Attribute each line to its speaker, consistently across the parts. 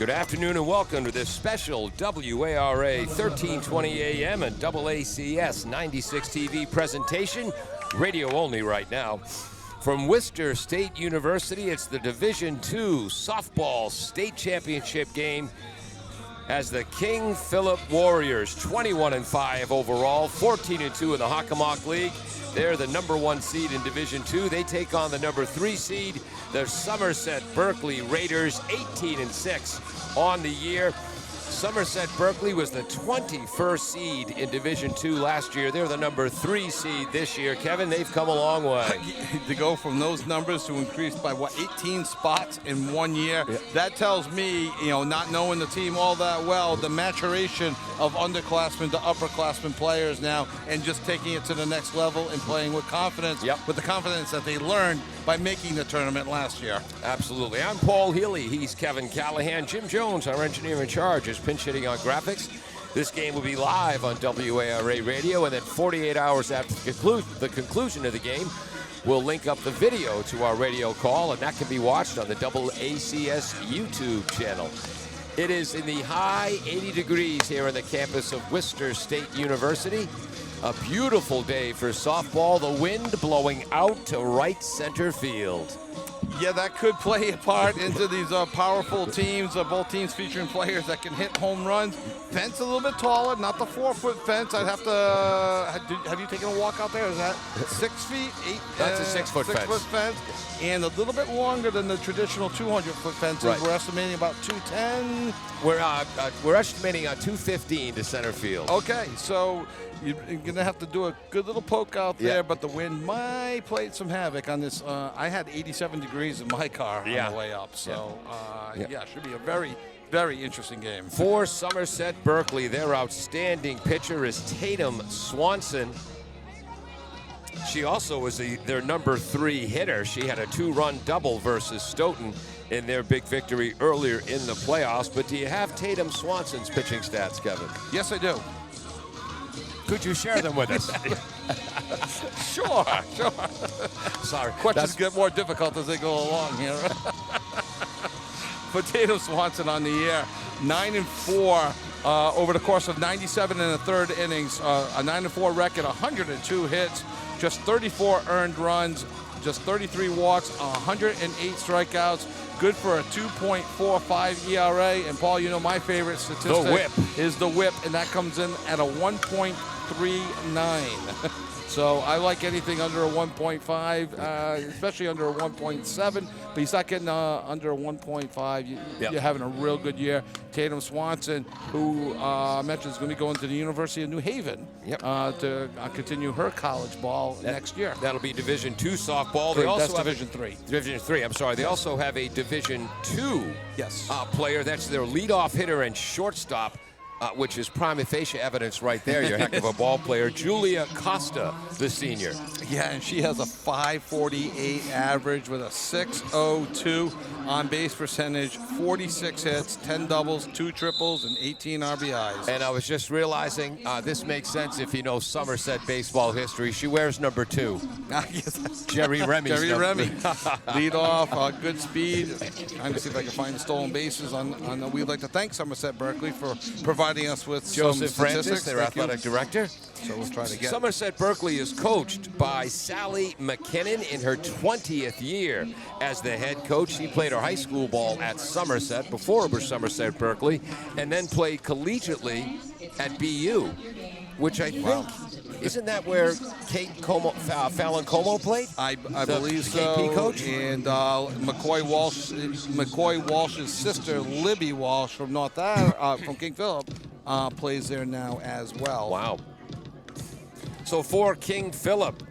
Speaker 1: Good afternoon and welcome to this special WARA 1320 AM and AACS 96 TV presentation, radio only right now. From Worcester State University, it's the Division II softball state championship game as the King Philip Warriors, 21-5 overall, 14-2 in the Hockomock League. They're the number 1 seed in Division II. They take on the number 3 seed, the Somerset-Berkley Raiders, 18-6 on the year. Somerset-Berkley was the 21st seed in Division II last year. They're the number 3 seed this year. Kevin, they've come a long way.
Speaker 2: To go from those numbers to increase by, 18 spots in 1 year, that tells me, not knowing the team all that well, the maturation of underclassmen to upperclassmen players now, and just taking it to the next level and playing with confidence, with the confidence that they learned by making the tournament last year.
Speaker 1: Absolutely. I'm Paul Healy. He's Kevin Callahan. Jim Jones, our engineer in charge, is pinch hitting on graphics. This game will be live on WARA Radio, and then 48 hours after the conclusion of the game, we'll link up the video to our radio call, and that can be watched on the AACS YouTube channel. It is in the high 80 degrees here on the campus of Worcester State University. A beautiful day for softball, the wind blowing out to right center field.
Speaker 2: Yeah, that could play a part into these powerful teams, both teams featuring players that can hit home runs. Fence a little bit taller, not the 4-foot fence. I'd have to, have you taken a walk out there? Is that 6 feet, 8?
Speaker 1: That's a 6-foot fence.
Speaker 2: 6-foot fence. And a little bit longer than the traditional 200-foot fences.
Speaker 1: Right.
Speaker 2: We're estimating about 210.
Speaker 1: We're estimating 215 to center field.
Speaker 2: Okay, so you're going to have to do a good little poke out there, but the wind might play some havoc on this. I had 87 degrees in my car on the way up, so it should be a very, very interesting game.
Speaker 1: For Somerset-Berkley, their outstanding pitcher is Tatum Swanson. She also was their number 3 hitter. She had a 2-run double versus Stoughton in their big victory earlier in the playoffs. But do you have Tatum Swanson's pitching stats, Kevin?
Speaker 2: Yes, I do.
Speaker 1: Could you share them with us?
Speaker 2: Sure.
Speaker 1: Sorry.
Speaker 2: Questions get more difficult as they go along here. Potato Swanson on the year, 9-4 over the course of 97 and a third innings. A 9-4 record, 102 hits, just 34 earned runs, just 33 walks, 108 strikeouts. Good for a 2.45 ERA. And Paul, my favorite statistic is the whip, and that comes in at a 1.39. So I like anything under a 1.5, especially under a 1.7. But you start getting under a 1.5, you're having a real good year. Tatum Swanson, who I mentioned is going to be going to the University of New Haven to continue her college ball next year.
Speaker 1: That'll be Division II softball.
Speaker 2: That's Division III.
Speaker 1: Division III, I'm sorry. They also have a Division II player. That's their leadoff hitter and shortstop, which is prima facie evidence right there. You're a heck of a ball player. Julia Costa, the senior.
Speaker 2: Yeah, and she has a 548 average with a 602 on-base percentage, 46 hits, 10 doubles, 2 triples, and 18 RBIs.
Speaker 1: And I was just realizing this makes sense if you know Somerset baseball history. She wears number 2. Jerry Remy.
Speaker 2: Jerry Remy. Lead off, good speed. Trying to see if I can find the stolen bases on we'd like to thank Somerset-Berkley for providing us with
Speaker 1: Joseph
Speaker 2: some
Speaker 1: Francis,
Speaker 2: statistics.
Speaker 1: their athletic director.
Speaker 2: So we'll try to get
Speaker 1: Somerset-Berkley is coached by Sally McKinnon in her 20th year as the head coach. She played her high school ball at Somerset before it was Somerset-Berkley, and then played collegiately at BU, which I think isn't that where Fallon Como played?
Speaker 2: I believe so.
Speaker 1: KP coach?
Speaker 2: And McCoy Walsh's sister, Libby Walsh from from King Philip, plays there now as well.
Speaker 1: Wow. So for King Philip,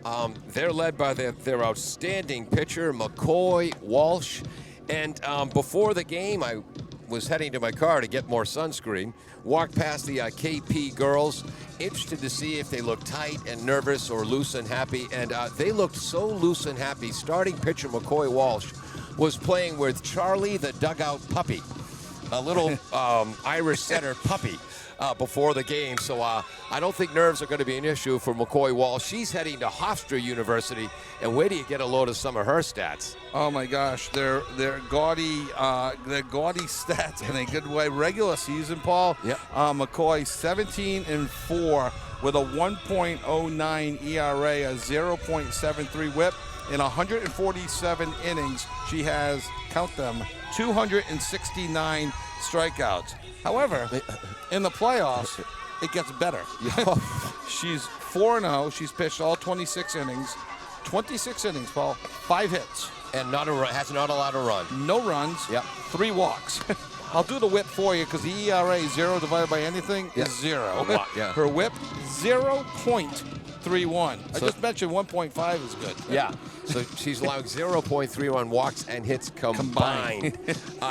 Speaker 1: they're led by their outstanding pitcher, McCoy Walsh. And before the game, I was heading to my car to get more sunscreen, walked past the KP girls, interested to see if they looked tight and nervous or loose and happy. And they looked so loose and happy. Starting pitcher McCoy Walsh was playing with Charlie the dugout puppy. a little Irish setter puppy before the game. So I don't think nerves are going to be an issue for McCoy Wall. She's heading to Hofstra University, and where do you get a load of some of her stats?
Speaker 2: Oh my gosh, they're gaudy stats in a good way. Regular season, Paul.
Speaker 1: Yep.
Speaker 2: McCoy 17-4 with a 1.09 ERA, a 0.73 WHIP. In 147 innings, she has, count them, 269 strikeouts. However, in the playoffs, it gets better. She's 4-0. She's pitched all 26 innings. 26 innings, Paul. 5 hits.
Speaker 1: And has not allowed a run.
Speaker 2: No runs.
Speaker 1: Yep.
Speaker 2: 3 walks. I'll do the whip for you because the ERA, 0 divided by anything, is 0.
Speaker 1: Yeah.
Speaker 2: Her whip, 0.31. I just mentioned 1.5 is good.
Speaker 1: Yeah. So she's allowing 0.31 walks and hits combined.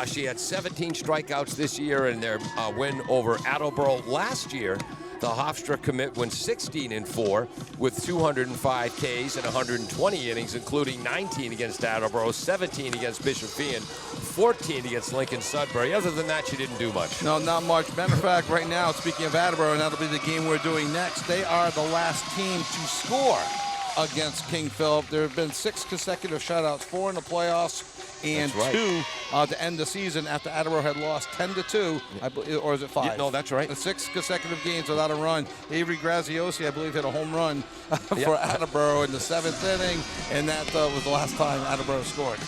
Speaker 1: She had 17 strikeouts this year in their win over Attleboro. Last year, the Hofstra commit went 16-4 with 205 Ks and 120 innings, including 19 against Attleboro, 17 against Bishop Fee, and 14 against Lincoln Sudbury. Other than that, she didn't do much.
Speaker 2: No, not much. Matter of fact, right now, speaking of Attleboro, and that'll be the game we're doing next, they are the last team to score against King Philip. There have been 6 consecutive shutouts, 4 in the playoffs, and 2 to end the season after Attleboro had lost 10-2, or is it 5?
Speaker 1: Yeah, no, that's right.
Speaker 2: 6 consecutive games without a run. Avery Graziosi, I believe, hit a home run for Attleboro in the 7th inning, and that was the last time Attleboro scored.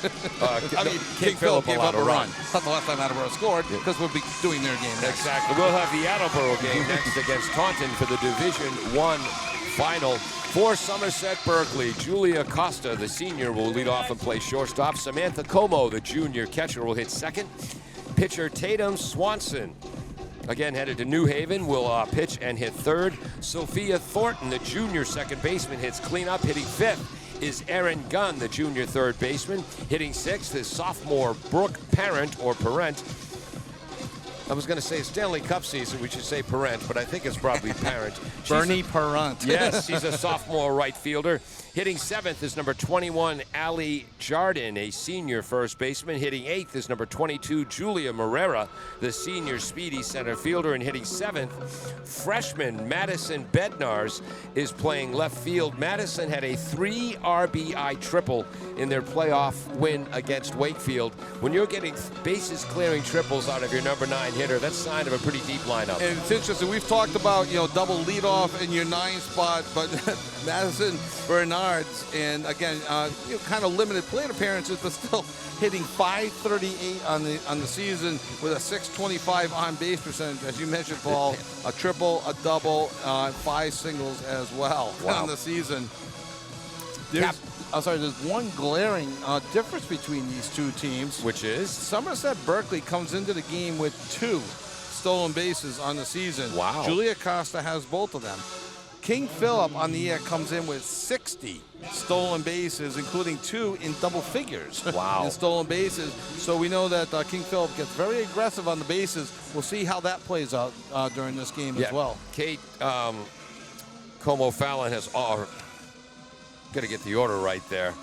Speaker 2: King Philip gave up a run. Not the last time Attleboro scored, because we'll be doing their game next.
Speaker 1: Exactly. We'll have the Attleboro game next against Taunton for the Division I final. For Somerset-Berkley, Julia Costa, the senior, will lead off and play shortstop. Samantha Como, the junior catcher, will hit second. Pitcher Tatum Swanson, again headed to New Haven, will pitch and hit third. Sophia Thornton, the junior second baseman, hits cleanup. Hitting fifth is Erin Gunn, the junior third baseman. Hitting sixth is sophomore Brooke Parent. I was going to say Stanley Cup season, we should say Parent, but I think it's probably Parent.
Speaker 2: Bernie Parent.
Speaker 1: Yes, she's a sophomore right fielder. Hitting seventh is number 21, Allie Jardin, a senior first baseman. Hitting eighth is number 22, Julia Morera, the senior speedy center fielder. And hitting seventh, freshman Madison Bednars is playing left field. Madison had a 3 RBI triple in their playoff win against Wakefield. When you're getting bases clearing triples out of your number 9 hitter, that's a sign of a pretty deep lineup.
Speaker 2: And it's interesting. We've talked about, double leadoff in your 9 spot, but Madison Bernards, and again, kind of limited plate appearances, but still hitting .538 on the season with a .625 on base percentage. As you mentioned, Paul, a triple, a double, 5 singles as well on the season. There's one glaring difference between these two teams.
Speaker 1: Which is?
Speaker 2: Somerset-Berkley comes into the game with 2 stolen bases on the season.
Speaker 1: Wow.
Speaker 2: Julia Costa has both of them. King Philip on the year comes in with 60 stolen bases, including 2 in double figures.
Speaker 1: Wow.
Speaker 2: In stolen bases. So we know that King Philip gets very aggressive on the bases. We'll see how that plays out during this game as well.
Speaker 1: Kate Como Fallon has... got to get the order right there.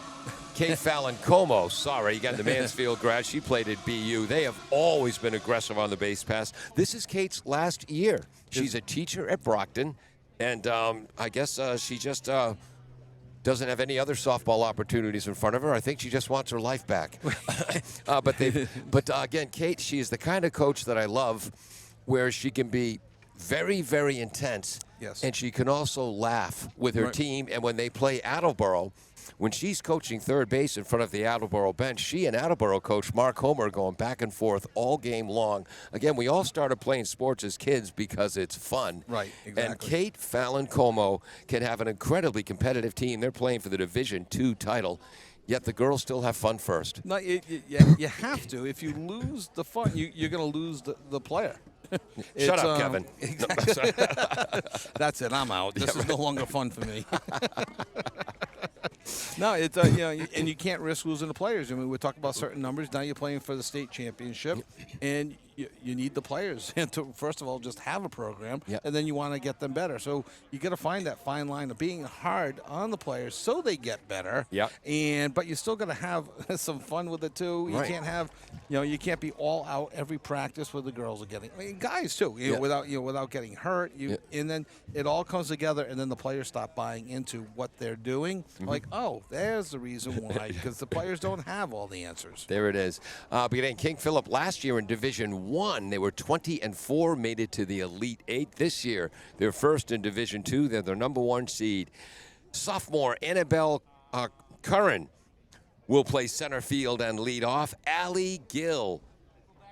Speaker 1: Kate Fallon Como, sorry, you got the Mansfield grad. She played at BU. They have always been aggressive on the base pass. This is Kate's last year. She's a teacher at Brockton, and I guess she just doesn't have any other softball opportunities in front of her. I think she just wants her life back. But again, Kate, she is the kind of coach that I love, where she can be very, very intense.
Speaker 2: Yes.
Speaker 1: And she can also laugh with her team. And when they play Attleboro, when she's coaching third base in front of the Attleboro bench, she and Attleboro coach Mark Homer are going back and forth all game long. Again, we all started playing sports as kids because it's fun.
Speaker 2: Right, exactly.
Speaker 1: And Kate Fallon Como can have an incredibly competitive team. They're playing for the Division II title. Yet the girls still have fun first.
Speaker 2: No, you have to. If you lose the fun, you're going to lose the player.
Speaker 1: Shut up, Kevin.
Speaker 2: Exactly. That's it. I'm out. This is no longer fun for me. No, it's and you can't risk losing the players. I mean, we talk about certain numbers. Now you're playing for the state championship, and you need the players to, first of all, just have a program,
Speaker 1: Yep.
Speaker 2: and then you want to get them better. So you got to find that fine line of being hard on the players so they get better.
Speaker 1: Yep.
Speaker 2: But you still got to have some fun with it too. You
Speaker 1: Right.
Speaker 2: can't have, you can't be all out every practice where the girls are getting. I mean, guys too.
Speaker 1: Yeah.
Speaker 2: Without getting hurt. And then it all comes together, and then the players stop buying into what they're doing. Like, oh, there's the reason why, because the players don't have all the answers.
Speaker 1: There it is. Beginning King Philip last year in Division 1, they were 20-4, made it to the Elite 8. This year, they're first in Division 2. They're the number 1 seed. Sophomore Annabelle Curran will play center field and lead off. Allie Gill,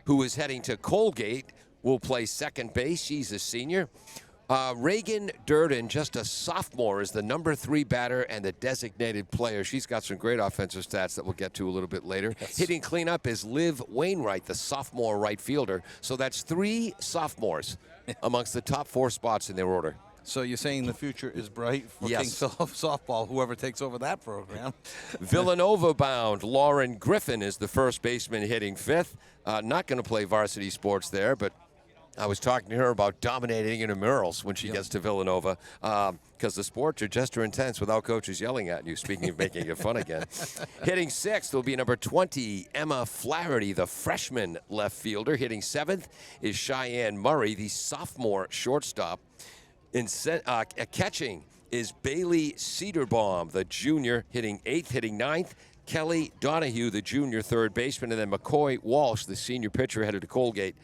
Speaker 1: who is heading to Colgate, will play second base. She's a senior. Reagan Durden, just a sophomore, is the number 3 batter and the designated player. She's got some great offensive stats that we'll get to a little bit later.
Speaker 2: Yes.
Speaker 1: Hitting cleanup is Liv Wainwright, the sophomore right fielder. So that's 3 sophomores amongst the top 4 spots in their order.
Speaker 2: So you're saying the future is bright for
Speaker 1: Yes.
Speaker 2: King Philip softball, whoever takes over that program.
Speaker 1: Villanova bound Lauren Griffin is the first baseman hitting 5th. Not going to play varsity sports there, but I was talking to her about dominating intramurals when she gets to Villanova, because the sports are just as intense without coaches yelling at you, speaking of making it fun again. Hitting 6th will be number 20, Emma Flaherty, the freshman left fielder. Hitting 7th is Cheyenne Murray, the sophomore shortstop. Catching is Bailey Cedarbaum, the junior, hitting 8th. Hitting 9th, Kelly Donahue, the junior third baseman, and then McCoy Walsh, the senior pitcher headed to Colgate,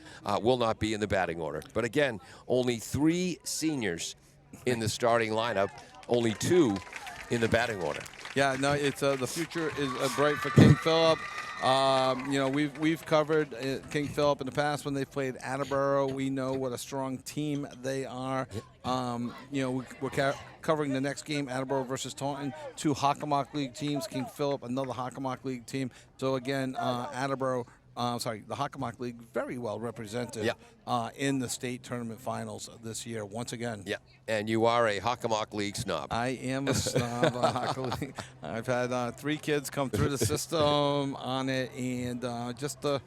Speaker 1: will not be in the batting order. But again, only 3 seniors in the starting lineup, only 2 in the batting order.
Speaker 2: Yeah, no, it's the future is bright for King Philip. We've covered King Philip in the past when they've played Attleboro. We know what a strong team they are. We're covering the next game, Attleboro versus Taunton, 2 Hockomock League teams. King Philip, another Hockomock League team. So again, the Hockomock League very well represented in the state tournament finals this year once again.
Speaker 1: Yeah, and you are a Hockomock League snob.
Speaker 2: I am a snob. I've had 3 kids come through the system on it, and just the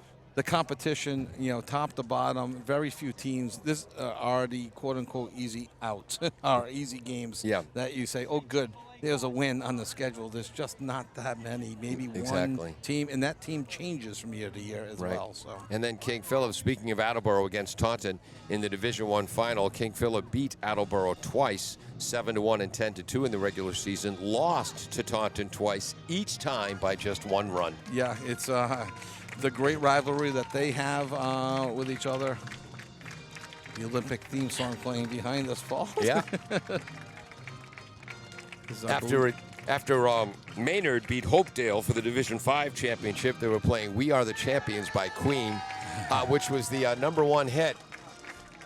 Speaker 2: competition, top to bottom, very few teams. This are the quote-unquote easy outs, or easy games that you say, oh, good, there's a win on the schedule. There's just not that many, maybe one team, and that team changes from year to year as well. So.
Speaker 1: And then King Philip, speaking of Attleboro against Taunton in the Division I final, King Philip beat Attleboro twice, 7-1 and 10-2 in the regular season, lost to Taunton twice, each time by just 1 run.
Speaker 2: Yeah, it's the great rivalry that they have with each other. The Olympic theme song playing behind us, Paul.
Speaker 1: Yeah. After Maynard beat Hopedale for the Division V championship, they were playing "We Are the Champions" by Queen, which was the number 1 hit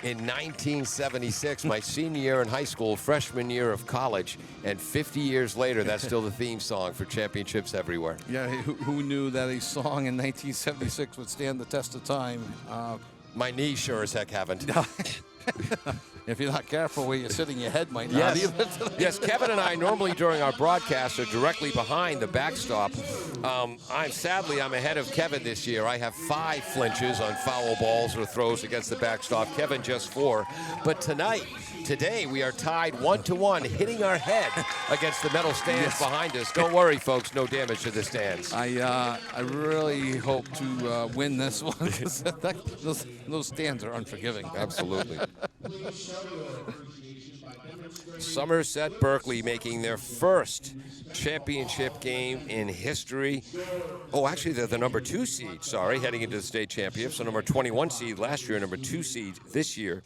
Speaker 1: in 1976, my senior year in high school, freshman year of college, and 50 years later, that's still the theme song for championships everywhere.
Speaker 2: Yeah, who knew that a song in 1976 would stand the test of time?
Speaker 1: My knees sure as heck haven't.
Speaker 2: If you're not careful where you're sitting, your head might not either.
Speaker 1: Yes, Kevin and I normally during our broadcasts are directly behind the backstop. I'm ahead of Kevin this year. I have 5 flinches on foul balls or throws against the backstop. Kevin just 4. But today we are tied 1-1, hitting our head against the metal stands behind us. Don't worry, folks, no damage to the stands.
Speaker 2: I really hope to win this one. Those stands are unforgiving.
Speaker 1: Absolutely. Somerset-Berkley making their first championship game in history. Oh, actually, they're the number 2 seed, heading into the state championship. So number 21 seed last year, number 2 seed this year.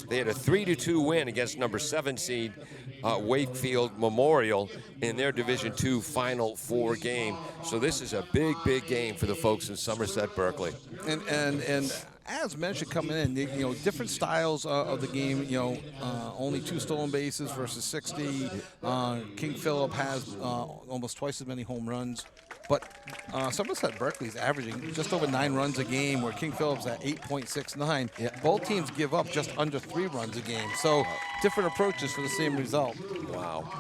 Speaker 1: They had a 3-2 win against number 7 seed Wakefield Memorial in their Division II Final 4 game. So this is a big, big game for the folks in Somerset-Berkley.
Speaker 2: And as mentioned coming in, different styles of the game. Only 2 stolen bases versus 60. King Philip has almost twice as many home runs. But Somerset-Berkley is averaging just over 9 runs a game, where King Philip's at 8.69.
Speaker 1: Yeah.
Speaker 2: Both teams give up just under 3 runs a game. So different approaches for the same result.
Speaker 1: Wow.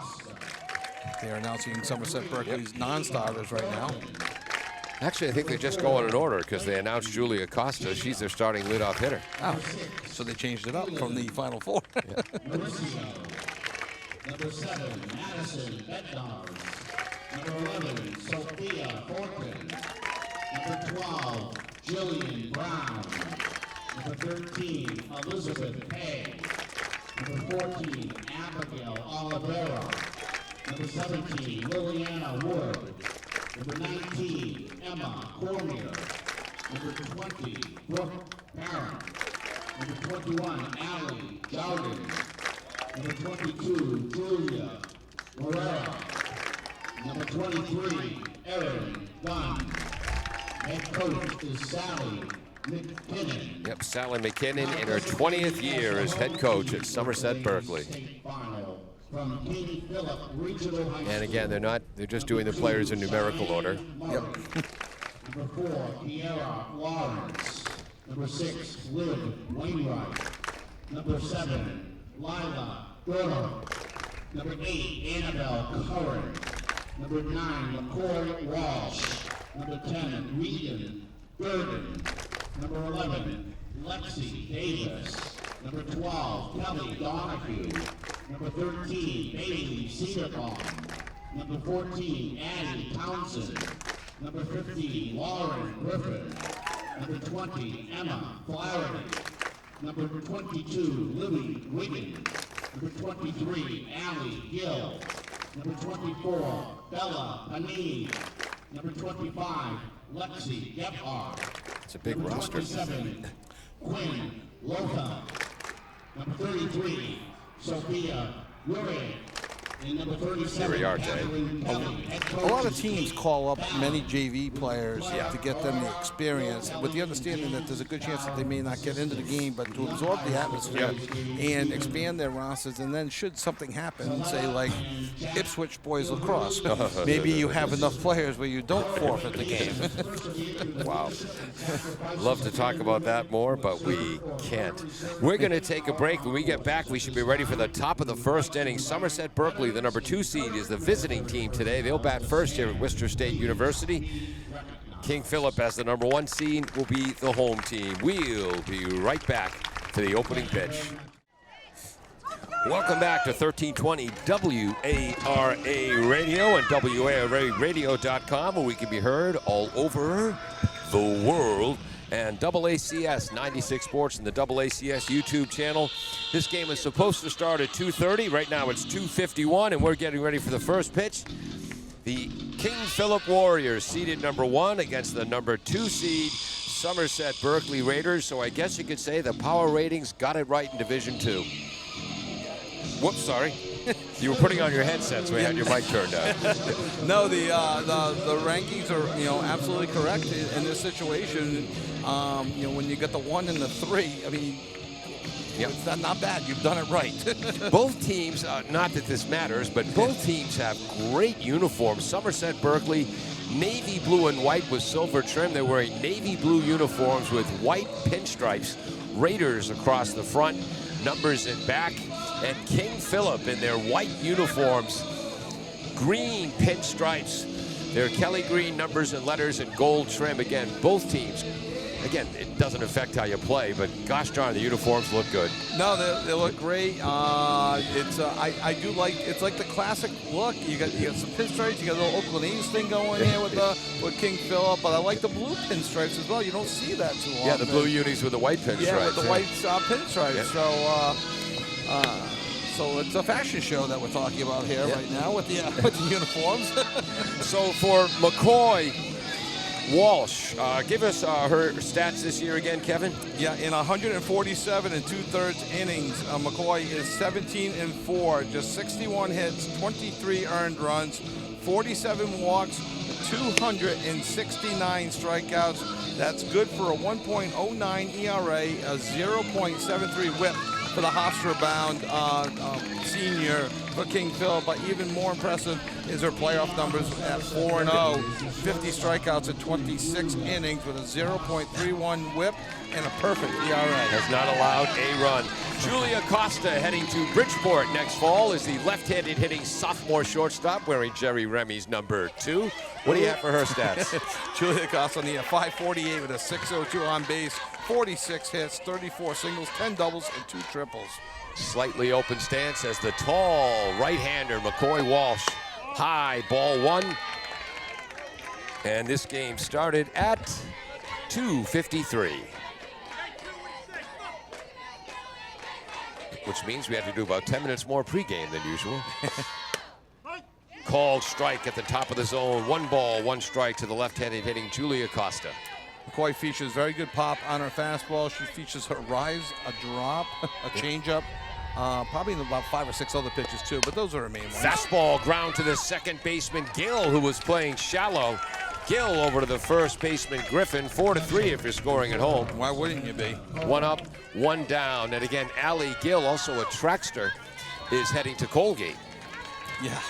Speaker 2: They are announcing Somerset-Berkley's non-starters right now.
Speaker 1: Actually, I think they just go in an order because they announced Julia Costa. She's their starting leadoff hitter.
Speaker 2: Oh, so they changed it up from the Final Four.
Speaker 1: Yeah.
Speaker 3: Number 7, Madison Bednarz. Number 11, Sophia Fortin. Number 12, Jillian Brown. Number 13, Elizabeth Hay. Number 14, Abigail Oliveira. Number 17, Liliana Wood. Number 19, Emma Cormier. Number 20, Brooke Parent. Number 21, Allie Dowden. Number 22, Julia Morera. Number 23, Erin Gunn. Head coach is Sally McKinnon.
Speaker 1: Yep, Sally McKinnon in her 20th year as head coach at Somerset-Berkley. And again, they're just doing the players in numerical order.
Speaker 2: Yep.
Speaker 3: Number 4, Kiera Lawrence. Number 6, Liv Wainwright. Number 7, Lila Durham. Number 8, Annabelle Curran. Number 9, McCoy Walsh. Number 10, Regan Durden. Number 11, Lexi Davis. Number 12, Kelly Donahue. Number 13, Bailey Cedarbaum. Number 14, Addie Townsend. Number 15, Lauren Griffin. Number 20, Emma Flaherty. Number 22, Lily Wiggins. Number 23, Allie Gill. Number 24, Bella Panini. Number 25, Lexi Gebhardt.
Speaker 1: It's a big
Speaker 3: Number
Speaker 1: roster.
Speaker 3: 27, Quinn Lotha. Number 33, Sophia Uriarte. And number 37,
Speaker 1: Uriarte.
Speaker 3: Kathleen Kelly. Head coach
Speaker 2: A lot of
Speaker 3: is
Speaker 2: teams
Speaker 3: Kate
Speaker 2: call up
Speaker 3: Ballard.
Speaker 2: many JV players to get them the experience, with the understanding that there's a good chance that they may not get into the game, but to absorb the atmosphere and expand their rosters. And then should something happen, say like Ipswich boys lacrosse, maybe you have enough players where you don't forfeit the game.
Speaker 1: Wow. Love to talk about that more, but we can't. We're going to take a break. When we get back, we should be ready for the top of the first inning. Somerset-Berkley, the number 2 seed, is the visiting team today. They'll bat first here at Worcester State University. King Philip, as the number 1 seed, will be the home team. We'll be right back to the opening pitch. Welcome back to 1320 WARA Radio and WARAradio.com, where we can be heard all over the world. And AACS 96 Sports and the AACS YouTube channel. This game is supposed to start at 2:30. Right now it's 2:51, and we're getting ready for the first pitch. The King Philip Warriors seeded number 1 against the number 2 seed Somerset-Berkley Raiders. So I guess you could say the power ratings got it right in Division 2. Whoops, sorry. You were putting on your headset, so we had your mic turned down.
Speaker 2: No, the rankings are absolutely correct in this situation. When you get the 1 and the 3, I mean, it's not bad. You've done it right.
Speaker 1: Both teams, not that this matters, but both teams have great uniforms. Somerset-Berkley, navy blue and white with silver trim. They're wearing navy blue uniforms with white pinstripes. Raiders across the front, numbers in back. And King Philip in their white uniforms, green pinstripes. Their Kelly green numbers and letters and gold trim. Again, both teams. Again, it doesn't affect how you play, but gosh darn, the uniforms look good.
Speaker 2: No, they look great. I do like, it's like the classic look. You got some pinstripes. You got a little Oakland A's thing going here with King Philip, but I like the blue pinstripes as well. You don't see that too often.
Speaker 1: Yeah, the blue unis with the white pinstripes.
Speaker 2: Yeah, with the white pinstripes.
Speaker 1: Yeah.
Speaker 2: So it's a fashion show that we're talking about here right now with the uniforms.
Speaker 1: So for McCoy Walsh, give us her stats this year again, Kevin.
Speaker 2: Yeah, in 147 and 2/3 innings, McCoy is 17-4, just 61 hits, 23 earned runs, 47 walks, 269 strikeouts. That's good for a 1.09 ERA, a 0.73 WHIP for the Hofstra-bound senior for King Philip, but even more impressive is her playoff numbers at 4-0, 50 strikeouts in 26 innings with a 0.31 whip and a perfect ERA.
Speaker 1: Has not allowed a run. Julia Costa heading to Bridgeport next fall is the left-handed hitting sophomore shortstop wearing Jerry Remy's number 2. What do you have for her stats?
Speaker 2: Julia Costa on the 548 with a 602 on base, 46 hits, 34 singles, 10 doubles, and 2 triples.
Speaker 1: Slightly open stance as the tall right-hander McCoy Walsh. High, ball 1. And this game started at 2:53. Which means we have to do about 10 minutes more pregame than usual. Called strike at the top of the zone. 1 ball, 1 strike to the left-handed hitting Julia Costa.
Speaker 2: McCoy features very good pop on her fastball. She features her rise, a drop, a changeup, probably in about 5 or 6 other pitches too, but those are her main ones.
Speaker 1: Fastball ground to the second baseman Gill, who was playing shallow. Gill over to the first baseman Griffin. 4-3 if you're scoring at home.
Speaker 2: Why wouldn't you be?
Speaker 1: 1 up, 1 down. And again, Allie Gill, also a trackster, is heading to Colgate.
Speaker 2: Yes.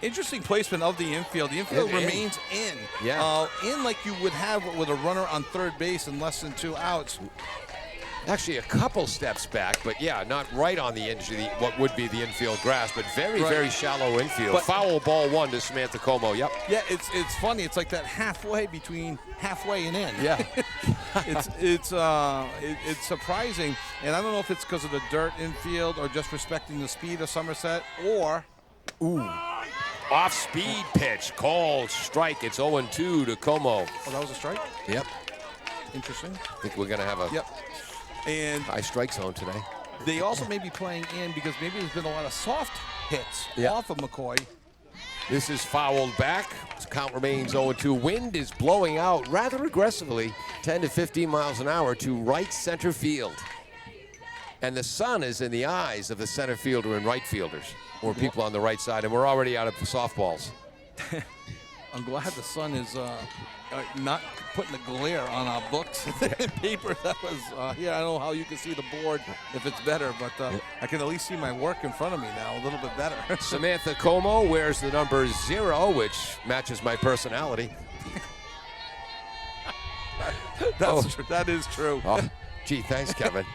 Speaker 2: Interesting placement of the infield. The infield remains in.
Speaker 1: Yeah.
Speaker 2: In like you would have with a runner on third base in less than 2 outs.
Speaker 1: Actually, a couple steps back, but yeah, not right on the edge of what would be the infield grass, but very, very shallow infield.
Speaker 2: But
Speaker 1: foul ball 1 to Samantha Como. Yep.
Speaker 2: Yeah, it's funny. It's like that halfway between halfway and in.
Speaker 1: Yeah.
Speaker 2: it's surprising, and I don't know if it's because of the dirt infield or just respecting the speed of Somerset, or
Speaker 1: off-speed pitch, called strike. It's 0-2 to Como.
Speaker 2: Oh, that was a strike?
Speaker 1: Yep.
Speaker 2: Interesting.
Speaker 1: I think we're going to have a
Speaker 2: And
Speaker 1: high strike zone today.
Speaker 2: they also may be playing in because maybe there's been a lot of soft hits off of McCoy.
Speaker 1: This is fouled back. This count remains 0-2. Wind is blowing out rather aggressively, 10 to 15 miles an hour to right center field. And the sun is in the eyes of the center fielder and right fielders, or people on the right side, and we're already out of softballs.
Speaker 2: I'm glad the sun is not putting the glare on our books and paper. That was, I don't know how you can see the board if it's better, but I can at least see my work in front of me now a little bit better.
Speaker 1: Samantha Como wears the number 0, which matches my personality.
Speaker 2: That is true.
Speaker 1: Oh, gee, thanks, Kevin.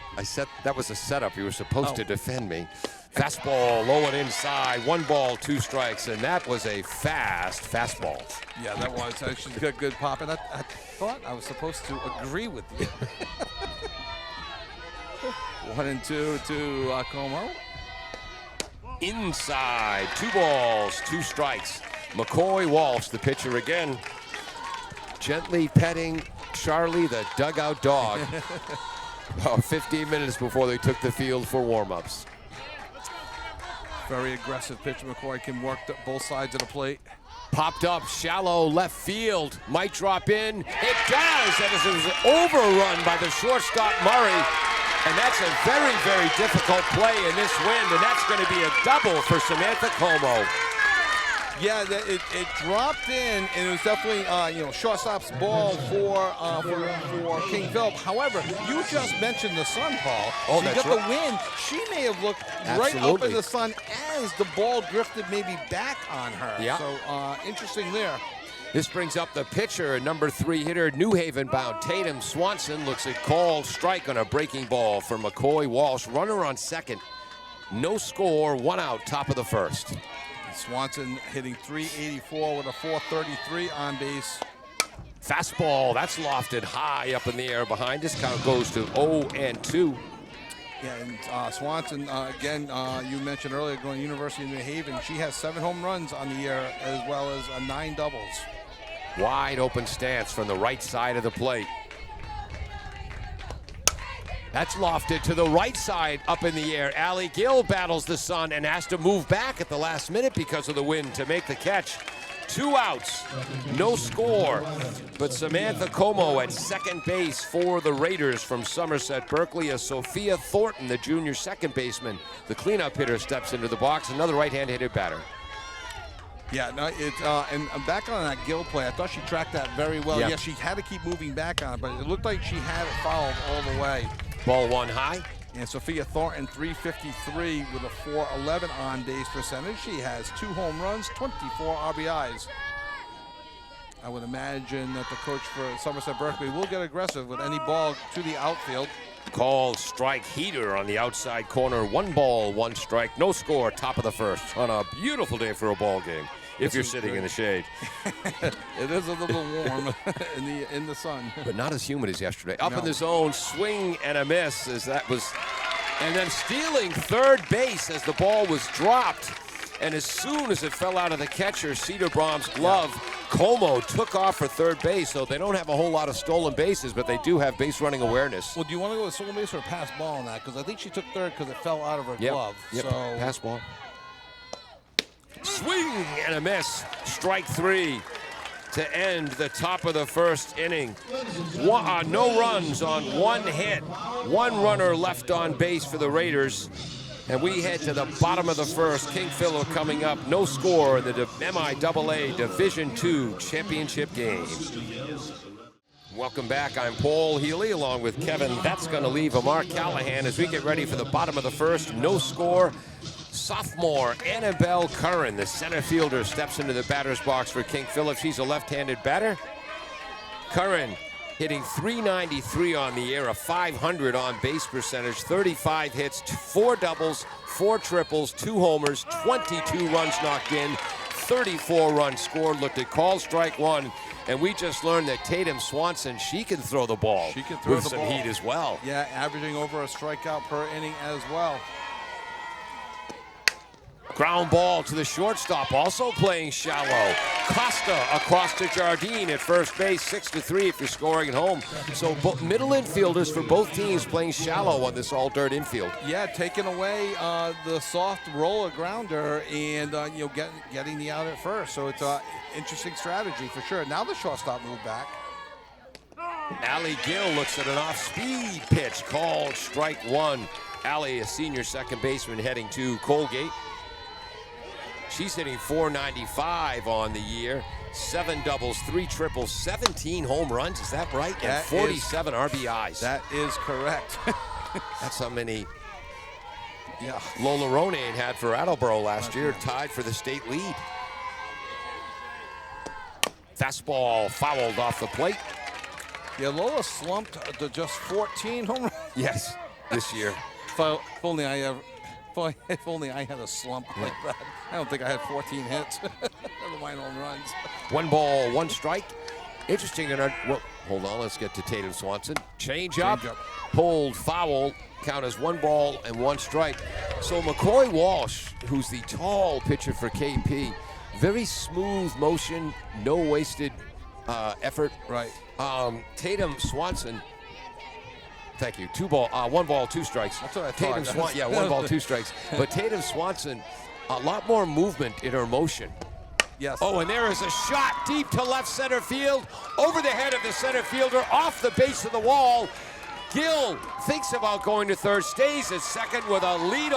Speaker 1: That was a setup. You were supposed to defend me. Fastball low and inside, 1 ball, 2 strikes, and that was a fastball.
Speaker 2: Yeah, that was. She's got good pop, and I thought I was supposed to agree with you. 1-2 to Como.
Speaker 1: Inside, 2 balls, 2 strikes. McCoy Walsh, the pitcher again, gently petting Charlie, the dugout dog. About 15 minutes before they took the field for warm-ups.
Speaker 2: Very aggressive pitch. McCoy can work both sides of the plate.
Speaker 1: Popped up, shallow left field. Might drop in. It does. That is an overrun by the shortstop Murray. And that's a very, very difficult play in this wind. And that's going to be a double for Samantha Como.
Speaker 2: Yeah, it dropped in, and it was definitely shortstop's ball for King Philip. However, you just mentioned the sun, Paul.
Speaker 1: Oh,
Speaker 2: she
Speaker 1: that's
Speaker 2: got
Speaker 1: right.
Speaker 2: the wind. She may have looked right up in the sun as the ball drifted maybe back on her.
Speaker 1: Yeah.
Speaker 2: So interesting there.
Speaker 1: This brings up the pitcher, number 3 hitter, New Haven-bound Tatum Swanson. Looks at called strike on a breaking ball for McCoy Walsh. Runner on second. No score, 1 out, top of the first.
Speaker 2: Swanson hitting .384 with a .433 on base.
Speaker 1: Fastball, that's lofted high up in the air behind us. Count goes to 0-2.
Speaker 2: Yeah, and Swanson, again, you mentioned earlier, going to University of New Haven. She has 7 home runs on the year as well as 9 doubles.
Speaker 1: Wide open stance from the right side of the plate. That's lofted to the right side up in the air. Allie Gill battles the sun and has to move back at the last minute because of the wind to make the catch. 2 outs, no score. But Samantha Como at second base for the Raiders from Somerset-Berkley. As Sophia Thornton, the junior second baseman, the cleanup hitter, steps into the box. Another right-hand-hitted batter.
Speaker 2: Yeah, no, and back on that Gill play, I thought she tracked that very well.
Speaker 1: Yeah.
Speaker 2: Yeah, she had to keep moving back on it, but it looked like she had it fouled all the way.
Speaker 1: Ball 1 high.
Speaker 2: And Sophia Thornton, 353 with a 411 on base percentage. She has 2 home runs, 24 RBIs. I would imagine that the coach for Somerset-Berkley will get aggressive with any ball to the outfield.
Speaker 1: Called strike heater on the outside corner. 1 ball, 1 strike. No score, top of the first on a beautiful day for a ball game. If you're sitting in the shade.
Speaker 2: It is a little warm in the sun.
Speaker 1: But not as humid as yesterday. Up
Speaker 2: No.
Speaker 1: in the zone, swing and a miss as that was, and then stealing third base as the ball was dropped. And as soon as it fell out of the catcher, Cedarbrom's glove, Como took off for third base. So they don't have a whole lot of stolen bases, but they do have base running awareness.
Speaker 2: Well, do you want to go with stolen base or pass ball on that? Because I think she took third because it fell out of her glove.
Speaker 1: Yep.
Speaker 2: So
Speaker 1: Pass ball. Swing and a miss. Strike 3 to end the top of the first inning. No runs on 1 hit. 1 runner left on base for the Raiders. And we head to the bottom of the first. King Philip coming up. No score in the MIAA Division II championship game. Welcome back. I'm Paul Healy along with Kevin. That's going to leave Mark Callahan as we get ready for the bottom of the first. No score. Sophomore Annabelle Curran, the center fielder, steps into the batter's box for King Philip. She's a left-handed batter. Curran hitting .393 on the year, a .500 on base percentage, 35 hits, 4 doubles, 4 triples, 2 homers, 22 runs knocked in, 34 runs scored. Looked at call strike 1, and we just learned that Tatum Swanson, she can throw the ball.
Speaker 2: She can throw
Speaker 1: with
Speaker 2: the
Speaker 1: some
Speaker 2: ball.
Speaker 1: heat as well.
Speaker 2: Yeah, averaging over a strikeout per inning as well.
Speaker 1: Ground ball to the shortstop, also playing shallow. Costa across to Jardine at first base, 6-3 if you're scoring at home. So middle infielders for both teams playing shallow on this all-dirt infield.
Speaker 2: Yeah, taking away the soft roller grounder and getting the out at first. So it's an interesting strategy for sure. Now the shortstop moved back.
Speaker 1: Allie Gill looks at an off-speed pitch called strike 1. Allie, a senior second baseman, heading to Colgate. She's hitting .495 on the year. 7 doubles, 3 triples, 17 home runs. Is that right? And 47 RBIs.
Speaker 2: That is correct.
Speaker 1: That's how many Lola Ronayne had for Attleboro last year, tied for the state lead. Fastball fouled off the plate.
Speaker 2: Yeah, Lola slumped to just 14 home runs.
Speaker 1: Yes, this year.
Speaker 2: If only I had a slump like that. I don't think I had 14 hits. Never mind home runs.
Speaker 1: 1 ball, 1 strike. Interesting. Well, hold on. Let's get to Tatum Swanson. Change up. Pulled foul. Count as 1 ball and 1 strike. So McCoy Walsh, who's the tall pitcher for KP, very smooth motion, no wasted effort.
Speaker 2: Right.
Speaker 1: Tatum Swanson. Thank you. 1 ball, 2 strikes.
Speaker 2: That's what I thought.
Speaker 1: Yeah, 1 ball, 2 strikes. But Tatum Swanson, a lot more movement in her motion.
Speaker 2: Yes.
Speaker 1: Oh, and there is a shot deep to left center field, over the head of the center fielder, off the base of the wall. Gill thinks about going to third, stays at second with a lead,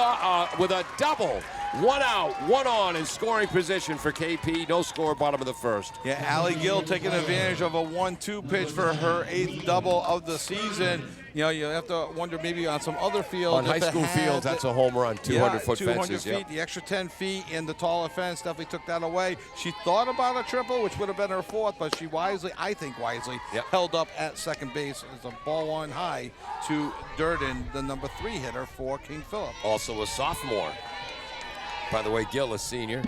Speaker 1: with a double. 1 out, 1 on in scoring position for KP. No score, bottom of the first.
Speaker 2: Yeah, Allie Gill taking advantage of a 1-2 pitch for her 8th double of the season. You know, you have to wonder maybe on some other fields.
Speaker 1: On high school fields, that's a home run, 200-foot
Speaker 2: 200
Speaker 1: fences.
Speaker 2: feet, the extra 10 feet in the taller fence definitely took that away. She thought about a triple, which would have been her 4th, but she I think wisely, held up at second base as a ball on high to Durden, the number 3 hitter for King Philip.
Speaker 1: Also a sophomore. By the way, Gill, a senior.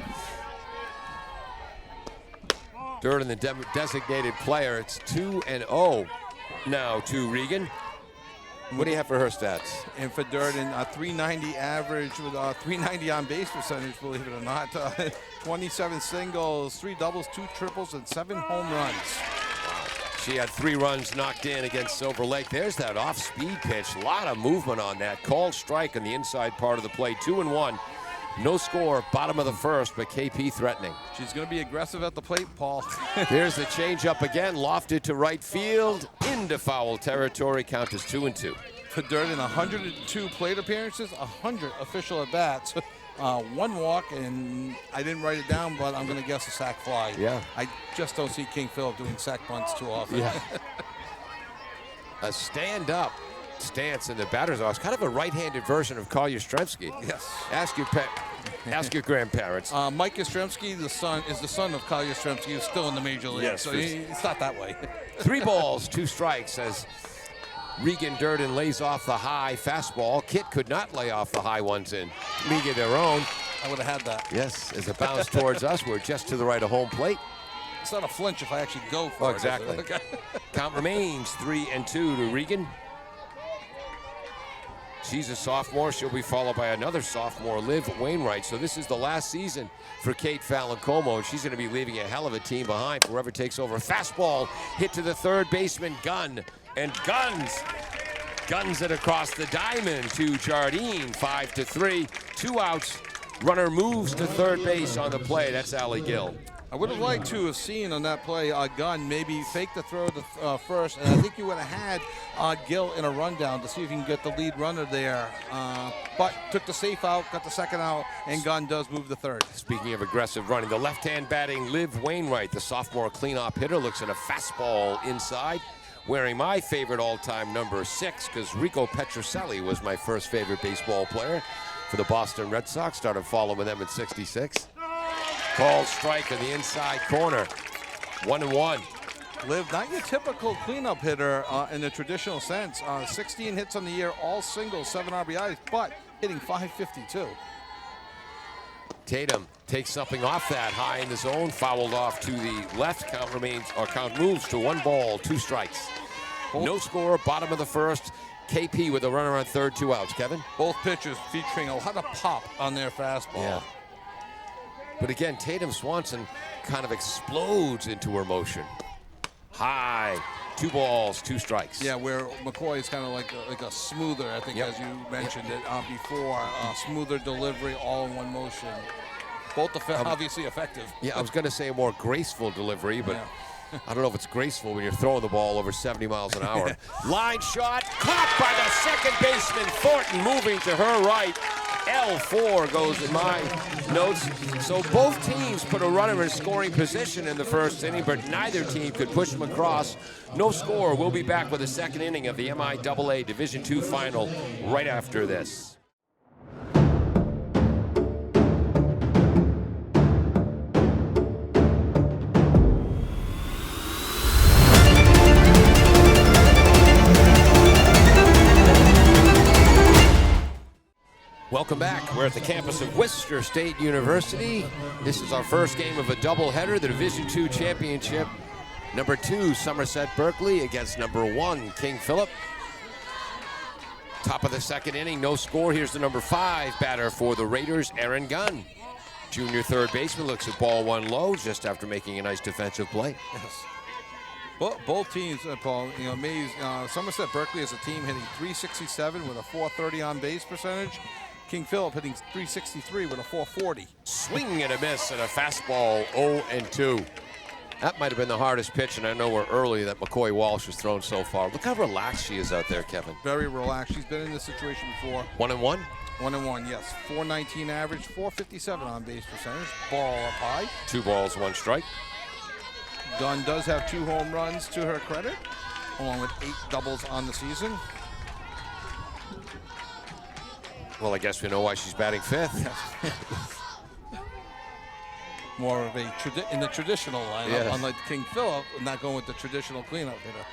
Speaker 1: Durden, the designated player. It's 2-0 now to Regan. What do you have for her stats?
Speaker 2: And for Durden, a .390 average with a .390 on base percentage, believe it or not. 27 singles, 3 doubles, 2 triples, and 7 home runs.
Speaker 1: She had 3 runs knocked in against Silver Lake. There's that off-speed pitch. A lot of movement on that. Called strike on the inside part of the plate. 2-1. No score, bottom of the first, but KP threatening.
Speaker 2: She's going to be aggressive at the plate, Paul.
Speaker 1: There's the changeup again, lofted to right field, into foul territory. Count as 2-2.
Speaker 2: For Durden, 102 plate appearances, 100 official at-bats, 1 walk, and I didn't write it down, but I'm going to guess a sac fly.
Speaker 1: Yeah.
Speaker 2: I just don't see King Philip doing sac bunts too often.
Speaker 1: Yeah. A stand-up stance in the batter's box. Kind of a right-handed version of Carl Yastrzemski.
Speaker 2: Yes.
Speaker 1: Ask your grandparents.
Speaker 2: Mike Yastrzemski, is the son of Kyle Yastrzemski, who's still in the major league.
Speaker 1: Yes,
Speaker 2: so it's not that way.
Speaker 1: 3 balls, 2 strikes as Regan Durden lays off the high fastball. Kit could not lay off the high ones in league of their own.
Speaker 2: I would have had that.
Speaker 1: Yes, as it bounced towards us, we're just to the right of home plate.
Speaker 2: It's not a flinch if I actually go for it.
Speaker 1: Exactly.
Speaker 2: Okay.
Speaker 1: Count remains 3-2 to Regan. She's a sophomore. She'll be followed by another sophomore, Liv Wainwright. So this is the last season for Kate Fallincomo. She's going to be leaving a hell of a team behind. Whoever takes over. Fastball hit to the third baseman, Gunn. And guns it across the diamond to Jardine. 5-3. 2 outs. Runner moves to third base on the play. That's Allie Gill.
Speaker 2: I would have liked to have seen on that play Gunn maybe fake the throw to first, and I think you would have had Gill in a rundown to see if you can get the lead runner there. But took the safe out, got the second out, and Gunn does move the third.
Speaker 1: Speaking of aggressive running, the left-hand batting Liv Wainwright, the sophomore cleanup hitter, looks at a fastball inside, wearing my favorite all-time number 6, because Rico Petrocelli was my first favorite baseball player for the Boston Red Sox. Started following them in '66. Called strike in the inside corner. 1-1.
Speaker 2: Liv, not your typical cleanup hitter in the traditional sense. 16 hits on the year, all singles, 7 RBIs, but hitting .552.
Speaker 1: Tatum takes something off that high in the zone, fouled off to the left. Count moves to 1 ball, 2 strikes. No score, bottom of the first. KP with a runner on third, 2 outs. Kevin?
Speaker 2: Both pitchers featuring a lot of pop on their fastball.
Speaker 1: Yeah. But again, Tatum Swanson kind of explodes into her motion. High, 2 balls, 2 strikes.
Speaker 2: Yeah, where McCoy is kind of like a smoother, I think, as you mentioned it before. Smoother delivery, all in one motion. Both obviously effective.
Speaker 1: Yeah, I was going to say a more graceful delivery, but I don't know if it's graceful when you're throwing the ball over 70 miles an hour. Line shot, caught by the second baseman, Thornton, moving to her right. L4 goes in my notes. So both teams put a runner in scoring position in the first inning, but neither team could push them across. No score. We'll be back with the second inning of the MIAA Division II final right after this. Welcome back. We're at the campus of Worcester State University. This is our first game of a doubleheader, the Division II Championship. Number 2, Somerset-Berkley against number 1, King Philip. Top of the second inning, no score. Here's the number 5 batter for the Raiders, Aaron Gunn. Junior third baseman looks at ball 1 low just after making a nice defensive play.
Speaker 2: Yes. Both teams, Paul, amazed. Somerset-Berkley as a team hitting .367 with a .430 on base percentage. King Philip hitting .363 with a .440.
Speaker 1: Swing and a miss and a fastball 0-2. That might have been the hardest pitch, and I know we're early that McCoy Walsh has thrown so far. Look how relaxed she is out there, Kevin.
Speaker 2: Very relaxed. She's been in this situation before.
Speaker 1: 1-1?
Speaker 2: 1-1, yes. .419 average, .457 on base percentage. Ball up high.
Speaker 1: 2 balls, 1 strike.
Speaker 2: Gunn does have 2 home runs to her credit, along with 8 doubles on the season.
Speaker 1: Well, I guess we know why she's batting 5th.
Speaker 2: Yes. More of in the traditional lineup, unlike King Philip, not going with the traditional cleanup hitter.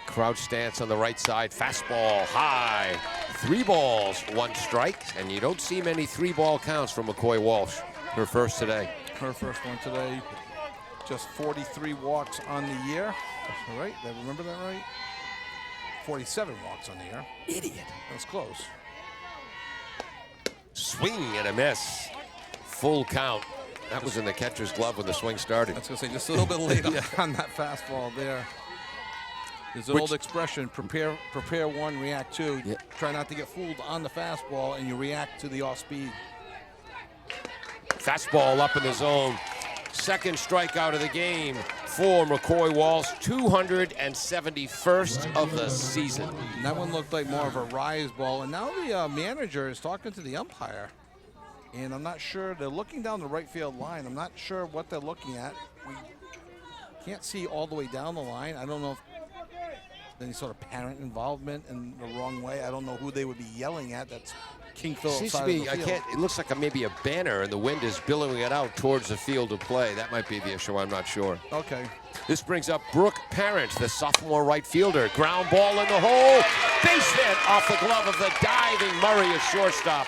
Speaker 1: Crouch stance on the right side, fastball high. 3 balls, 1 strike, and you don't see many 3-ball counts from McCoy Walsh. Her first today.
Speaker 2: Her first one today. Just 43 walks on the year. All right, did I remember that right? 47 walks on the year.
Speaker 1: Idiot.
Speaker 2: That's close.
Speaker 1: Swing and a miss. Full count. That was in the catcher's glove when the swing started.
Speaker 2: I was going to say, just a little bit late on that fastball there. There's an old expression, prepare 1, react 2.
Speaker 1: Yeah.
Speaker 2: Try not to get fooled on the fastball, and you react to the off-speed.
Speaker 1: Fastball up in the zone. Second strikeout of the game for McCoy Walsh, 271st of the season.
Speaker 2: And that one looked like more of a rise ball. And now the manager is talking to the umpire. And I'm not sure. They're looking down the right field line. I'm not sure what they're looking at. We can't see all the way down the line. I don't know if any sort of parent involvement in the wrong way. I don't know who they would be yelling at. That's King Philip's
Speaker 1: Seems to
Speaker 2: side
Speaker 1: be,
Speaker 2: of the
Speaker 1: I
Speaker 2: field.
Speaker 1: can't, it looks like maybe a banner and the wind is billowing it out towards the field of play. That might be the issue, I'm not sure.
Speaker 2: Okay.
Speaker 1: This brings up Brooke Parent, the sophomore right fielder. Ground ball in the hole. Base hit off the glove of the diving Murray, a shortstop.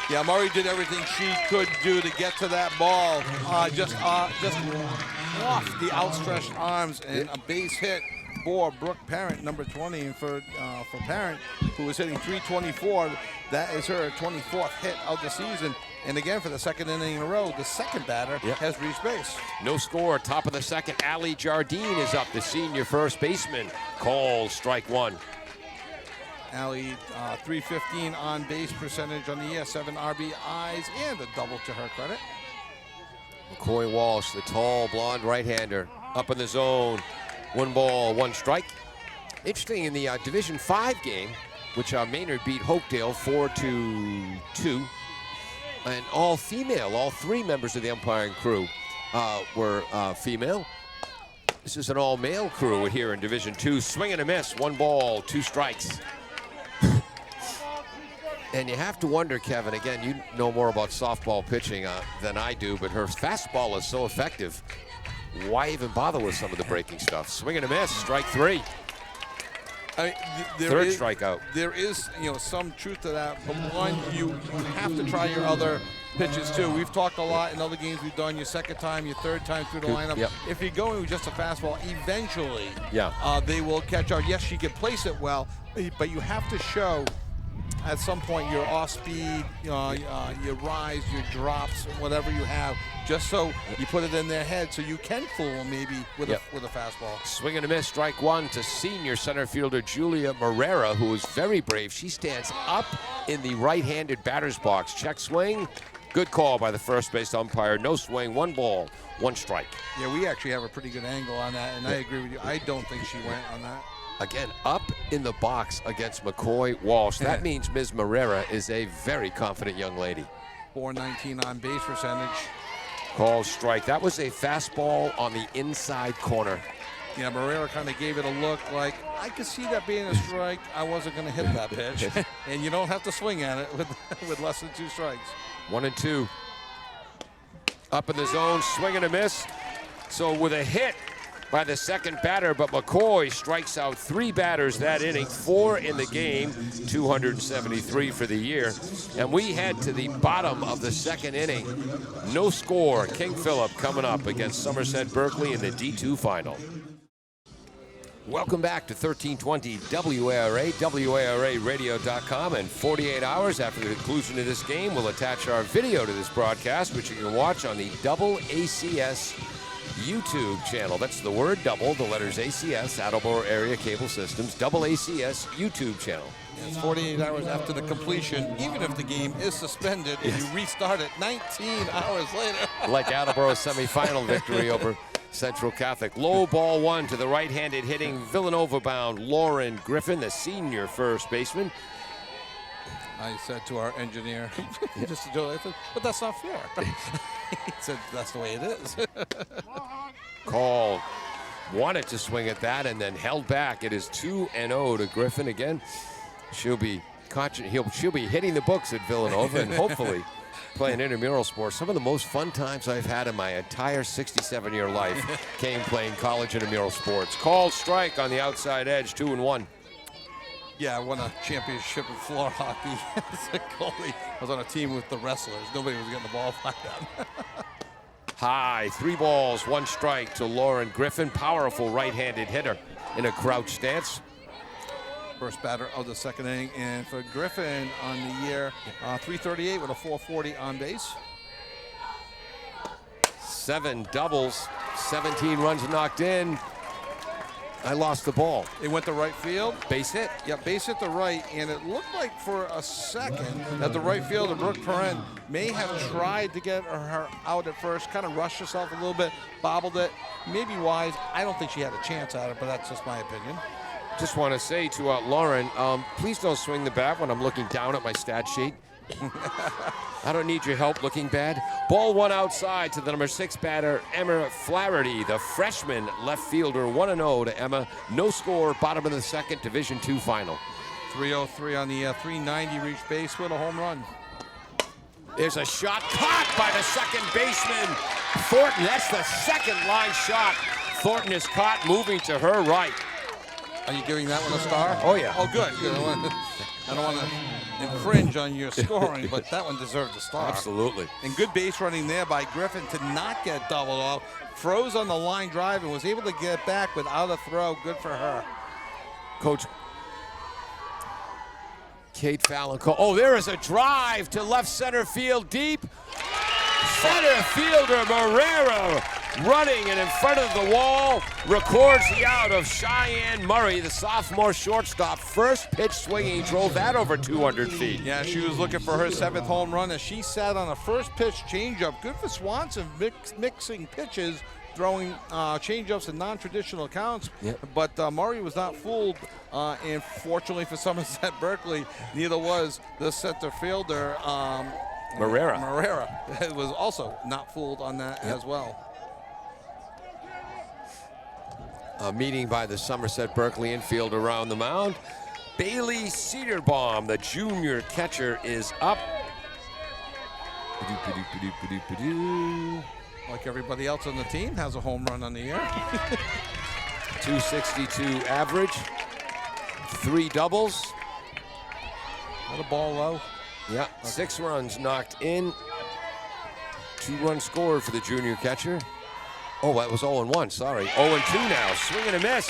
Speaker 2: Yeah, Murray did everything she could do to get to that ball. Just off the outstretched arms, and a base hit for Brooke Parent, number 20, and for Parent, who was hitting .324. That is her 24th hit of the season. And again, for the second inning in a row, the second batter has reached base.
Speaker 1: No score, top of the second. Ali Jardine is up, the senior first baseman. Calls strike one.
Speaker 2: Ali, .315 on base percentage on the year, 7 RBIs, and a double to her credit.
Speaker 1: McCoy Walsh, the tall blonde right-hander, up in the zone. 1 ball, 1 strike. Interesting, in the Division 5 game, which Maynard beat Hopedale 4-2, and all female, all 3 members of the umpiring crew were female. This is an all-male crew here in Division 2. Swing and a miss, 1 ball, 2 strikes. And you have to wonder, Kevin, again, you know more about softball pitching than I do, but her fastball is so effective. Why even bother with some of the breaking stuff? Swing and a miss, strike 3.
Speaker 2: I mean,
Speaker 1: Third strikeout.
Speaker 2: There is, some truth to that. But one, you have to try your other pitches too. We've talked a lot in other games we've done. Your second time, your third time through the lineup.
Speaker 1: Yep.
Speaker 2: If you're going with just a fastball, eventually,
Speaker 1: Yeah.
Speaker 2: they will catch up. Yes, she can place it well, but you have to show at some point your off speed, your rise, your drops, whatever you have, just so you put it in their head so you can fool them maybe with a fastball.
Speaker 1: Swing and a miss, strike 1 to senior center fielder Julia Morera, who is very brave. She stands up in the right-handed batter's box. Check swing. Good call by the first base umpire. No swing, 1 ball, 1 strike.
Speaker 2: Yeah, we actually have a pretty good angle on that, and I agree with you. I don't think she went on that.
Speaker 1: Again, up in the box against McCoy Walsh. That means Ms. Morera is a very confident young lady.
Speaker 2: .419 on base percentage.
Speaker 1: Call strike. That was a fastball on the inside corner.
Speaker 2: Yeah, Morera kind of gave it a look like, I could see that being a strike. I wasn't going to hit that pitch. And you don't have to swing at it with less than 2 strikes.
Speaker 1: 1 and 2. Up in the zone, swing and a miss. So with a hit by the second batter, but McCoy strikes out 3 batters that inning, 4 in the game, 273 for the year. And we head to the bottom of the second inning. No score. King Philip coming up against Somerset-Berkley in the D2 final. Welcome back to 1320 WARA, WARAradio.com, and 48 hours after the conclusion of this game, we'll attach our video to this broadcast, which you can watch on the ACS YouTube channel. That's the word double, the letters ACS, Attleboro Area Cable Systems, ACS YouTube channel.
Speaker 2: It's 48 hours after the completion, even if the game is suspended, and you restart it 19 hours later.
Speaker 1: Like Attleboro's semifinal victory over Central Catholic. Low ball 1 to the right-handed hitting Villanova-bound Lauren Griffin, the senior first baseman.
Speaker 2: I said to our engineer, just to Joe, I said, but that's not fair. He said, that's the way it is.
Speaker 1: Call wanted to swing at that and then held back. It is 2-0 to Griffin again. She'll be hitting the books at Villanova and hopefully playing intramural sports. Some of the most fun times I've had in my entire 67-year life came playing college intramural sports. Called strike on the outside edge, 2-1.
Speaker 2: Yeah, I won a championship in floor hockey as a goalie. I was on a team with the wrestlers. Nobody was getting the ball by them.
Speaker 1: High, 3 balls, 1 strike to Lauren Griffin. Powerful right-handed hitter in a crouch stance.
Speaker 2: First batter of the second inning. And for Griffin on the year, .338 with a .440 on base.
Speaker 1: 7 doubles, 17 runs knocked in. I lost the ball.
Speaker 2: It went to right field.
Speaker 1: Base hit.
Speaker 2: Yeah, base hit to right, and it looked like for a second that the right fielder, Brooke Parent, may have tried to get her out at first, kind of rushed herself a little bit, bobbled it, maybe wise. I don't think she had a chance at it, but that's just my opinion.
Speaker 1: Just want to say to Lauren, please don't swing the bat when I'm looking down at my stat sheet. I don't need your help looking bad. Ball one outside to the number 6 batter, Emma Flaherty, the freshman left fielder, 1-0 to Emma. No score, bottom of the second, Division II final.
Speaker 2: 303 on the 390 reach base with a home run.
Speaker 1: There's a shot caught by the second baseman, Thornton. That's the second line shot. Thornton is caught, moving to her right.
Speaker 2: Are you giving that one a star?
Speaker 1: Oh, yeah.
Speaker 2: Oh, good. I don't want to infringe on your scoring, but that one deserved a star.
Speaker 1: Absolutely.
Speaker 2: And good base running there by Griffin to not get doubled off. Froze on the line drive and was able to get back without a throw. Good for her.
Speaker 1: Coach Kate Fallon. Oh, there is a drive to left center field deep. Center fielder Marrero running and in front of the wall records the out of Cheyenne Murray, the sophomore shortstop. First pitch swinging, drove that over 200 feet.
Speaker 2: Yeah, she was looking for her 7th home run as she sat on a first pitch changeup. Good for Swanson, mixing pitches, throwing changeups in non-traditional counts.
Speaker 1: Yep.
Speaker 2: But Murray was not fooled, and fortunately for Somerset-Berkley, neither was the center fielder. Marrera was also not fooled on that as well.
Speaker 1: A meeting by the Somerset-Berkley infield around the mound. Bailey Cedarbaum, the junior catcher, is up.
Speaker 2: Like everybody else on the team, has a home run on the year.
Speaker 1: 262 average, 3 doubles.
Speaker 2: Not a ball low.
Speaker 1: Yeah, 6 runs knocked in. 2 runs scored for the junior catcher. Oh, that was 0-1, sorry. 0-2 now, swing and a miss.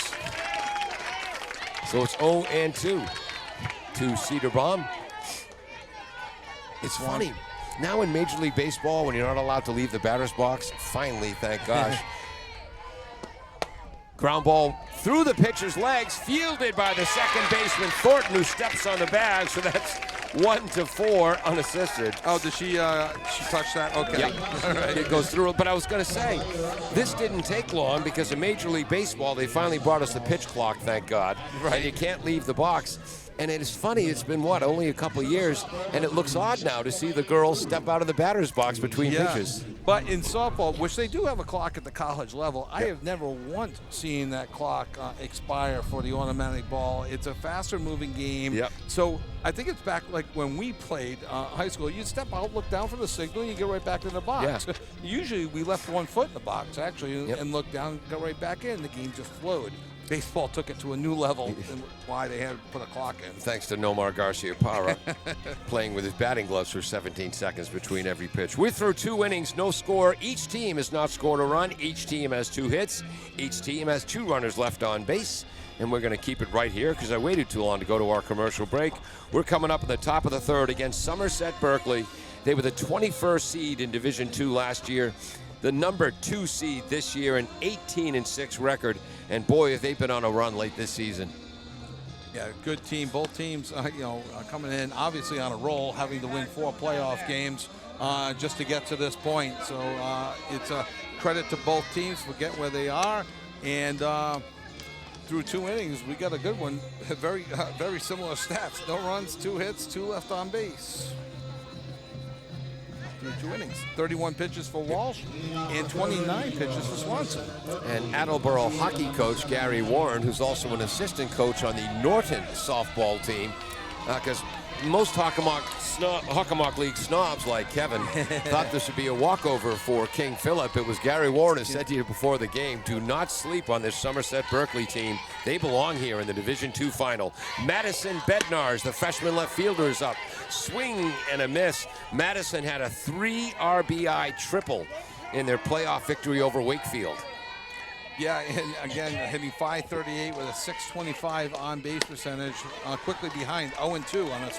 Speaker 1: So it's 0-2 to Cedarbaum. It's funny, now in Major League Baseball, when you're not allowed to leave the batter's box, finally, thank gosh. Ground ball through the pitcher's legs, fielded by the second baseman Thornton, who steps on the bag, so that's 1-4 unassisted.
Speaker 2: Oh, did she touch that? Okay.
Speaker 1: Yep.
Speaker 2: All right.
Speaker 1: It goes through it. But I was going to say, this didn't take long because in Major League Baseball, they finally brought us the pitch clock, thank God.
Speaker 2: Right.
Speaker 1: And you can't leave the box. And it is funny, it's been, only a couple of years, and it looks odd now to see the girls step out of the batter's box between pitches.
Speaker 2: But in softball, which they do have a clock at the college level, I have never once seen that clock expire for the automatic ball. It's a faster moving game.
Speaker 1: Yep.
Speaker 2: So I think it's back like when we played high school. You'd step out, look down for the signal, and you get right back in the box.
Speaker 1: Yeah.
Speaker 2: Usually we left 1 foot in the box, actually, and looked down, got right back in. The game just flowed. Baseball took it to a new level, and why they had to put a clock in.
Speaker 1: Thanks to Nomar Garcia-Parra, playing with his batting gloves for 17 seconds between every pitch. We're through 2 innings, no score. Each team has not scored a run. Each team has 2 hits. Each team has 2 runners left on base. And we're going to keep it right here because I waited too long to go to our commercial break. We're coming up at the top of the 3rd against Somerset-Berkley. They were the 21st seed in Division II last year. The number 2 seed this year, an 18-6 record, and boy, have they been on a run late this season.
Speaker 2: Yeah, good team. Both teams, coming in obviously on a roll, having to win 4 playoff games just to get to this point. So it's a credit to both teams for getting where they are, and through 2 innings, we got a good one. Very, very similar stats: no runs, 2 hits, 2 left on base. 2 innings, 31 pitches for Walsh and 29 pitches for Swanson.
Speaker 1: And Attleboro hockey coach Gary Warren, who's also an assistant coach on the Norton softball team, because most Hockomock League snobs like Kevin thought this would be a walkover for King Philip. It was Gary Warren who said to you before the game, do not sleep on this Somerset-Berkley team. They belong here in the Division II final. Madison Bednars, the freshman left fielder, is up. Swing and a miss. Madison had a 3 RBI triple in their playoff victory over Wakefield.
Speaker 2: Yeah, and again, hitting .538 with a .625 on-base percentage, quickly behind 0-2 on a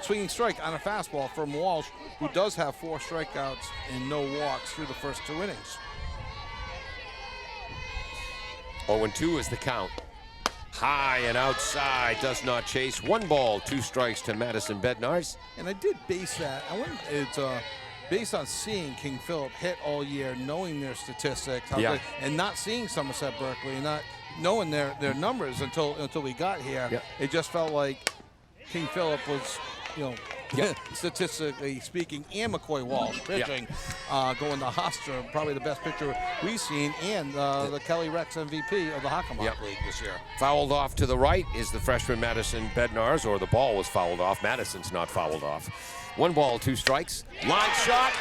Speaker 2: swinging strike on a fastball from Walsh, who does have 4 strikeouts and no walks through the first 2 innings.
Speaker 1: 0-2 is the count. High and outside, does not chase. 1 ball, 2 strikes to Madison Bednars.
Speaker 2: And I did base that. It's based on seeing King Philip hit all year, knowing their statistics, and not seeing Somerset-Berkley, and not knowing their numbers until we got here. It just felt like King Philip was, statistically speaking, and McCoy Walsh pitching, going to Hofstra, probably the best pitcher we've seen, and the Kelly Rex MVP of the Hockomock League this year.
Speaker 1: Fouled off to the right is the freshman Madison Bednarz, or the ball was fouled off. Madison's not fouled off. 1 ball, 2 strikes. Line shot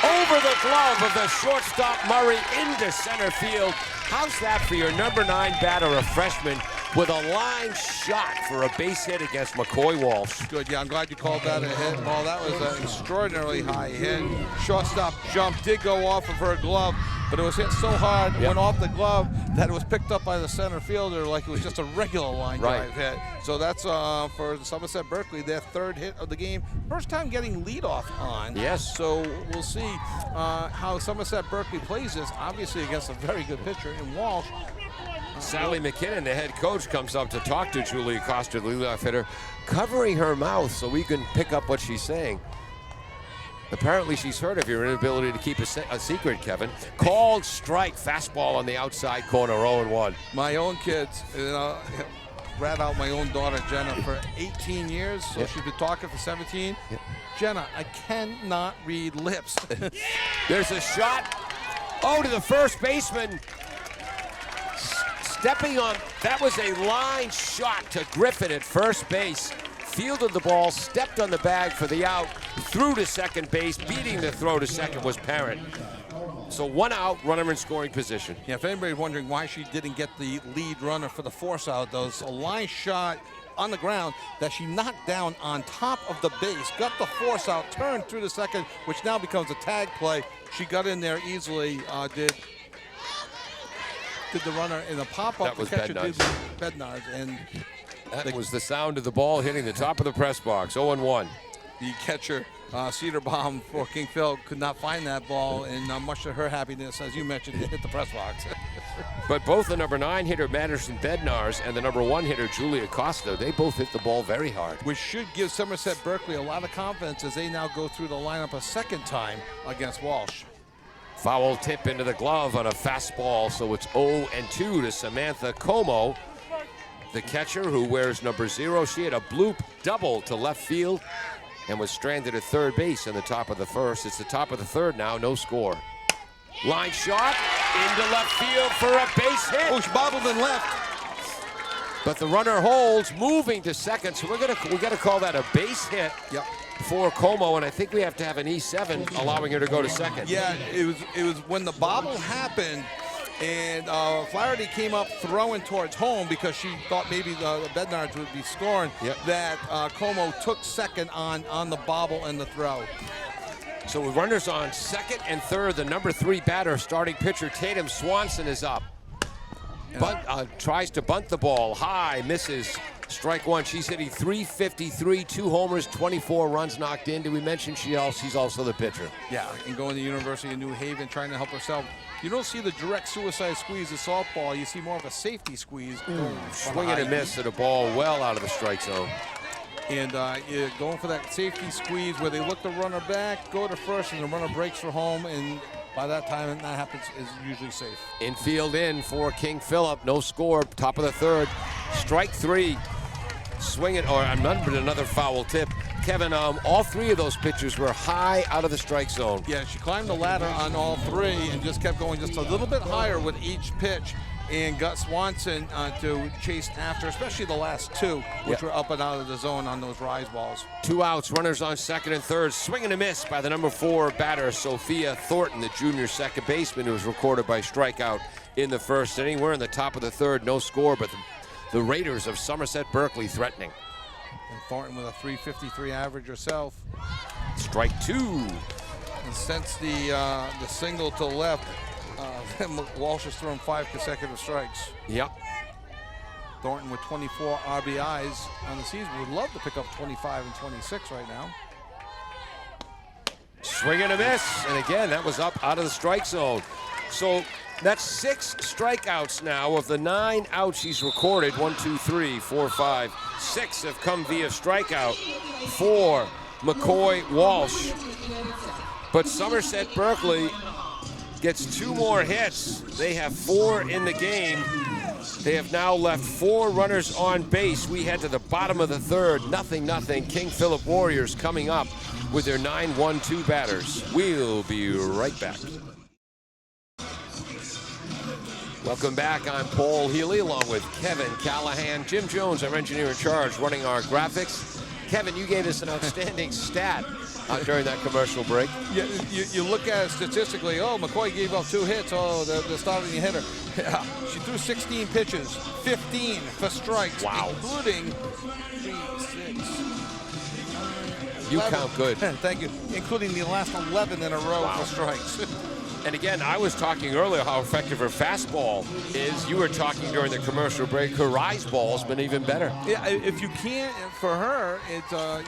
Speaker 1: over the glove of the shortstop Murray into center field. How's that for your number 9 batter, a freshman, with a line shot for a base hit against McCoy Walsh?
Speaker 2: Good, yeah, I'm glad you called that a hit ball. That was an extraordinarily high hit. Shortstop jump did go off of her glove, but it was hit so hard, went off the glove, that it was picked up by the center fielder like it was just a regular line drive hit. So that's for Somerset-Berkley, their 3rd hit of the game. First time getting leadoff on.
Speaker 1: Yes.
Speaker 2: So we'll see how Somerset-Berkley plays this, obviously against a very good pitcher in Walsh.
Speaker 1: Sally McKinnon, the head coach, comes up to talk to Julia Costa, the leadoff hitter, covering her mouth so we can pick up what she's saying. Apparently she's heard of your inability to keep a secret, Kevin. Called strike, fastball on the outside corner, 0-1.
Speaker 2: My own kids, rat out my own daughter, Jenna, for 18 years, so she's been talking for 17. Jenna, I cannot read lips.
Speaker 1: There's a shot, to the first baseman. Stepping on, that was a line shot to Griffin at first base. Fielded the ball, stepped on the bag for the out, threw to second base. Beating the throw to second was Parent. So 1 out, runner in scoring position.
Speaker 2: Yeah, if anybody's wondering why she didn't get the lead runner for the force out, those a line shot on the ground that she knocked down on top of the base, got the force out, turned through the second, which now becomes a tag play. She got in there easily, did the runner in the pop-up.
Speaker 1: That was
Speaker 2: the catcher
Speaker 1: Bednarz.
Speaker 2: did Bednarz, and
Speaker 1: That was the sound of the ball hitting the top of the press box, 0-1.
Speaker 2: the catcher, Cedarbaum for King Phil, could not find that ball, and much to her happiness, as you mentioned, it hit the press box.
Speaker 1: But both the number 9 hitter, Madison Bednarz, and the number 1 hitter, Julia Costa, they both hit the ball very hard.
Speaker 2: Which should give Somerset-Berkley a lot of confidence as they now go through the lineup a second time against Walsh.
Speaker 1: Foul tip into the glove on a fastball, so it's 0-2 to Samantha Como, the catcher who wears number 0. She had a bloop double to left field and was stranded at third base in the top of the first. It's the top of the third now, no score. Line shot into left field for a base hit.
Speaker 2: Oh, she bobbled and left.
Speaker 1: But the runner holds, moving to second, so we're gonna call that a base hit.
Speaker 2: Yep.
Speaker 1: For Como, and I think we have to have an E7 allowing her to go to second.
Speaker 2: Yeah, it was when the bobble happened, and Flaherty came up throwing towards home because she thought maybe the Bednarz would be scoring. That Como took second on the bobble and the throw.
Speaker 1: So with runners on second and third, the number 3 batter, starting pitcher Tatum Swanson is up. Tries to bunt the ball high, misses. Strike 1. She's hitting .353, 2 homers, 24 runs knocked in. Did we mention she's also the pitcher?
Speaker 2: Yeah, and going to the University of New Haven, trying to help herself. You don't see the direct suicide squeeze of softball. You see more of a safety squeeze.
Speaker 1: Swing and a miss at a ball well out of the strike zone.
Speaker 2: And going for that safety squeeze where they look the runner back, go to first, and the runner breaks for home. And by that time, that happens, is usually safe.
Speaker 1: Infield in for King Philip. No score. Top of the third. Strike 3. Swing it, or another foul tip. Kevin, all 3 of those pitchers were high out of the strike zone.
Speaker 2: Yeah, she climbed the ladder on all 3 and just kept going just a little bit higher with each pitch, and got Swanson to chase after, especially the last 2, which were up and out of the zone on those rise balls.
Speaker 1: 2 outs, runners on second and third. Swing and a miss by the number 4 batter, Sophia Thornton, the junior second baseman, who was recorded by strikeout in the first inning. We're in the top of the third, no score, but the Raiders of Somerset-Berkley threatening.
Speaker 2: And Thornton with a .353 average herself.
Speaker 1: Strike 2.
Speaker 2: And since the single to left, Walsh has thrown 5 consecutive strikes.
Speaker 1: Yep.
Speaker 2: Thornton with 24 RBIs on the season. Would love to pick up 25 and 26 right now.
Speaker 1: Swing and a miss. And again, that was up out of the strike zone. So that's 6 strikeouts now. Of the 9 outs she's recorded, 1, 2, 3, 4, 5, 6 have come via strikeout for McCoy Walsh. But Somerset-Berkley gets 2 more hits. They have 4 in the game. They have now left 4 runners on base. We head to the bottom of the third. 0-0. King Philip Warriors coming up with their 9-1-2 batters. We'll be right back. Welcome back. I'm Paul Healy along with Kevin Callahan. Jim Jones, our engineer in charge, running our graphics. Kevin, you gave us an outstanding stat during that commercial break.
Speaker 2: You look at it statistically, oh, McCoy gave up 2 hits, oh, the starting hitter. Yeah, she threw 16 pitches, 15 for strikes,
Speaker 1: wow,
Speaker 2: including 3, 6,
Speaker 1: you
Speaker 2: 11.
Speaker 1: count good.
Speaker 2: Thank you, including the last 11 in a row
Speaker 1: wow,
Speaker 2: for strikes.
Speaker 1: And again, I was talking earlier how effective her fastball is. You were talking during the commercial break, her rise ball's been even better.
Speaker 2: Yeah, if you can't, for her,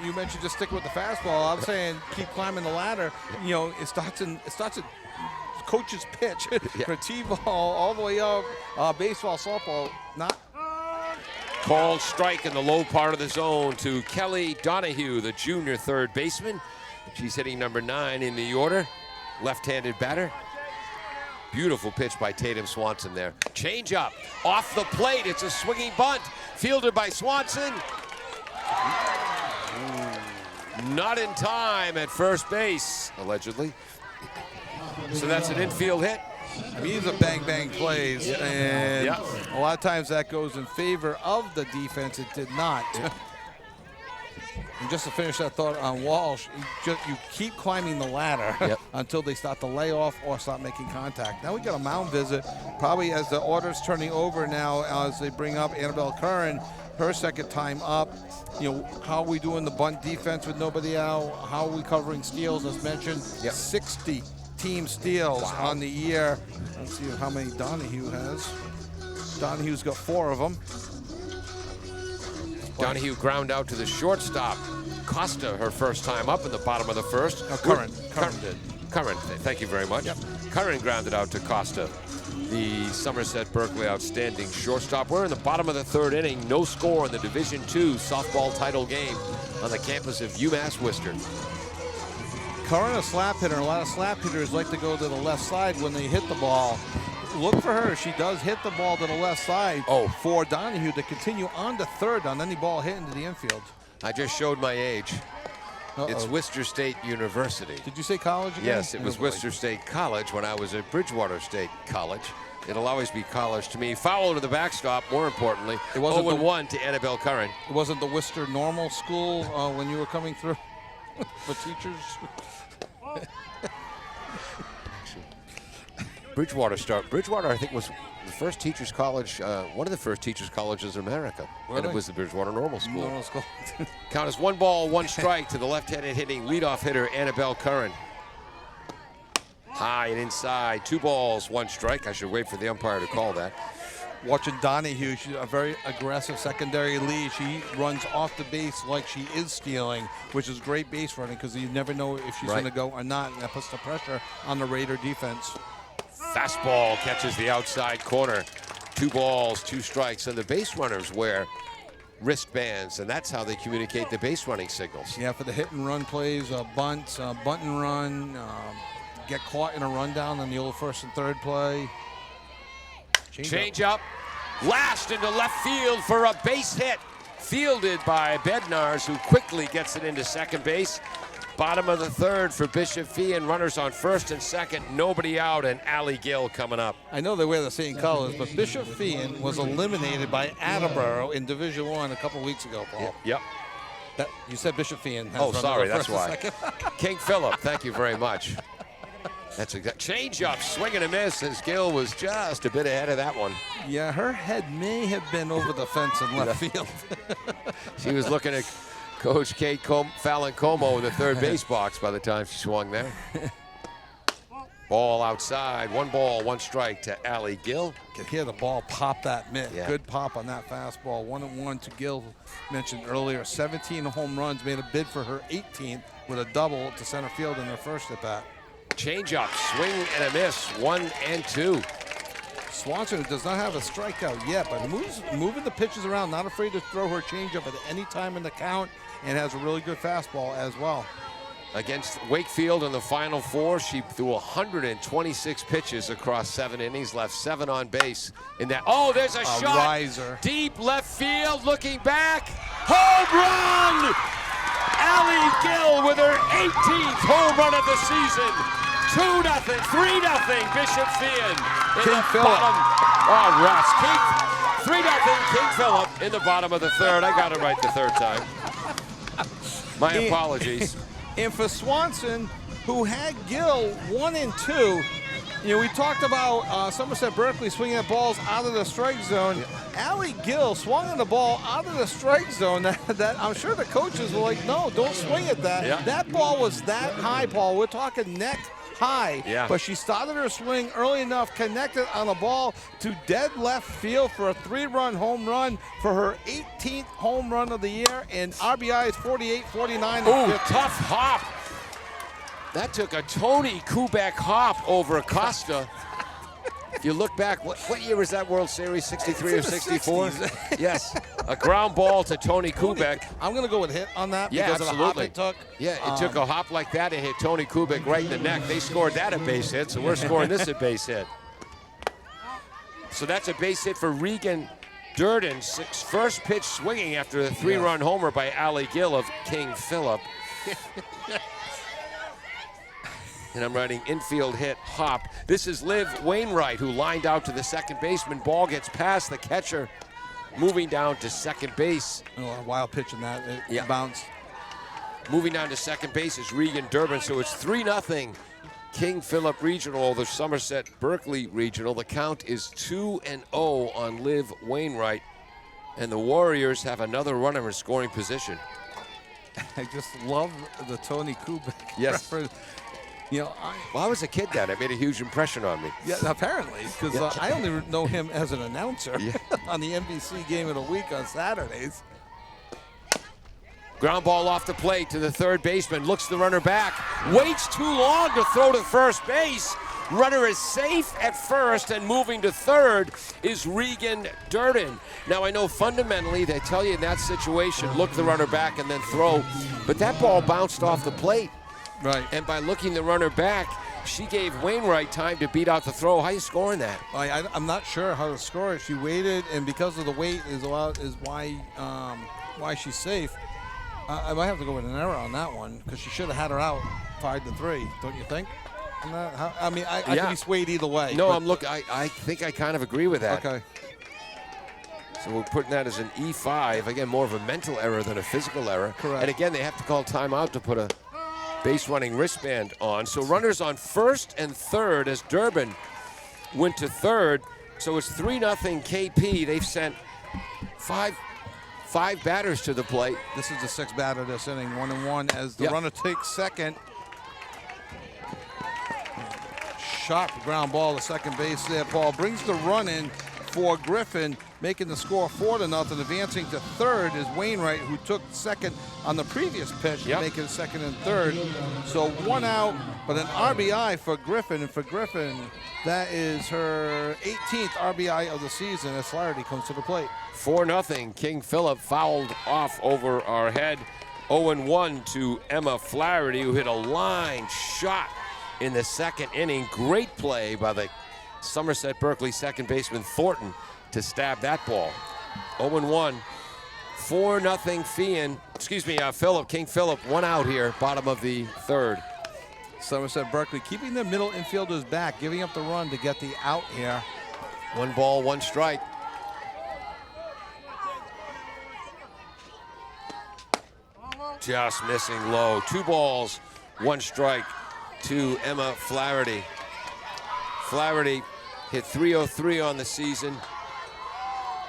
Speaker 2: you mentioned just stick with the fastball. I'm saying keep climbing the ladder. You know, it starts at coach's pitch for T-ball all the way up, baseball, softball, not.
Speaker 1: Called strike in the low part of the zone to Kelly Donahue, the junior third baseman. She's hitting number 9 in the order, left-handed batter. Beautiful pitch by Tatum Swanson there. Change up off the plate. It's a swinging bunt fielded by Swanson. Not in time at first base, allegedly. So that's an infield hit.
Speaker 2: These are bang plays, and a lot of times that goes in favor of the defense. It did not. And just to finish that thought on Walsh, you keep climbing the ladder until they start to lay off or start making contact. Now we got a mound visit, probably as the order's turning over now as they bring up Annabelle Curran, her second time up. You know, how are we doing the bunt defense with nobody out? How are we covering steals? As mentioned, 60 team steals on the year. Let's see how many Donahue has. Donahue's got 4 of them.
Speaker 1: Donahue ground out to the shortstop. Costa, her first time up in the bottom of the first.
Speaker 2: Curran did.
Speaker 1: Curran, thank you very much. Curran grounded out to Costa, the Somerset-Berkley outstanding shortstop. We're in the bottom of the third inning. No score in the Division II softball title game on the campus of UMass Worcester.
Speaker 2: Curran, a slap hitter. A lot of slap hitters like to go to the left side when they hit the ball. Look for her. She does hit the ball to the left side for Donahue to continue on to third on any ball hit into the infield.
Speaker 1: I just showed my age. It's Worcester State University.
Speaker 2: Did you say college again?
Speaker 1: Yes, it was Worcester State College when I was at Bridgewater State College. It'll always be college to me. Foul to the backstop, more importantly. It wasn't 0-1 to Annabelle Curran.
Speaker 2: It wasn't the Worcester Normal School when you were coming through for teachers?
Speaker 1: Bridgewater, I think, was the first teachers college, one of the first teachers colleges in America. Really? And it was the Bridgewater Normal School. Count as 1 ball, 1 strike to the left-handed hitting leadoff hitter Annabelle Curran. High and inside, 2 balls, 1 strike. I should wait for the umpire to call that.
Speaker 2: Watching Donahue, she's a very aggressive secondary lead. She runs off the base like she is stealing, which is great base running because you never know if she's going to go or not, and that puts the pressure on the Raider defense.
Speaker 1: Fastball catches the outside corner. 2 balls, 2 strikes, and the base runners wear wristbands, and that's how they communicate the base running signals.
Speaker 2: Yeah, for the hit and run plays, bunt and run, get caught in a rundown on the old first and third play.
Speaker 1: Change up, lashed into left field for a base hit. Fielded by Bednars, who quickly gets it into second base. Bottom of the third for Bishop Fee, and runners on first and second, nobody out, and Allie Gill coming up.
Speaker 2: I know they wear the same colors, but Bishop Fee was eliminated by Attleboro in Division I a couple weeks ago, Paul.
Speaker 1: Yep.
Speaker 2: You said Bishop Fee.
Speaker 1: Oh, sorry, that's why. King Philip, thank you very much. That's exact. Change up, swing and a miss, as Gill was just a bit ahead of that one.
Speaker 2: Yeah, her head may have been over the fence in left field.
Speaker 1: She was looking at Coach Kate Fallon Como in the third base box by the time she swung there. Ball outside, 1 ball, 1 strike to Allie Gill.
Speaker 2: Could hear the ball pop that mitt. Yeah. Good pop on that fastball. 1-1 to Gill, mentioned earlier. 17 home runs, made a bid for her 18th with a double to center field in her first at bat.
Speaker 1: Change up, swing and a miss, 1 and 2.
Speaker 2: Swanson does not have a strikeout yet, but moving the pitches around, not afraid to throw her changeup at any time in the count, and has a really good fastball as well.
Speaker 1: Against Wakefield in the Final Four, she threw 126 pitches across 7 innings, left 7 on base in that. Oh, there's a shot.
Speaker 2: Riser.
Speaker 1: Deep left field, looking back. Home run! Allie Gill with her 18th home run of the season. 2-0, 3-0, Bishop Fien.
Speaker 2: King Phillip.
Speaker 1: Oh, Russ. 3-0, King Phillip in the bottom of the third. I got it right the third time. My apologies.
Speaker 2: And for Swanson, who had Gill 1 and 2, you know, we talked about Somerset-Berkley swinging at balls out of the strike zone. Allie Gill swung on the ball out of the strike zone that I'm sure the coaches were like, no, don't swing at that.
Speaker 1: Yeah.
Speaker 2: That ball was that high, Paul. We're talking neck high.
Speaker 1: Yeah.
Speaker 2: But she started her swing early enough, connected on a ball to dead left field for a 3-run home run for her 18th home run of the year. And RBI is 48, 49,
Speaker 1: Ooh,
Speaker 2: and 50.
Speaker 1: tough hop. That took a Tony Kubek hop over Acosta. If you look back, what year was that World Series? 63 or 64? Yes, a ground ball to Tony Kubek.
Speaker 2: I'm going to go with hit on that
Speaker 1: Yeah,
Speaker 2: because
Speaker 1: absolutely.
Speaker 2: of the hop it took.
Speaker 1: Yeah, it took a hop like that and hit Tony Kubek right in the neck. They scored that a base hit, so we're scoring this a base hit. So that's a base hit for Regan Durden. First pitch swinging after the 3-run homer by Allie Gill of King Phillip. And I'm writing infield hit, hop. This is Liv Wainwright, who lined out to the second baseman. Ball gets past the catcher, moving down to second base.
Speaker 2: Oh, a wild pitch in that. It bounced.
Speaker 1: Moving down to second base is Regan Durbin. So it's 3-0 King Phillip Regional, the Somerset-Berkley Regional. The count is 2-0 on Liv Wainwright. And the Warriors have another runner in scoring position.
Speaker 2: I just love the Tony Kubek reference. You know,
Speaker 1: Well, I was a kid then. It made a huge impression on me.
Speaker 2: yeah, apparently, because I only know him as an announcer
Speaker 1: Yeah.
Speaker 2: on the NBC Game of the Week on Saturdays.
Speaker 1: Ground ball off the plate to the third baseman. Looks the runner back. Waits too long to throw to first base. Runner is safe at first, and moving to third is Regan Durden. Now, I know fundamentally they tell you in that situation, look the runner back and then throw. But that ball bounced off the plate.
Speaker 2: Right.
Speaker 1: And by looking the runner back, she gave Wainwright time to beat out the throw. How you scoring that?
Speaker 2: I'm not sure how to score it. She waited, and because of the weight is why she's safe. I might have to go with an error on that one because she should have had her out 5-3. Don't you think? I could be swayed either way.
Speaker 1: No, I think I kind of agree with that.
Speaker 2: Okay.
Speaker 1: So we're putting that as an E5. Again, more of a mental error than a physical error.
Speaker 2: Correct.
Speaker 1: And again, they have to call timeout to put a base running wristband on. So runners on first and third as Durbin went to third. So it's 3-0 KP. They've sent five batters to the plate.
Speaker 2: This is the sixth batter this inning, 1-1 as the runner takes second. Sharp ground ball to second base there. Paul brings the run in for Griffin, making the score 4-0. Advancing to third is Wainwright, who took second on the previous pitch, making it second and third. So 1 out, but an RBI for Griffin. And for Griffin, that is her 18th RBI of the season as Flaherty comes to the plate.
Speaker 1: 4-0. King Phillip fouled off over our head. 0-1 to Emma Flaherty, who hit a line shot in the second inning. Great play by the Somerset-Berkley second baseman Thornton to stab that ball. 0-1. 4-0 Phillip, King Phillip, 1 out here, bottom of the third.
Speaker 2: Somerset-Berkley keeping the middle infielders back, giving up the run to get the out here.
Speaker 1: 1 ball, 1 strike. Just missing low. 2 balls, 1 strike to Emma Flaherty. Flaherty hit .303 on the season.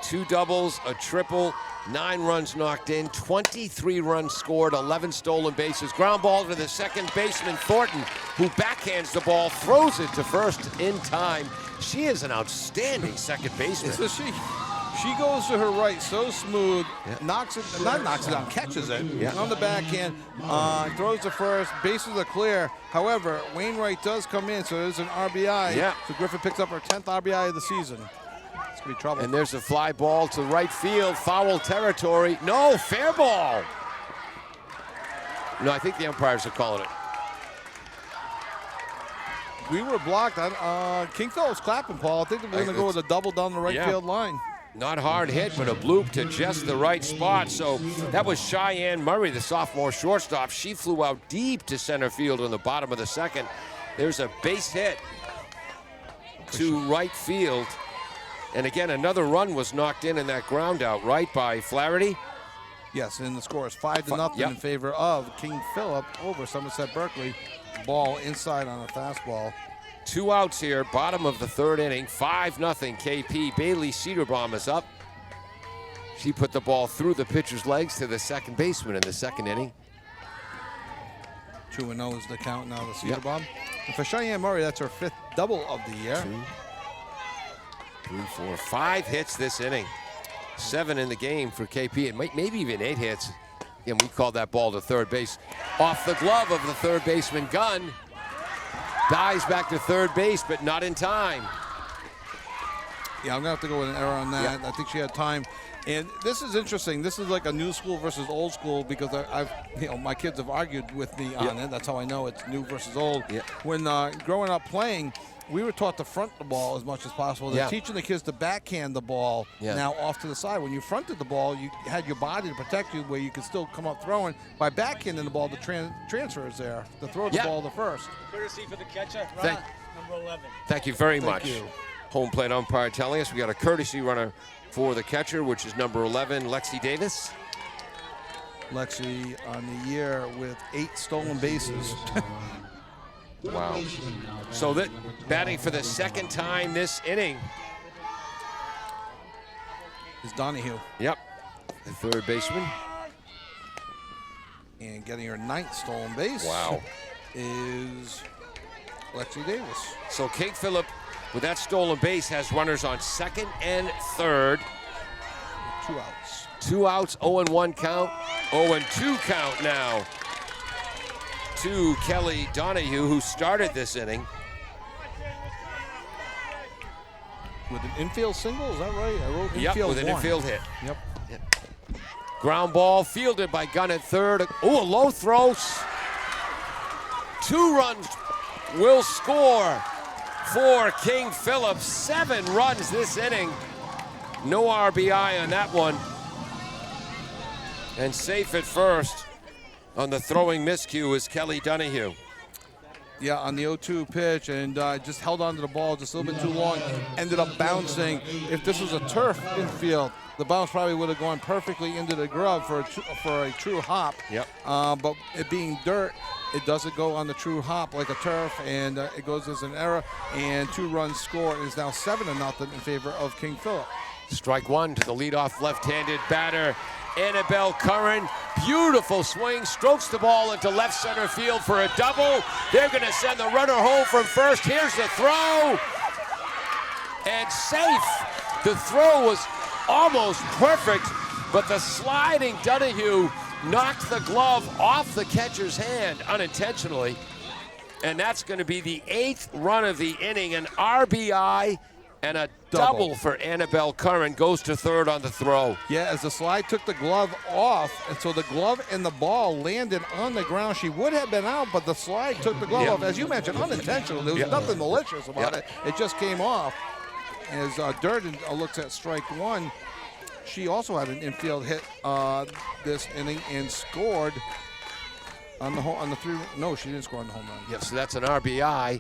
Speaker 1: 2 doubles, a triple, 9 runs knocked in, 23 runs scored, 11 stolen bases. Ground ball to the second baseman, Thornton, who backhands the ball, throws it to first in time. She is an outstanding second baseman.
Speaker 2: So she goes to her right so smooth, catches it on the backhand, throws to first, bases are clear. However, Wainwright does come in, so there's an RBI.
Speaker 1: Yeah.
Speaker 2: So Griffin picks up her 10th RBI of the season. It's going to be trouble.
Speaker 1: And there's a fly ball to right field, foul territory. No, fair ball. No, I think the umpires are calling it.
Speaker 2: We were blocked. King Philip's clapping, Paul. I think we're going to go with a double down the right field line.
Speaker 1: Not hard hit, but a bloop to just the right spot. So that was Cheyenne Murray, the sophomore shortstop. She flew out deep to center field in the bottom of the second. There's a base hit to right field. And again, another run was knocked in that ground out, right, by Flaherty.
Speaker 2: Yes, and the score is 5-0 in favor of King Philip over Somerset-Berkley. Ball inside on a fastball.
Speaker 1: 2 outs here, bottom of the third inning, 5-0 KP. Bailey Cedarbaum is up. She put the ball through the pitcher's legs to the second baseman in the second inning.
Speaker 2: 2-0 is the count now to Cedarbaum. And for Cheyenne Murray, that's her 5th double of the year.
Speaker 1: 2, 3, 4, 5 hits this inning. 7 in the game for KP, and maybe even 8 hits. Again, we called that ball to third base. Off the glove of the third baseman, Gunn. Dives back to third base, but not in time.
Speaker 2: Yeah, I'm going to have to go with an error on that. I think she had time. And this is interesting. This is like a new school versus old school because my kids have argued with me on it. That's how I know it's new versus old. When growing up playing, we were taught to front the ball as much as possible. They're teaching the kids to backhand the ball now off to the side. When you fronted the ball, you had your body to protect you where you could still come up throwing. By backhanding the ball, the transfer is there. To throw the ball to first.
Speaker 4: Courtesy for the catcher, number 11.
Speaker 1: Thank you very much.
Speaker 2: You.
Speaker 1: Home plate umpire telling us we got a courtesy runner for the catcher, which is number 11, Lexi Davis.
Speaker 2: Lexi on the year with 8 stolen bases.
Speaker 1: Wow. So that batting for the second time this inning
Speaker 2: is Donahue.
Speaker 1: Yep, the third baseman.
Speaker 2: And getting her 9th stolen base.
Speaker 1: Wow.
Speaker 2: Is Lexi Davis.
Speaker 1: So King Philip, with that stolen base, has runners on second and third.
Speaker 2: 2 outs.
Speaker 1: 2 outs, 0-1 count, 0-2 count now to Kelly Donahue, who started this inning.
Speaker 2: With an infield single, is that right? I wrote infield
Speaker 1: with an infield hit.
Speaker 2: Yep.
Speaker 1: Ground ball fielded by Gunn at third. Oh, a low throw. 2 runs will score for King Philip. 7 runs this inning. No RBI on that one. And safe at first on the throwing miscue is Kelly Donahue.
Speaker 2: Yeah, on the 0-2 pitch, and just held onto the ball just a little bit too long. Ended up bouncing. If this was a turf infield, the bounce probably would have gone perfectly into the glove for a true hop.
Speaker 1: Yep.
Speaker 2: But it being dirt, it doesn't go on the true hop like a turf, and it goes as an error. And 2 runs score. It is now 7-0 in favor of King Philip.
Speaker 1: Strike 1 to the leadoff left-handed batter, Annabelle Curran. Beautiful swing, strokes the ball into left center field for a double. They're going to send the runner home from first. Here's the throw. And safe. The throw was almost perfect, but the sliding Donahue knocked the glove off the catcher's hand unintentionally. And that's going to be the 8th run of the inning, an RBI and a double for Annabelle Curran. Goes to third on the throw.
Speaker 2: Yeah, as the slide took the glove off, and so the glove and the ball landed on the ground. She would have been out, but the slide took the glove off. As you mentioned, unintentional. There was nothing malicious about it. It just came off. As Durden looks at strike 1, she also had an infield hit this inning and scored on the 3. No, she didn't score on the home run.
Speaker 1: Yes, so that's an RBI.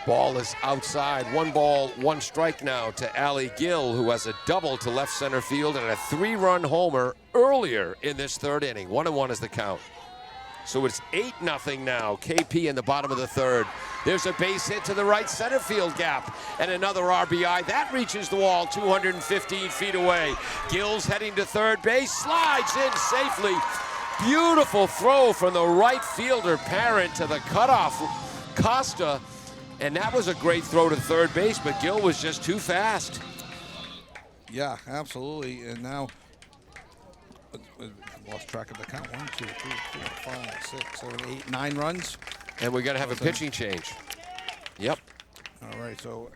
Speaker 1: Ball is outside. 1 ball, 1 strike now to Allie Gill, who has a double to left center field and a 3-run homer earlier in this third inning. 1-1 is the count. So it's 8-0 now. KP in the bottom of the third. There's a base hit to the right center field gap. And another RBI. That reaches the wall 215 feet away. Gill's heading to third base. Slides in safely. Beautiful throw from the right fielder Parent to the cutoff Costa. And that was a great throw to third base, but Gill was just too fast.
Speaker 2: Yeah, absolutely. And now, lost track of the count. 1, 2, 3, 4, 5, 6, 7, 8, 9 runs.
Speaker 1: And we're going to have a pitching change. Yep.
Speaker 2: All right, so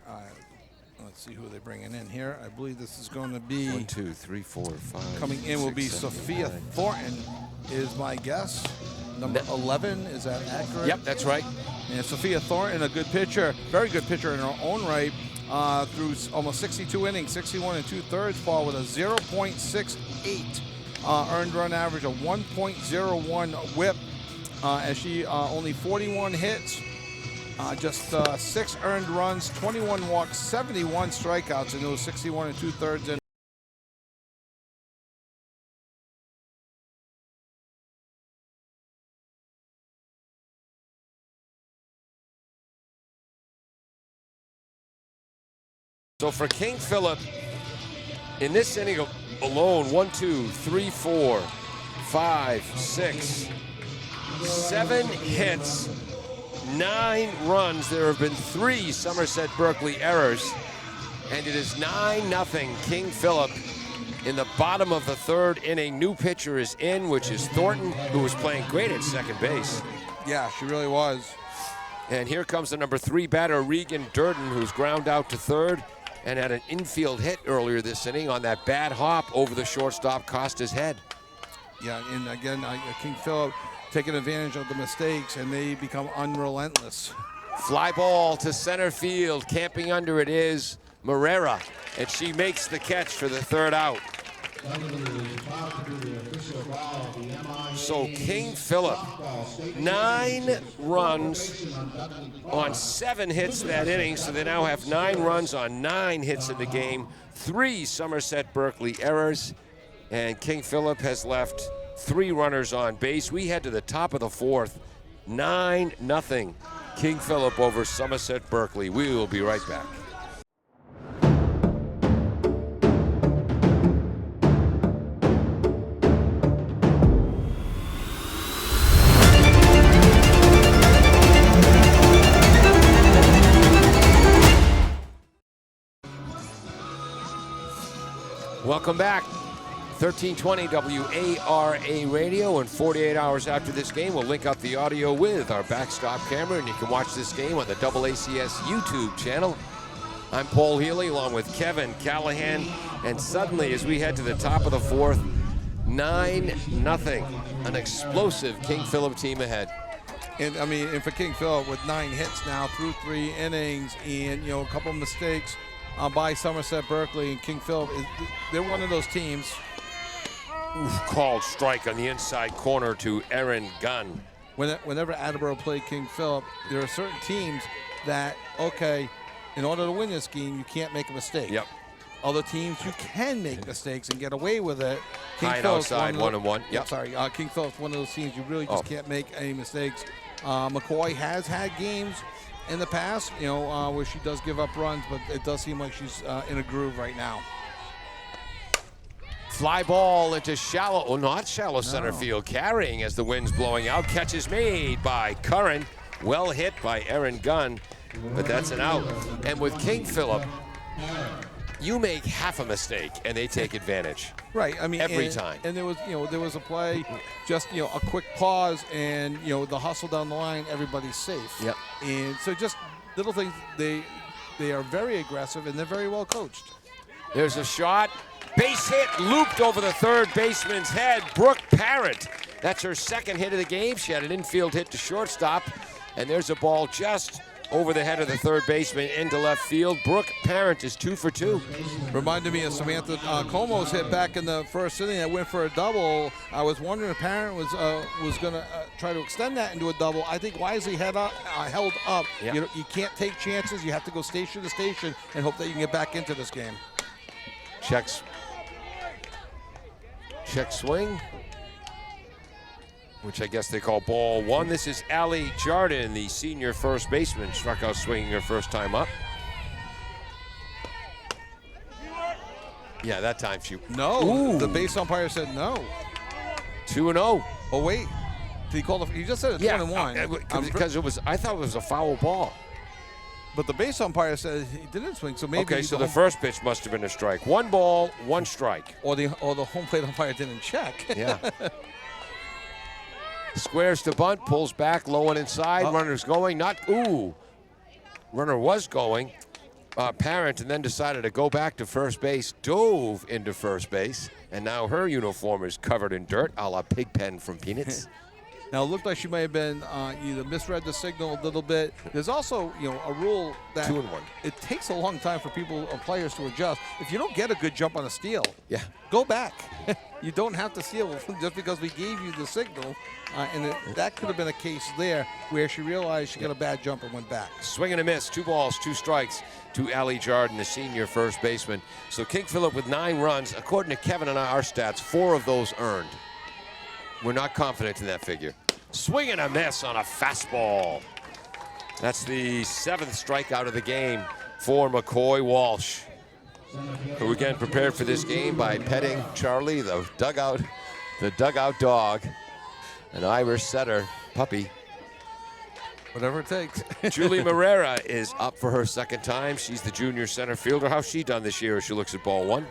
Speaker 2: Let's see who they're bringing in here. I believe this is going to be
Speaker 1: 1, 2, 3, 4, 5.
Speaker 2: coming in will be
Speaker 1: 6, 7,
Speaker 2: Sophia
Speaker 1: 9.
Speaker 2: Thornton, is my guess. Number 11, is that accurate?
Speaker 1: Yep, that's right.
Speaker 2: And Sophia Thornton, a good pitcher, very good pitcher in her own right, through almost 62 innings, 61 2/3, Paul, with a 0.68 earned run average, a 1.01 whip, as she only 41 hits, just 6 earned runs, 21 walks, 71 strikeouts in those 61 2/3 innings.
Speaker 1: So for King Philip, in this inning alone, 1, 2, 3, 4, 5, 6, 7 hits, 9 runs. There have been 3 Somerset-Berkley errors, and it is 9-0 King Philip in the bottom of the 3rd inning. New pitcher is in, which is Thornton, who was playing great at second base.
Speaker 2: Yeah, she really was.
Speaker 1: And here comes the number 3 batter, Regan Durden, who's ground out to 3rd and had an infield hit earlier this inning on that bad hop over the shortstop, cost his head.
Speaker 2: Yeah, and again, King Philip taking advantage of the mistakes, and they become unrelentless.
Speaker 1: Fly ball to center field. Camping under it is Morera, and she makes the catch for the 3rd out. So King Philip, 9 runs on 7 hits that inning, so they now have 9 runs on 9 hits in the game, 3 Somerset-Berkley errors, and King Philip has left 3 runners on base. We head to the top of the 4th, 9-0 King Philip over Somerset-Berkley. We will be right back. Welcome back. 1320 WARA Radio, and 48 hours after this game, we'll link up the audio with our backstop camera, and you can watch this game on the AACS YouTube channel. I'm Paul Healy along with Kevin Callahan, and suddenly as we head to the top of the 4th, 9-0, an explosive King Philip team ahead.
Speaker 2: And I mean, and for King Philip with 9 hits now through 3 innings, and a couple of mistakes by Somerset-Berkley, and King Philip, they're one of those teams.
Speaker 1: Called strike on the inside corner to Erin Gunn.
Speaker 2: Whenever Attleboro played King Philip, there are certain teams that, okay, in order to win this game, you can't make a mistake.
Speaker 1: Yep.
Speaker 2: Other teams, you can make mistakes and get away with it.
Speaker 1: High and outside, 1-1. Yep.
Speaker 2: Sorry, King Philip's one of those teams you really just can't make any mistakes. McCoy has had games in the past, where she does give up runs, but it does seem like she's in a groove right now.
Speaker 1: Fly ball into not shallow center field, carrying as the wind's blowing out. Catch is made by Curran. Well hit by Erin Gunn, but that's an out. And with King Philip, you make half a mistake and they take advantage.
Speaker 2: Right. I mean,
Speaker 1: every time.
Speaker 2: And there was a play, just a quick pause, and the hustle down the line, everybody's safe.
Speaker 1: Yep.
Speaker 2: And so just little things. They are very aggressive and they're very well coached.
Speaker 1: There's a shot. Base hit looped over the 3rd baseman's head. Brooke Parent. That's her 2nd hit of the game. She had an infield hit to shortstop. And there's a ball just over the head of the 3rd baseman into left field. Brooke Parent is 2 for 2.
Speaker 2: Reminded me of Samantha Como's hit back in the 1st inning that went for a double. I was wondering if Parent was going to try to extend that into a double. I think wisely held up.
Speaker 1: Yep.
Speaker 2: You can't take chances. You have to go station to station and hope that you can get back into this game.
Speaker 1: Check swing, which I guess they call ball 1. This is Allie Jardin, the senior first baseman, struck out swinging her first time up. Yeah, that time she...
Speaker 2: No,
Speaker 1: Ooh.
Speaker 2: The base umpire said no.
Speaker 1: 2-0.
Speaker 2: Oh, wait. He just said it's 1-1.
Speaker 1: Because I thought it was a foul ball.
Speaker 2: But the base umpire said he didn't swing, so maybe...
Speaker 1: Okay, so the first pitch must have been a strike. 1 ball, 1 strike.
Speaker 2: Or the home plate umpire didn't check.
Speaker 1: Yeah. Squares to bunt, pulls back, low and inside. Runner's going, runner was going. parent and then decided to go back to first base, dove into first base, and now her uniform is covered in dirt, a la Pigpen from Peanuts.
Speaker 2: Now, it looked like she may have been either misread the signal a little bit. There's also, a rule that
Speaker 1: 2 and 1.
Speaker 2: it takes a long time for players to adjust. If you don't get a good jump on a steal, go back. You don't have to steal just because we gave you the signal. That could have been a case there where she realized she got a bad jump and went back.
Speaker 1: Swing and a miss, 2 balls, 2 strikes to Allie Jordan, the senior first baseman. So King Philip with 9 runs. According to Kevin and our stats, 4 of those earned. We're not confident in that figure. Swing and a miss on a fastball. That's the 7th strikeout of the game for McCoy Walsh, who again prepared for this game by petting Charlie, the dugout dog, an Irish setter puppy.
Speaker 2: Whatever it takes.
Speaker 1: Julie Morera is up for her 2nd time. She's the junior center fielder. How's she done this year as she looks at ball 1?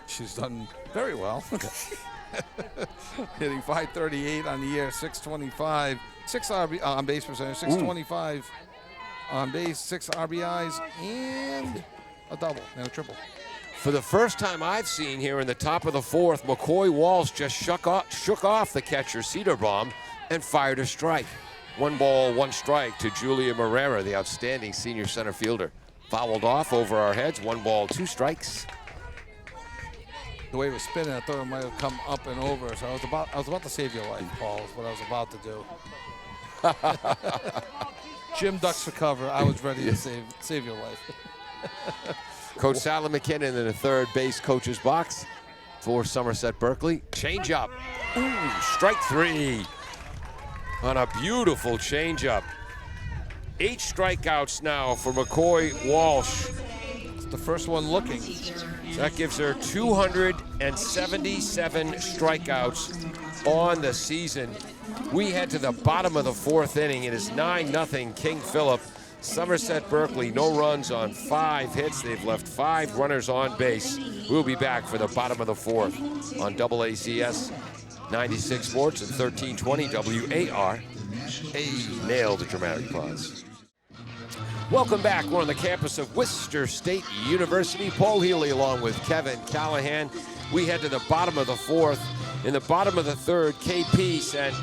Speaker 2: She's done very well. Hitting .538 on the year, 625, 6 on base percentage, 625 on base, 6 RBIs, and a double and a triple.
Speaker 1: For the first time I've seen here in the top of the 4th, McCoy Walsh just shook off the catcher Cedarbaum and fired a strike. 1 ball, 1 strike to Julia Morera, the outstanding senior center fielder. Fouled off over our heads, 1 ball, 2 strikes.
Speaker 2: The way it was spinning, I thought it might have come up and over. So I was about to save your life, Paul, is what I was about to do. Jim ducks for cover. I was ready to save your life.
Speaker 1: Coach Sally McKinnon in the 3rd base coach's box for Somerset-Berkley. Change up. Ooh, strike 3 on a beautiful change up. 8 strikeouts now for McCoy Walsh.
Speaker 2: It's the first one looking.
Speaker 1: That gives her 277 strikeouts on the season. We head to the bottom of the 4th inning. It is 9-0 King Philip. Somerset-Berkley, no runs on 5 hits. They've left 5 runners on base. We'll be back for the bottom of the 4th on AACS 96 Sports and 1320 WAR. Nailed the dramatic pause. Welcome back. We're on the campus of Worcester State University. Paul Healy along with Kevin Callahan. We head to the bottom of the 4th. In the bottom of the 3rd, KP sent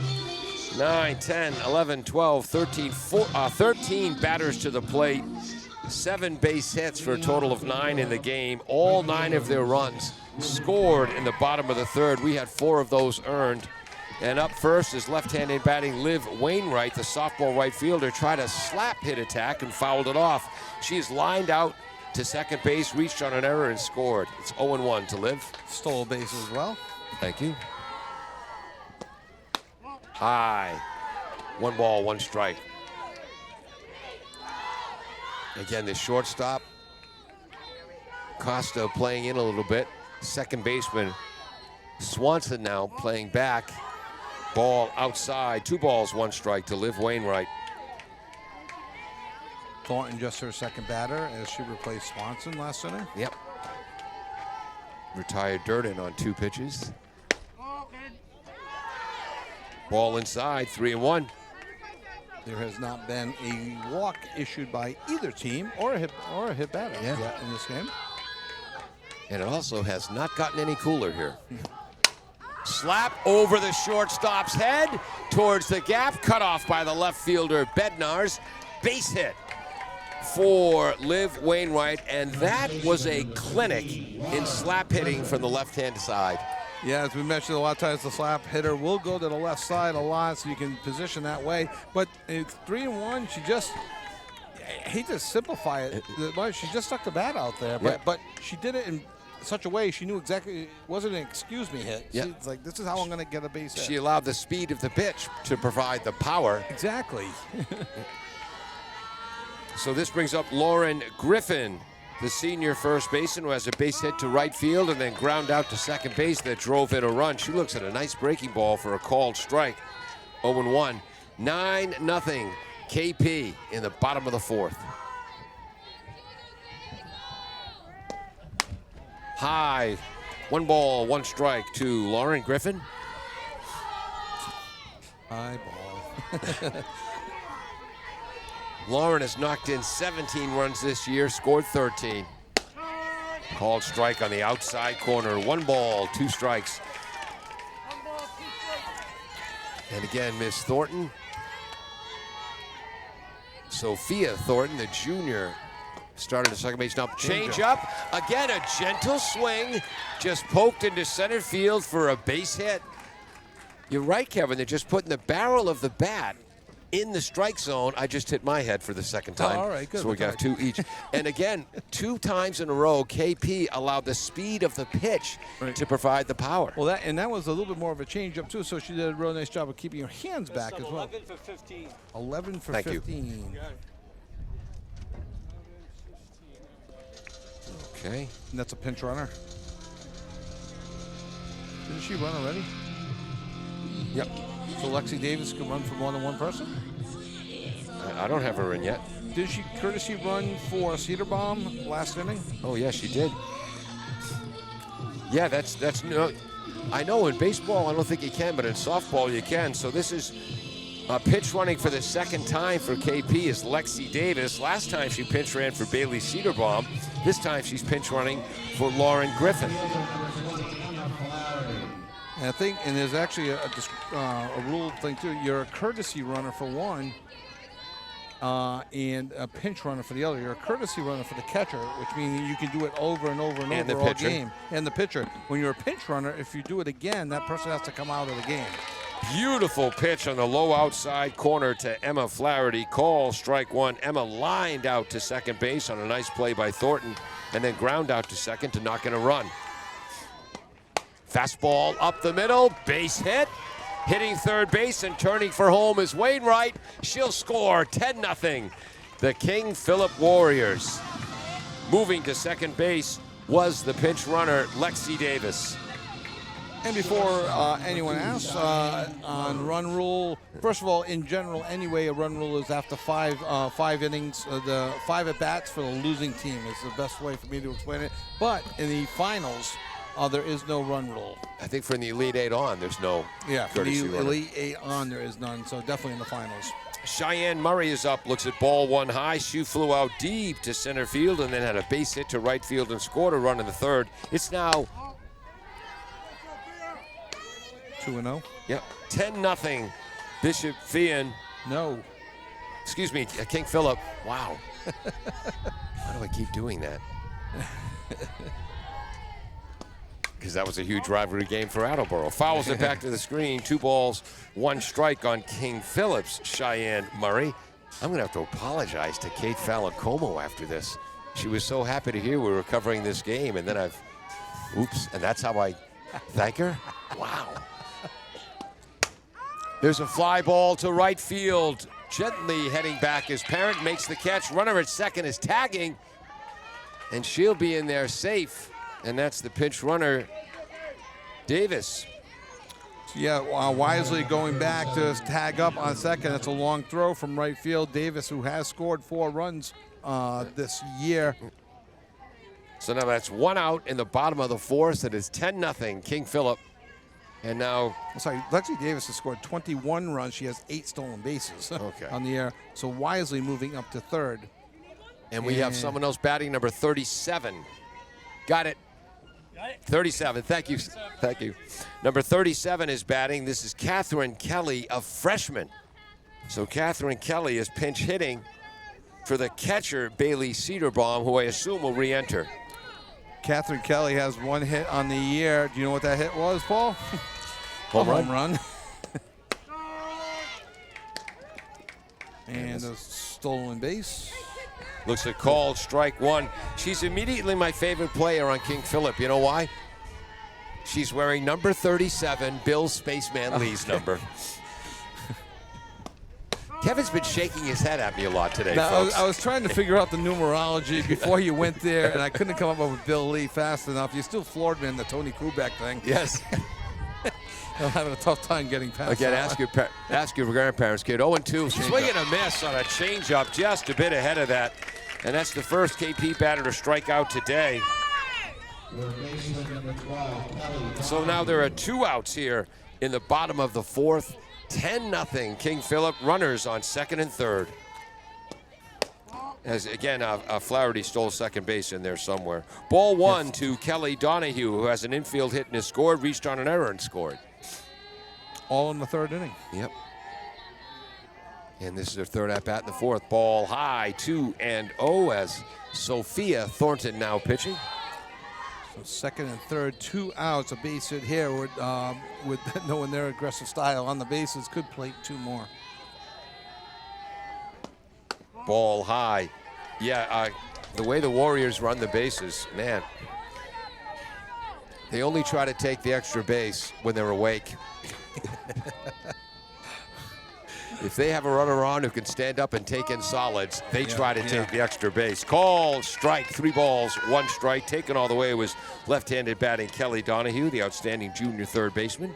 Speaker 1: 9, 10, 11, 12, 13 batters to the plate. 7 base hits for a total of 9 in the game. All 9 of their runs scored in the bottom of the 3rd. We had 4 of those earned. And up first is left-handed batting Liv Wainwright, the sophomore right fielder, tried a slap hit attack and fouled it off. She is lined out to second base, reached on an error and scored. It's 0-1 to Liv.
Speaker 2: Stole a base as well.
Speaker 1: Thank you. High. 1 ball, 1 strike. Again, the shortstop, Costa playing in a little bit. Second baseman Swanson now playing back. Ball outside, 2 balls, 1 strike to Liv Wainwright.
Speaker 2: Thornton just her 2nd batter as she replaced Swanson last inning.
Speaker 1: Yep. Retired Durden on 2 pitches. Ball inside, 3-1.
Speaker 2: There has not been a walk issued by either team or a hit batter yet in this game.
Speaker 1: And it also has not gotten any cooler here. Slap over the shortstop's head towards the gap, cut off by the left fielder Bednarz. Base hit for Liv Wainwright, and that was a clinic in slap hitting from the left-hand side.
Speaker 2: Yeah, as we mentioned, a lot of times the slap hitter will go to the left side a lot, so you can position that way. But it's 3-1. She just, I hate to simplify it, but she just stuck the bat out there. But she did it in such a way she knew exactly it wasn't an excuse me hit.
Speaker 1: Yep.
Speaker 2: She's like, this is how I'm going to get a base hit.
Speaker 1: She allowed the speed of the pitch to provide the power.
Speaker 2: Exactly.
Speaker 1: So this brings up Lauren Griffin, the senior first baseman, who has a base hit to right field and then ground out to second base that drove in a run. She looks at a nice breaking ball for a called strike. 0-1. 9-0 KP in the bottom of the 4th. High. 1 ball, 1 strike to Lauren Griffin.
Speaker 2: High ball.
Speaker 1: Lauren has knocked in 17 runs this year, scored 13. Called strike on the outside corner. 1 ball, 2 strikes. And again, Miss Thornton. Sophia Thornton, the junior, started at second base. Now change up. Again, a gentle swing. Just poked into center field for a base hit. You're right, Kevin. They're just putting the barrel of the bat in the strike zone. I just hit my head for the second time.
Speaker 2: Oh, all right, good.
Speaker 1: So we got 2 each. And again, 2 times in a row, KP allowed the speed of the pitch to provide the power.
Speaker 2: Well, that was a little bit more of a changeup too. So she did a real nice job of keeping her hands back as well.
Speaker 4: 11 for 15.
Speaker 2: 11 for
Speaker 1: Thank you.
Speaker 2: 15.
Speaker 1: Okay.
Speaker 2: And that's a pinch runner. Didn't she run already?
Speaker 1: Yep.
Speaker 2: So Lexi Davis can run for more than one person?
Speaker 1: I don't have her in yet.
Speaker 2: Did she courtesy run for Cedarbaum last inning?
Speaker 1: Oh, yeah, she did. Yeah, that's no. I know in baseball I don't think you can, but in softball you can. So this is pitch running for the second time for KP is Lexi Davis. Last time she pinch ran for Bailey Cedarbaum. This time she's pinch running for Lauren Griffin.
Speaker 2: And I think, and there's actually a rule thing too. You're a courtesy runner for one, and a pinch runner for the other. You're a courtesy runner for the catcher, which means you can do it over and over and over all game. And the pitcher. When you're a pinch runner, if you do it again, that person has to come out of the game.
Speaker 1: Beautiful pitch on the low outside corner to Emma Flaherty. Call strike 1. Emma lined out to second base on a nice play by Thornton, and then ground out to second to knock in a run. Fastball up the middle, base hit. Hitting third base and turning for home is Wainwright. She'll score 10-0. The King Philip Warriors. Moving to second base was the pinch runner, Lexi Davis.
Speaker 2: And before anyone asks on run rule, first of all, in general, anyway, a run rule is after five innings, the 5 at-bats for the losing team is the best way for me to explain it. But in the finals, there is no run rule.
Speaker 1: I think from the Elite 8 on, there's no courtesy
Speaker 2: for the
Speaker 1: runner.
Speaker 2: Elite 8 on, there is none, so definitely in the finals.
Speaker 1: Cheyenne Murray is up, looks at ball 1 high. She flew out deep to center field and then had a base hit to right field and scored a run in the third. It's now
Speaker 2: 2-0.
Speaker 1: Yep, 10-0. Bishop Fian.
Speaker 2: No.
Speaker 1: Excuse me, King Philip. Wow. Why do I keep doing that? Because that was a huge rivalry game for Attleboro. Fouls it back to the screen. 2 balls, 1 strike on King Philip's Cheyenne Murray. I'm going to have to apologize to Kate Falacomo after this. She was so happy to hear we were covering this game, and then oops, and that's how I thank her? Wow. There's a fly ball to right field. Gently heading back as Parent makes the catch. Runner at second is tagging, and she'll be in there safe. And that's the pinch runner, Davis.
Speaker 2: Yeah, wisely going back to tag up on second. That's a long throw from right field. Davis, who has scored 4 runs this year.
Speaker 1: So now that's 1 out in the bottom of the 4th. It is 10-0, King Philip. And now,
Speaker 2: sorry, Lexi Davis has scored 21 runs. She has 8 stolen bases on the air. So wisely moving up to third.
Speaker 1: And we have someone else batting, number 37. Got it. 37, thank you. Thank you. Number 37 is batting. This is Catherine Kelly, a freshman. So Catherine Kelly is pinch hitting for the catcher, Bailey Cedarbaum, who I assume will re-enter.
Speaker 2: Catherine Kelly has 1 hit on the year. Do you know what that hit was, Paul?
Speaker 1: Home
Speaker 2: run. And a stolen base.
Speaker 1: Looks at called strike 1. She's immediately my favorite player on King Philip. You know why? She's wearing number 37, Bill Spaceman Lee's number. Kevin's been shaking his head at me a lot today, folks.
Speaker 2: I was trying to figure out the numerology before you went there, and I couldn't come up with Bill Lee fast enough. You still floored me in the Tony Kubek thing.
Speaker 1: Yes.
Speaker 2: I'm having a tough time getting past
Speaker 1: Again,
Speaker 2: that.
Speaker 1: ask your grandparents, kid. 0-2, swing and a miss on a changeup, just a bit ahead of that. And that's the first KP batter to strike out today. So now there are 2 outs here in the bottom of the 4th. 10-0, King Philip. Runners on second and third. As again, Flaherty stole second base in there somewhere. Ball one to Kelly Donahue, who has an infield hit and has scored, reached on an error and scored.
Speaker 2: All in the third inning.
Speaker 1: Yep. And this is their third at bat in the fourth. Ball high, 2-0 as Sophia Thornton now pitching.
Speaker 2: So second and third, 2 outs, a base hit here with knowing their aggressive style on the bases, could plate 2 more.
Speaker 1: Ball high. Yeah, the way the Warriors run the bases, man, they only try to take the extra base when they're awake. If they have a runner on who can stand up and take in solids, they try to take the extra base. Call, strike, 3 balls, 1 strike. Taken all the way was left-handed batting Kelly Donahue, the outstanding junior third baseman.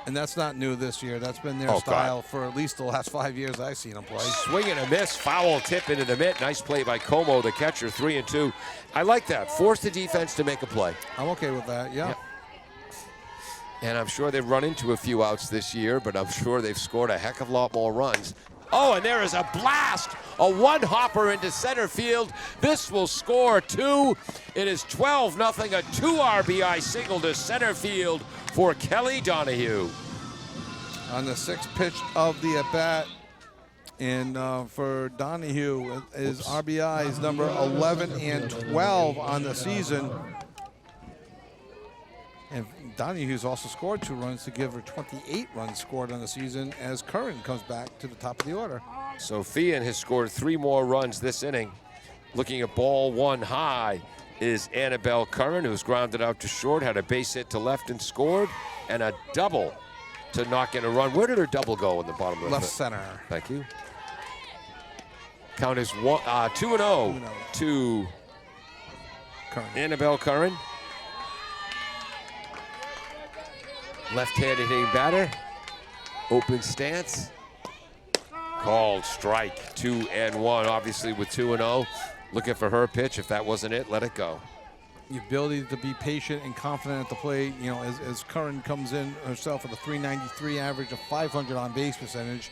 Speaker 2: And that's not new this year. That's been their style for at least the last 5 years I've seen them play.
Speaker 1: Swing and a miss, foul tip into the mitt. Nice play by Como, the catcher, 3-2. I like that. Force the defense to make a play.
Speaker 2: I'm okay with that, yeah.
Speaker 1: And I'm sure they've run into a few outs this year, but I'm sure they've scored a heck of a lot more runs. Oh, and there is a blast, a one-hopper into center field. This will score 2. It is 12-0, a 2 RBI single to center field for Kelly Donahue.
Speaker 2: On the 6th pitch of the at-bat, and for Donahue, his RBI is number 11 and 12 on the season. And Donahue's also scored 2 runs to give her 28 runs scored on the season as Curran comes back to the top of the order.
Speaker 1: Sophia has scored 3 more runs this inning. Looking at ball 1 high is Annabelle Curran, who's grounded out to short, had a base hit to left and scored, and a double to knock in a run. Where did her double go in the bottom of the
Speaker 2: left center?
Speaker 1: Thank you. Count is 2-0 to
Speaker 2: Curran.
Speaker 1: Annabelle Curran. Left-handed hitting batter. Open stance. Called strike. 2-1. Obviously with 2-0. Looking for her pitch. If that wasn't it, let it go.
Speaker 2: The ability to be patient and confident at the plate, you know, as Curran comes in herself with a .393 average, of 500 on base percentage.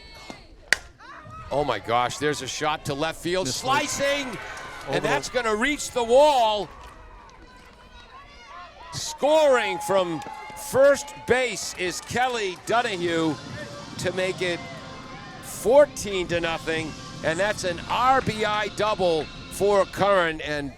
Speaker 1: Oh my gosh, there's a shot to left field. Slicing! And that's going to reach the wall. Scoring from first base is Kelly Donahue to make it 14-0, and that's an RBI double for Curran. And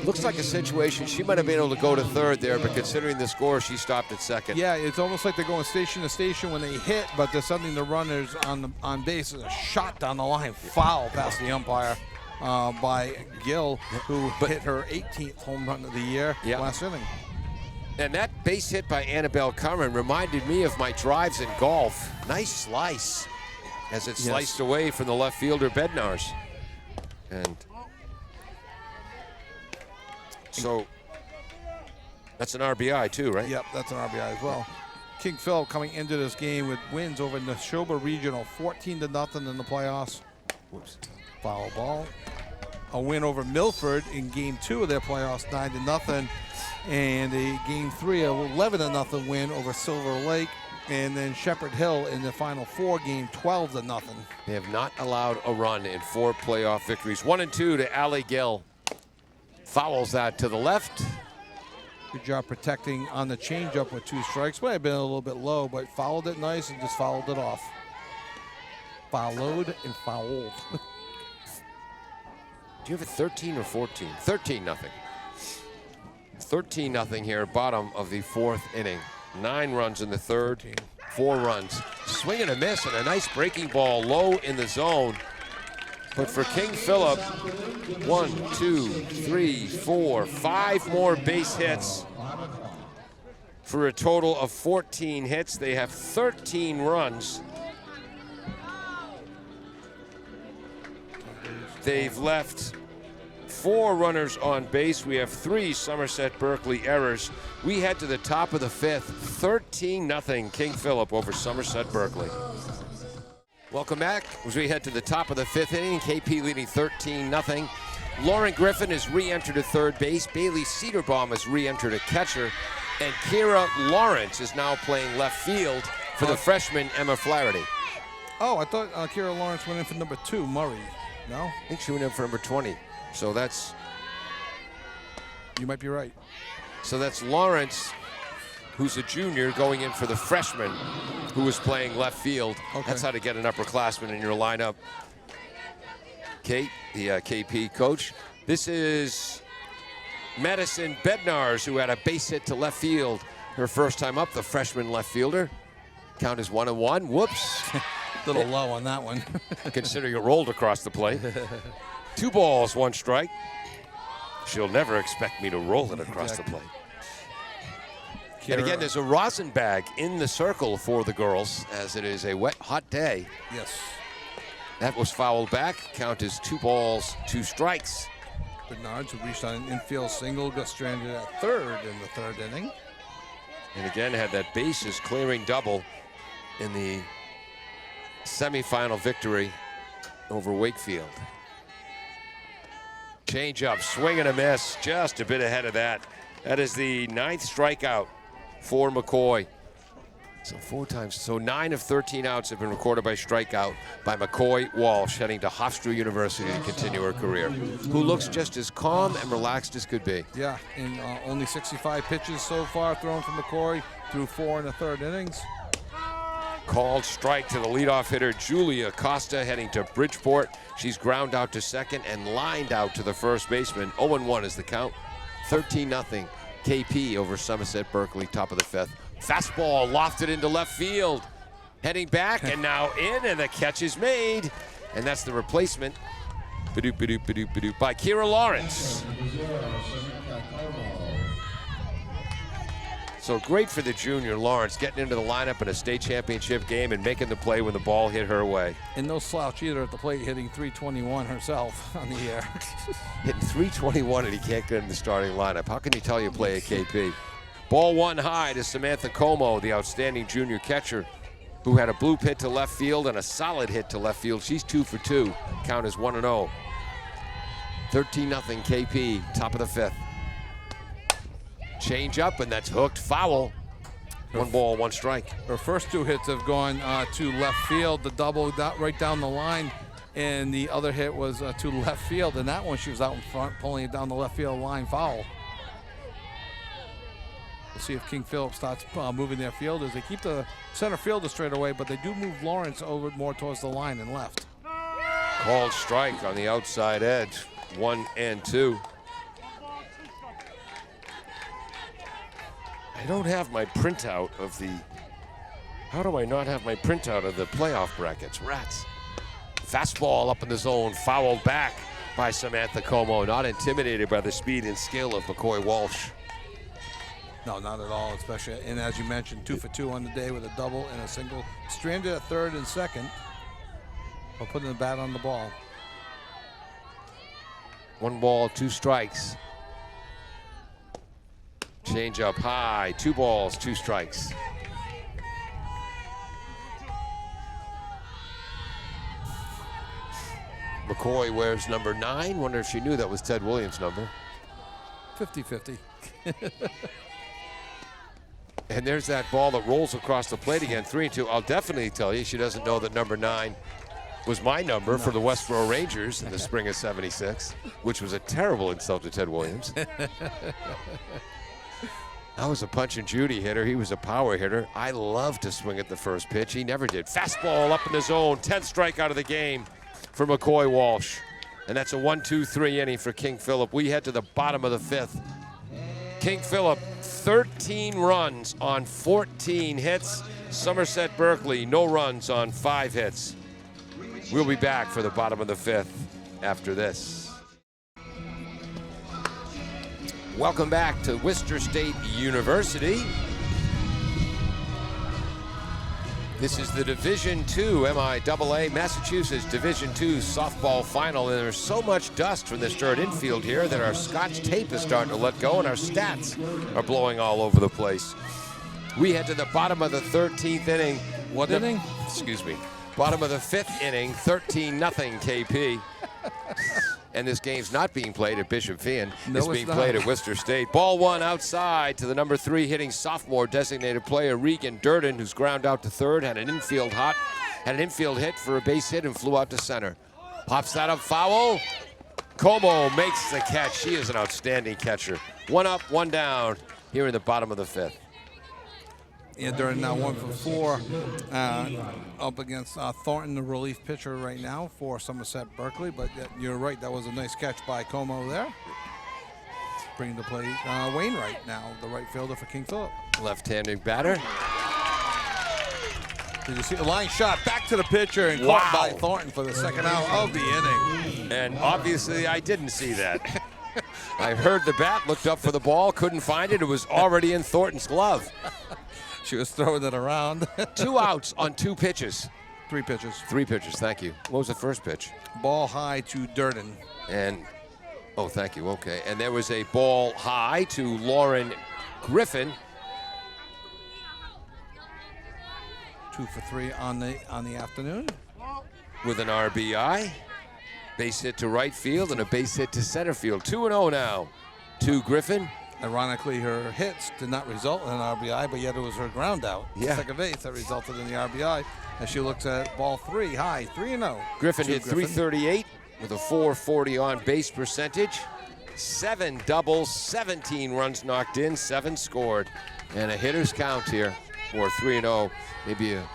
Speaker 1: looks like a situation she might have been able to go to third there, but considering the score, she stopped at second.
Speaker 2: Yeah, it's almost like they're going station to station when they hit, but there's something the runners on base. Is a shot down the line, foul past the umpire by Gill, who hit her 18th home run of the year last inning.
Speaker 1: And that base hit by Annabelle Curran reminded me of my drives in golf. Nice slice as it sliced away from the left fielder Bednarz. And so that's an RBI too, right?
Speaker 2: Yep, that's an RBI as well. King Philip coming into this game with wins over Neshoba Regional, 14-0 in the playoffs. Whoops. Foul ball. A win over Milford in Game 2 of their playoffs, 9-0. And a Game 3, a 11-0 win over Silver Lake. And then Shepherd Hill in the final 4 game, 12-0.
Speaker 1: They have not allowed a run in 4 playoff victories. 1-2 to Allie Gill. Fouls that to the left.
Speaker 2: Good job protecting on the changeup with 2 strikes. Might have been a little bit low, but fouled it nice and just fouled it off. Fouled and fouled.
Speaker 1: Do you have a 13 or 14? 13-0. 13-0 here, bottom of the 4th inning. 9 runs in the 3rd, 4 runs. Swing and a miss, and a nice breaking ball low in the zone. But for King Philip, 1, 2, 3, 4, 5 more base hits for a total of 14 hits. They have 13 runs. They've left 4 runners on base. We have 3 Somerset-Berkley errors. We head to the top of the 5th. 13-0 King Philip over Somerset-Berkley. Welcome back as we head to the top of the 5th inning. KP leading 13-0. Lauren Griffin has re-entered at third base. Bailey Cedarbaum has re-entered at catcher. And Kira Lawrence is now playing left field for the freshman Emma Flaherty.
Speaker 2: Oh, I thought Kira Lawrence went in for number 2, Murray. No?
Speaker 1: I think she went in for number 20. So that's
Speaker 2: You might be right.
Speaker 1: Lawrence, who's a junior, going in for the freshman who was playing left field.
Speaker 2: Okay.
Speaker 1: That's how to get an upperclassman in your lineup. Kate, the KP coach. This is Madison Bednars, who had a base hit to left field her first time up, the freshman left fielder. Count is 1-1. Whoops.
Speaker 2: A little low on that one.
Speaker 1: Considering it rolled across the plate. 2 balls, 1 strike. She'll never expect me to roll it across the plate. And again, there's a rosin bag in the circle for the girls, as it is a wet, hot day.
Speaker 2: Yes.
Speaker 1: That was fouled back. Count is 2 balls, 2 strikes.
Speaker 2: Bernards, who reached on an infield single, got stranded at third in the 3rd inning.
Speaker 1: And again, had that bases clearing double in the semifinal victory over Wakefield. Change up, swing and a miss, just a bit ahead of that. That is the 9th strikeout for McCoy. So 9 of 13 outs have been recorded by strikeout by McCoy Walsh, heading to Hofstra University to continue her career, who looks just as calm and relaxed as could be.
Speaker 2: Yeah, in only 65 pitches so far thrown from McCoy through 4 in the 3rd innings.
Speaker 1: Called strike to the leadoff hitter, Julia Costa, heading to Bridgeport. She's ground out to second and lined out to the first baseman. 0-1 is the count. 13-0 KP over Somerset-Berkley, top of the 5th. Fastball lofted into left field. Heading back and now in, and the catch is made. And that's the replacement. Ba-doop, ba-doop, ba-doop, ba-doop, by Kira Lawrence. So great for the junior Lawrence, getting into the lineup in a state championship game and making the play when the ball hit her way.
Speaker 2: And no slouch either at the plate, hitting 321 herself on the air.
Speaker 1: Hitting 321 and he can't get in the starting lineup. How can he tell you play at KP? Ball 1 high to Samantha Como, the outstanding junior catcher, who had a bloop hit to left field and a solid hit to left field. She's 2 for 2. Count is 1-0. 13-0 KP, top of the 5th. Change up, and that's hooked foul. 1 ball, 1 strike.
Speaker 2: Her first 2 hits have gone to left field, the double right down the line, and the other hit was to left field, and that one she was out in front, pulling it down the left field line, foul. We'll see if King Philip starts moving their fielders. They keep the center fielder straight away, but they do move Lawrence over more towards the line and left.
Speaker 1: Called strike on the outside edge, 1-2. I don't have my printout of the, how do I not have my printout of the playoff brackets? Rats. Fastball up in the zone, fouled back by Samantha Como, not intimidated by the speed and skill of McCoy Walsh.
Speaker 2: No, not at all, especially, and as you mentioned, 2 for 2 on the day with a double and a single. Stranded at 3rd and 2nd, while putting the bat on the ball.
Speaker 1: 1 ball, 2 strikes. Change up high, 2 balls, 2 strikes. McCoy wears number 9. Wonder if she knew that was Ted Williams' number.
Speaker 2: 50-50.
Speaker 1: And there's that ball that rolls across the plate again, 3-2. I'll definitely tell you, she doesn't know that number 9 was my number for the Westboro Rangers in the spring of '76, which was a terrible insult to Ted Williams. I was a punch and Judy hitter. He was a power hitter. I love to swing at the first pitch. He never did. Fastball up in the zone. 10th strikeout of the game for McCoy Walsh. And that's a 1-2-3 inning for King Philip. We head to the bottom of the 5th. King Philip, 13 runs on 14 hits. Somerset-Berkley, no runs on 5 hits. We'll be back for the bottom of the 5th after this. Welcome back to Worcester State University. This is the Division II MIAA Massachusetts Division II softball final, and there's so much dust from this dirt infield here that our Scotch tape is starting to let go, and our stats are blowing all over the place. We head to the bottom of the 13th inning.
Speaker 2: What inning?
Speaker 1: Excuse me. Bottom of the 5th inning, 13-0 KP. And this game's not being played at Bishop Fien. It's being played at Worcester State. Ball 1 outside to the number 3 hitting sophomore designated player Regan Durden, who's ground out to 3rd, had an infield hit for a base hit and flew out to center. Pops that up, foul. Como makes the catch. She is an outstanding catcher. 1 up, 1 down here in the bottom of the 5th.
Speaker 2: Yeah, they're now 1 for 4 up against Thornton, the relief pitcher right now for Somerset-Berkley. But you're right, that was a nice catch by Como there. Bringing to play Wainwright now, the right fielder for King Philip.
Speaker 1: Left-handed batter.
Speaker 2: Did you see the line shot back to the pitcher and caught by Thornton for the second out of the inning?
Speaker 1: And obviously I didn't see that. I heard the bat, looked up for the ball, couldn't find it. It was already in Thornton's glove.
Speaker 2: She was throwing it around.
Speaker 1: 2 outs on 2 pitches.
Speaker 2: 3 pitches.
Speaker 1: 3 pitches, thank you. What was the first pitch?
Speaker 2: Ball high to Durden.
Speaker 1: And, oh, thank you, okay. And there was a ball high to Lauren Griffin.
Speaker 2: 2 for 3 on the afternoon.
Speaker 1: With an RBI. Base hit to right field and a base hit to center field. 2-0 now to Griffin.
Speaker 2: Ironically, her hits did not result in an RBI, but yet it was her ground out, second base, that resulted in the RBI. As she looks at ball 3 high, 3-0.
Speaker 1: Griffin hit .338 with a .440 on base percentage. 7 doubles, 17 runs knocked in, 7 scored, and a hitter's count here for 3-0. Maybe a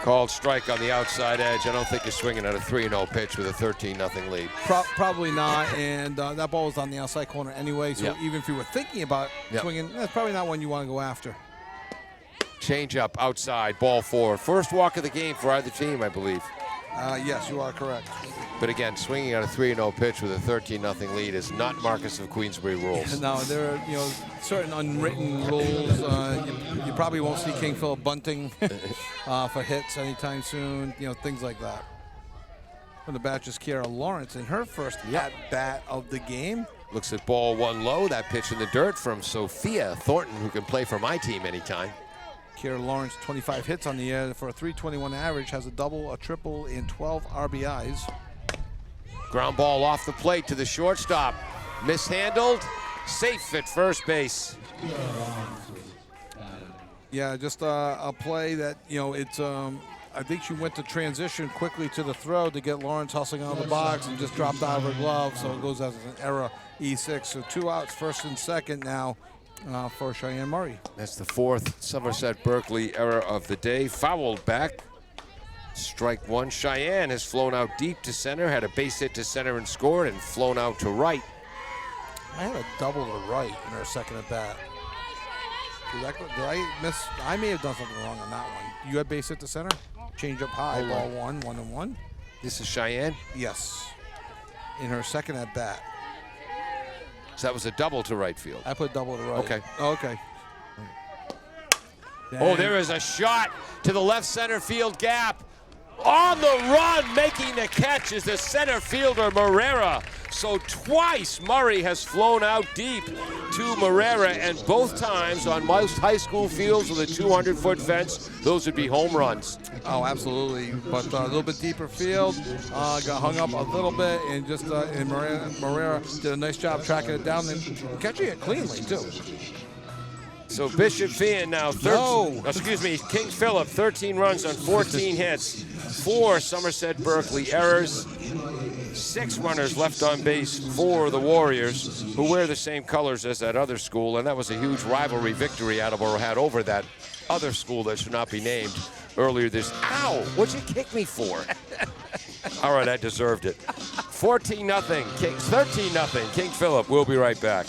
Speaker 1: called strike on the outside edge. I don't think you're swinging at a 3-0 pitch with a 13-0 lead.
Speaker 2: Probably not, and that ball was on the outside corner anyway, so even if you were thinking about swinging, that's probably not one you want to go after.
Speaker 1: Change up outside, ball 4. First walk of the game for either team, I believe.
Speaker 2: Yes, you are correct.
Speaker 1: But again, swinging at a 3-0 pitch with a 13-0 lead is not Marcus of Queensbury rules.
Speaker 2: No, there are certain unwritten rules. You probably won't see King Philip bunting for hits anytime soon. Things like that. From the bat is Kiara Lawrence in her first at-bat of the game.
Speaker 1: Looks at ball 1 low. That pitch in the dirt from Sophia Thornton, who can play for my team anytime.
Speaker 2: Kiara Lawrence, 25 hits on the year for a .321 average, has a double, a triple, and 12 RBIs.
Speaker 1: Ground ball off the plate to the shortstop. Mishandled, safe at first base.
Speaker 2: Yeah, just a play that, it's, I think she went to transition quickly to the throw to get Lawrence hustling out of the box and just dropped out of her glove, so it goes as an error, E6. So 2 outs, first and second now for Cheyenne Murray.
Speaker 1: That's the 4th Somerset-Berkley error of the day. Fouled back. Strike 1. Cheyenne has flown out deep to center, had a base hit to center and scored, and flown out to right.
Speaker 2: I had a double to right in her second at bat. Did I miss? I may have done something wrong on that one. You had base hit to center? Change up high, ball 1, 1-1.
Speaker 1: This is Cheyenne?
Speaker 2: Yes. In her second at bat.
Speaker 1: So that was a double to right field.
Speaker 2: I put double to right.
Speaker 1: Okay.
Speaker 2: Okay.
Speaker 1: Oh, there is a shot to the left center field gap. On the run, making the catch is the center fielder, Morera. So twice Murray has flown out deep to Morera, and both times on most high school fields with a 200-foot fence, those would be home runs.
Speaker 2: Oh, absolutely. But a little bit deeper field, got hung up a little bit, and just and Morera did a nice job tracking it down and catching it cleanly, too.
Speaker 1: So Bishop Fian now, King Philip, 13 runs on 14 hits, 4 Somerset-Berkley errors, 6 runners left on base for the Warriors, who wear the same colors as that other school, and that was a huge rivalry victory Attleboro had over that other school that should not be named earlier this. Ow! What'd you kick me for? All right, I deserved it. 14-0, 13-0, King Philip. We'll be right back.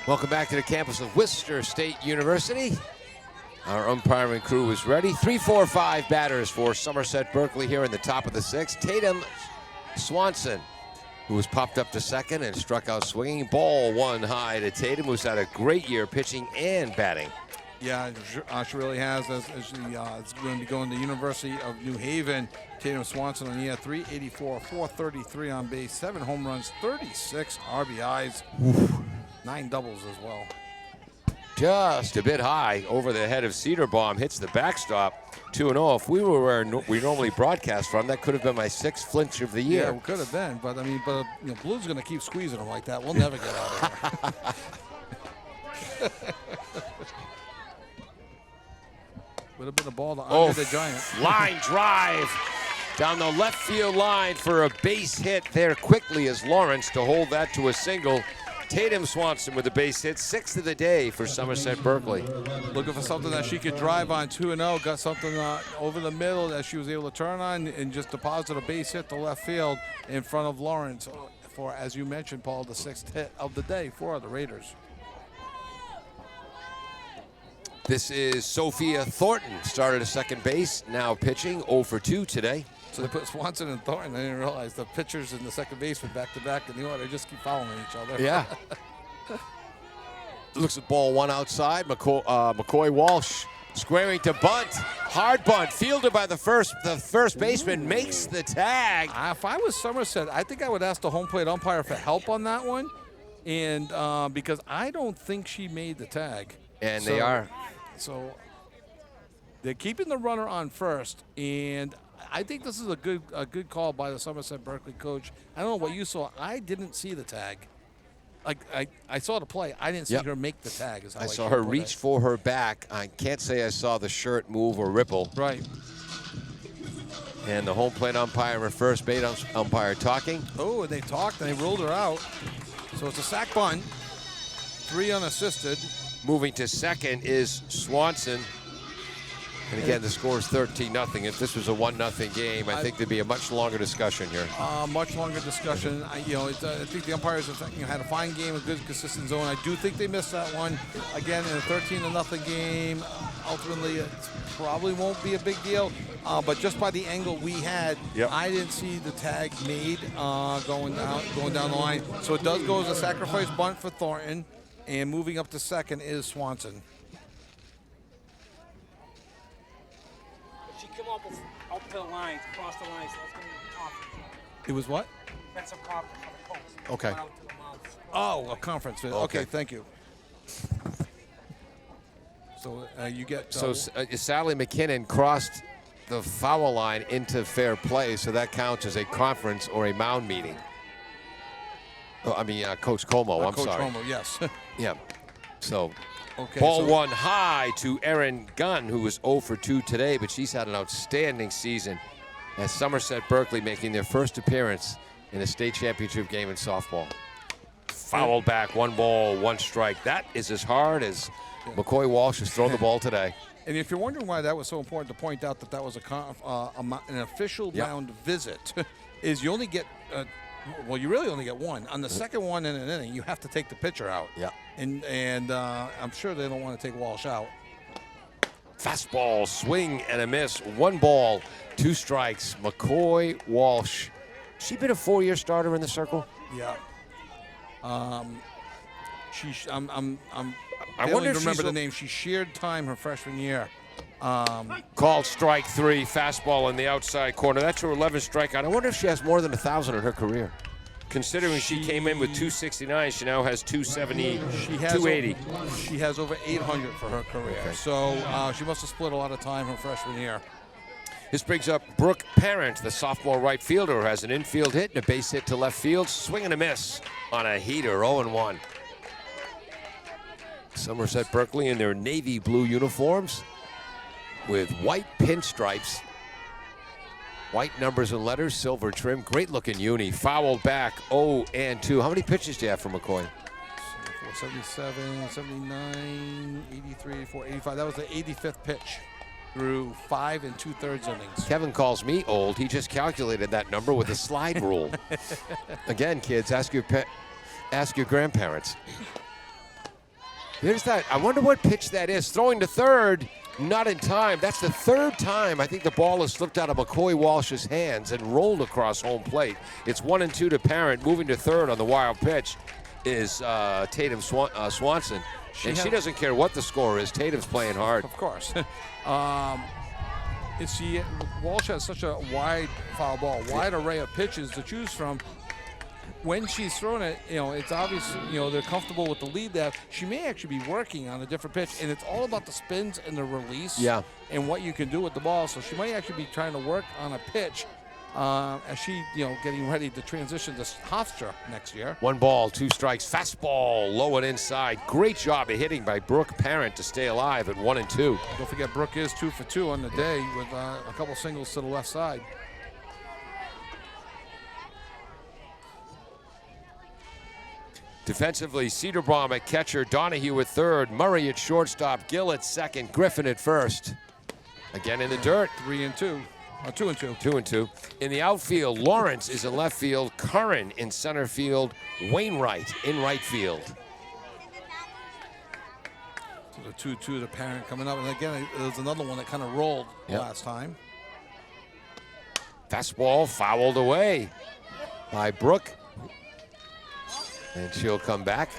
Speaker 1: Welcome back to the campus of Worcester State University. Our umpiring crew is ready. 3-4-5 batters for Somerset-Berkley here in the top of the 6th. Tatum Swanson, who was popped up to second and struck out swinging. Ball 1 high to Tatum, who's had a great year pitching and batting.
Speaker 2: Yeah, she really has. As she is going to be going to the University of New Haven. Tatum Swanson on the year, 384, 433 on base, 7 home runs, 36 RBIs. 9 doubles as well.
Speaker 1: just a bit high over the head of Cedarbaum, hits the backstop. 2-0. If we were where we normally broadcast from, that could have been my 6th flinch of the year.
Speaker 2: Yeah, it could have been, but I mean, Blue's going to keep squeezing them like that. We'll never get out of here. Would have been a ball to Andre the Giant.
Speaker 1: Line drive down the left field line for a base hit there quickly as Lawrence to hold that to a single. Tatum Swanson with a base hit, 6th of the day for Somerset-Berkley.
Speaker 2: Looking for something that she could drive on 2-0. Got something over the middle that she was able to turn on and just deposit a base hit to left field in front of Lawrence for, as you mentioned, Paul, the 6th hit of the day for the Raiders.
Speaker 1: This is Sophia Thornton, started at second base, now pitching, 0 for 2 today.
Speaker 2: So they put Swanson and Thornton. I didn't realize the pitchers in the second baseman back-to-back in the order. They just keep following each other.
Speaker 1: Yeah. Looks at ball one outside. McCoy Walsh squaring to bunt. Hard bunt. Fielded by the first baseman. Makes the tag.
Speaker 2: If I was Somerset, I think I would ask the home plate umpire for help on that one. And because I don't think she made the tag.
Speaker 1: And they are.
Speaker 2: So they're keeping the runner on first. And I think this is a good call by the Somerset-Berkley coach. I don't know what you saw. I didn't see the tag. Like I saw the play. I didn't see her make the tag.
Speaker 1: I saw her reach for her back. I can't say I saw the shirt move or ripple.
Speaker 2: Right.
Speaker 1: And the home plate umpire and first base umpire talking.
Speaker 2: Oh, and they talked and they ruled her out. So it's a sack bunt. 3 unassisted.
Speaker 1: Moving to second is Swanson. And again, the score is 13-0. If this was a 1-0 game, I think there'd be a much longer discussion here.
Speaker 2: Much longer discussion. I think the umpires have had a fine game, a good, consistent zone. I do think they missed that one. Again, in a 13-0 game, ultimately it probably won't be a big deal. But just by the angle we had, I didn't see the tag made going down the line. So it does go as a sacrifice bunt for Thornton, and moving up to second is Swanson.
Speaker 4: Up to the lines, across the lines. So that's going to be a conference.
Speaker 2: It was what?
Speaker 4: That's a conference for the post.
Speaker 2: Okay.
Speaker 4: Out to the mounds.
Speaker 2: Oh, a conference. Okay, thank you. So you get...
Speaker 1: So Sally McKinnon crossed the foul line into fair play, so that counts as a conference or a mound meeting. Oh, I mean, Coach Como, I'm
Speaker 2: Coach
Speaker 1: sorry.
Speaker 2: Como, yes.
Speaker 1: Yeah. So...
Speaker 2: Okay,
Speaker 1: ball one high to Erin Gunn, who was 0 for 2 today, but she's had an outstanding season as Somerset-Berkley making their first appearance in a state championship game in softball. Fouled back, 1 ball, 1 strike. That is as hard as McCoy Walsh has thrown the ball today.
Speaker 2: And if you're wondering why that was so important to point out that was an official mound visit, is you only get you really only get 1. On the second one in an inning, you have to take the pitcher out.
Speaker 1: Yeah.
Speaker 2: And I'm sure they don't want to take Walsh out.
Speaker 1: Fastball, swing and a miss. 1 ball, 2 strikes. McCoy Walsh. She been a 4-year starter in the circle?
Speaker 2: Yeah. I'm
Speaker 1: I
Speaker 2: failing
Speaker 1: wonder
Speaker 2: to
Speaker 1: if
Speaker 2: remember the name. She shared time her freshman year.
Speaker 1: Called strike 3, fastball in the outside corner. That's her 11th strikeout. I wonder if she has more than 1,000 in her career. Considering she came in with 269, she now has 270, 280.
Speaker 2: She has over 800 for her career. Okay. So she must have split a lot of time her freshman year.
Speaker 1: This brings up Brooke Parent, the sophomore right fielder, who has an infield hit and a base hit to left field. Swing and a miss on a heater, 0-1. Somerset-Berkley in their navy blue uniforms with white pinstripes. White numbers and letters, silver trim. Great-looking uni. Fouled back, 0-2. How many pitches do you have for McCoy?
Speaker 2: 77, 79, 83, 85. That was the 85th pitch through 5 2/3 innings.
Speaker 1: Kevin calls me old. He just calculated that number with a slide rule. Again, kids, ask your grandparents. There's that. I wonder what pitch that is. Throwing to third. Not in time. That's the 3rd time I think the ball has slipped out of McCoy Walsh's hands and rolled across home plate. It's 1-2 to Parent. Moving to third on the wild pitch is Tatum Swanson. She doesn't care what the score is. Tatum's playing hard.
Speaker 2: Of course. Walsh has such a wide foul ball, wide array of pitches to choose from. when she's throwing it, it's obvious, they're comfortable with the lead there. She may actually be working on a different pitch, and it's all about the spins and the release and what you can do with the ball. So she might actually be trying to work on a pitch as she, getting ready to transition to Hofstra next year.
Speaker 1: 1 ball, 2 strikes, fastball, low and inside. Great job of hitting by Brooke Parent to stay alive at 1-2.
Speaker 2: Don't forget, Brooke is 2 for 2 on the day with a couple singles to the left side.
Speaker 1: Defensively, Cedarbaum at catcher, Donahue at third, Murray at shortstop, Gill at second, Griffin at first. Again in the dirt.
Speaker 2: 3-2. 2-2.
Speaker 1: 2-2. In the outfield, Lawrence is in left field, Curran in center field, Wainwright in right field.
Speaker 2: So the 2-2, the Parent coming up. And again, there's another one that kind of rolled last time.
Speaker 1: Fastball fouled away by Brooke. And she'll come back.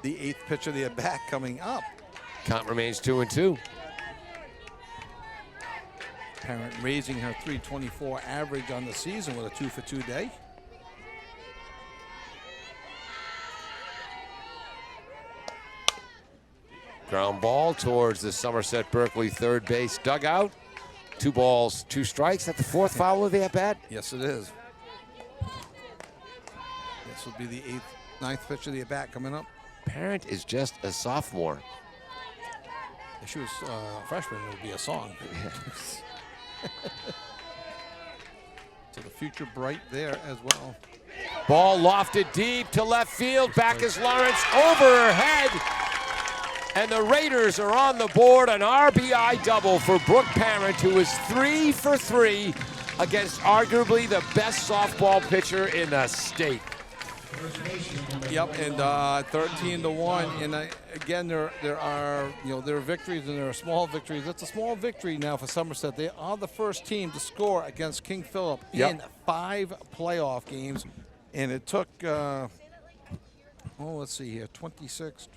Speaker 2: The 8th pitch of the at-bat coming up.
Speaker 1: Count remains 2-2.
Speaker 2: Parent raising her .324 average on the season with a 2 for 2 day.
Speaker 1: Ground ball towards the Somerset-Berkley third base dugout. 2 balls, 2 strikes. Is that the 4th foul of the at-bat?
Speaker 2: Yes, it is. This will be the 9th pitch of the at-bat coming up.
Speaker 1: Parent is just a sophomore.
Speaker 2: If she was a freshman, it would be a song. So the future bright there as well.
Speaker 1: Ball lofted deep to left field. Back is Lawrence over her head. And the Raiders are on the board. An RBI double for Brooke Parent, who is 3 for 3 against arguably the best softball pitcher in the state.
Speaker 2: Yep, and 13-1. And again, there are victories and there are small victories. It's a small victory now for Somerset. They are the first team to score against King Philip in 5 playoff games, and it took let's see here, 26,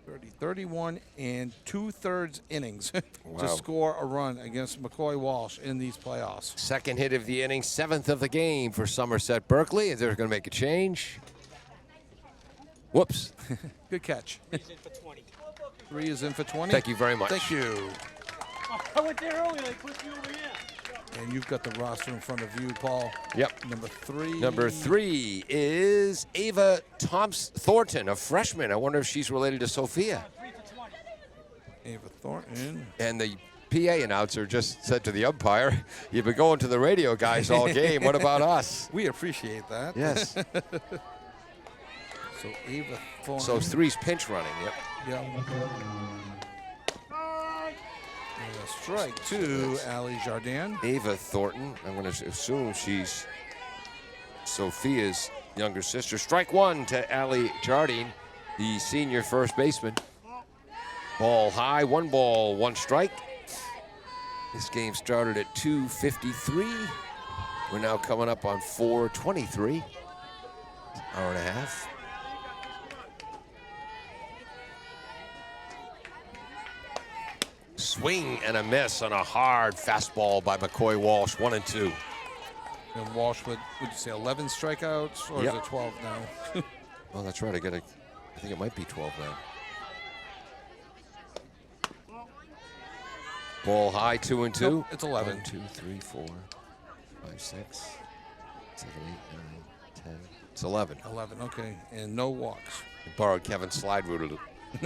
Speaker 2: 30, 31 and 2/3 innings to score a run against McCoy Walsh in these playoffs.
Speaker 1: Second hit of the inning, 7th of the game for Somerset-Berkley. Is they're going to make a change. Whoops.
Speaker 2: Good catch.
Speaker 4: 3's in for 20.
Speaker 2: 3 is in for 20.
Speaker 1: Thank you very much.
Speaker 2: Thank you.
Speaker 4: I went there earlier. They put you over here.
Speaker 2: And you've got the roster in front of you, Paul.
Speaker 1: Yep.
Speaker 2: Number 3.
Speaker 1: Number 3 is Ava Thornton, a freshman. I wonder if she's related to Sophia.
Speaker 4: 3 for 20.
Speaker 2: Ava Thornton.
Speaker 1: And the PA announcer just said to the umpire, "You've been going to the radio guys all game. What about us?"
Speaker 2: We appreciate that.
Speaker 1: Yes.
Speaker 2: So Ava Thornton.
Speaker 1: So 3's pinch running. Yep.
Speaker 2: Yep. And a strike to Allie Jardin.
Speaker 1: Ava Thornton. I'm going to assume she's Sophia's younger sister. Strike 1 to Allie Jardine, the senior first baseman. Ball high, 1 ball, 1 strike. This game started at 2:53. We're now coming up on 4:23. Hour and a half. Swing and a miss on a hard fastball by McCoy Walsh, 1-2.
Speaker 2: And Walsh would you say 11 strikeouts, or is it 12 now?
Speaker 1: Well, that's right. I think it might be 12 now. Ball high, 2-2.
Speaker 2: Nope, it's 11.
Speaker 1: 1, 2, 3, 4, 5, 6, 7, 8, 9, 10. It's 11.
Speaker 2: 11, okay. And no walks.
Speaker 1: I borrowed Kevin's slide rule to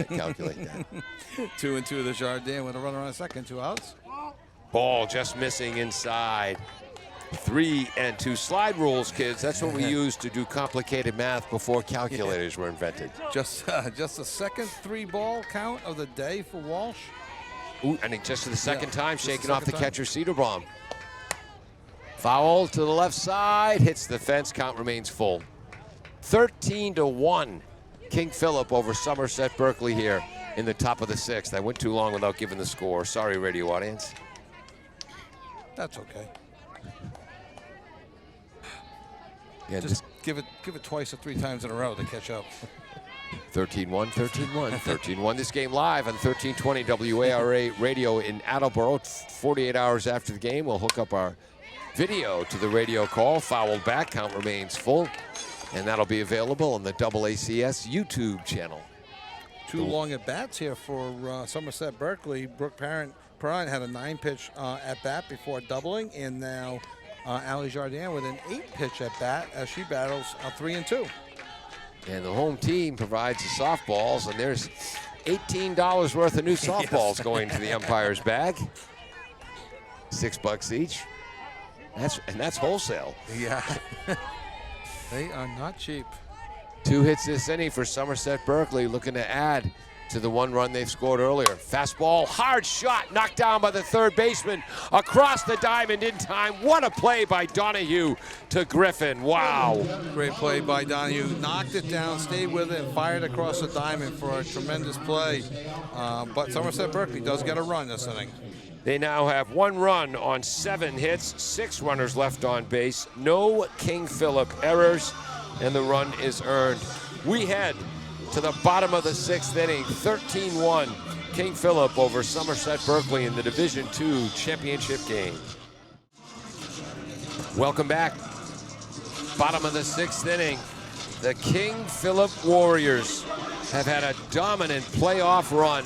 Speaker 1: calculate that.
Speaker 2: 2-2 to Jardin with a runner on second, 2 outs.
Speaker 1: Ball just missing inside. 3-2 slide rules, kids. That's what we used to do complicated math before calculators were invented.
Speaker 2: Just the second 3-ball count of the day for Walsh.
Speaker 1: Ooh, and just for the second time,
Speaker 2: just the
Speaker 1: shaking off the
Speaker 2: second time.
Speaker 1: catcher, Cedarbaum. Foul to the left side, hits the fence, count remains full. 13-1, King Philip over Somerset-Berkley here in the top of the 6th. I went too long without giving the score. Sorry, radio audience.
Speaker 2: That's okay.
Speaker 1: Yeah,
Speaker 2: Just give it twice or 3 times in a row to catch up.
Speaker 1: 13-1, 13-1, 13-1. This game live on 1320 WARA radio in Attleboro. 48 hours after the game, we'll hook up our video to the radio call. Fouled back, count remains full. And that'll be available on the AACS YouTube channel.
Speaker 2: 2 long at-bats here for Somerset-Berkley. Brooke Perrine had a 9-pitch at-bat before doubling, and now Ali Jardin with an 8-pitch at-bat as she battles 3-2.
Speaker 1: And the home team provides the softballs, and there's $18 worth of new softballs going to the umpire's bag. $6 each. That's wholesale.
Speaker 2: Yeah. They are not cheap.
Speaker 1: 2 hits this inning for Somerset-Berkley, looking to add to the 1 run they've scored earlier. Fastball, hard shot, knocked down by the third baseman, across the diamond in time. What a play by Donahue to Griffin. Wow.
Speaker 2: Great play by Donahue. Knocked it down, stayed with it, and fired across the diamond for a tremendous play. But Somerset-Berkley does get a run this inning.
Speaker 1: They now have 1 run on 7 hits, 6 runners left on base, no King Philip errors, and the run is earned. We head to the bottom of the 6th inning, 13-1, King Philip over Somerset-Berkley in the Division II championship game. Welcome back. Bottom of the 6th inning. The King Philip Warriors have had a dominant playoff run.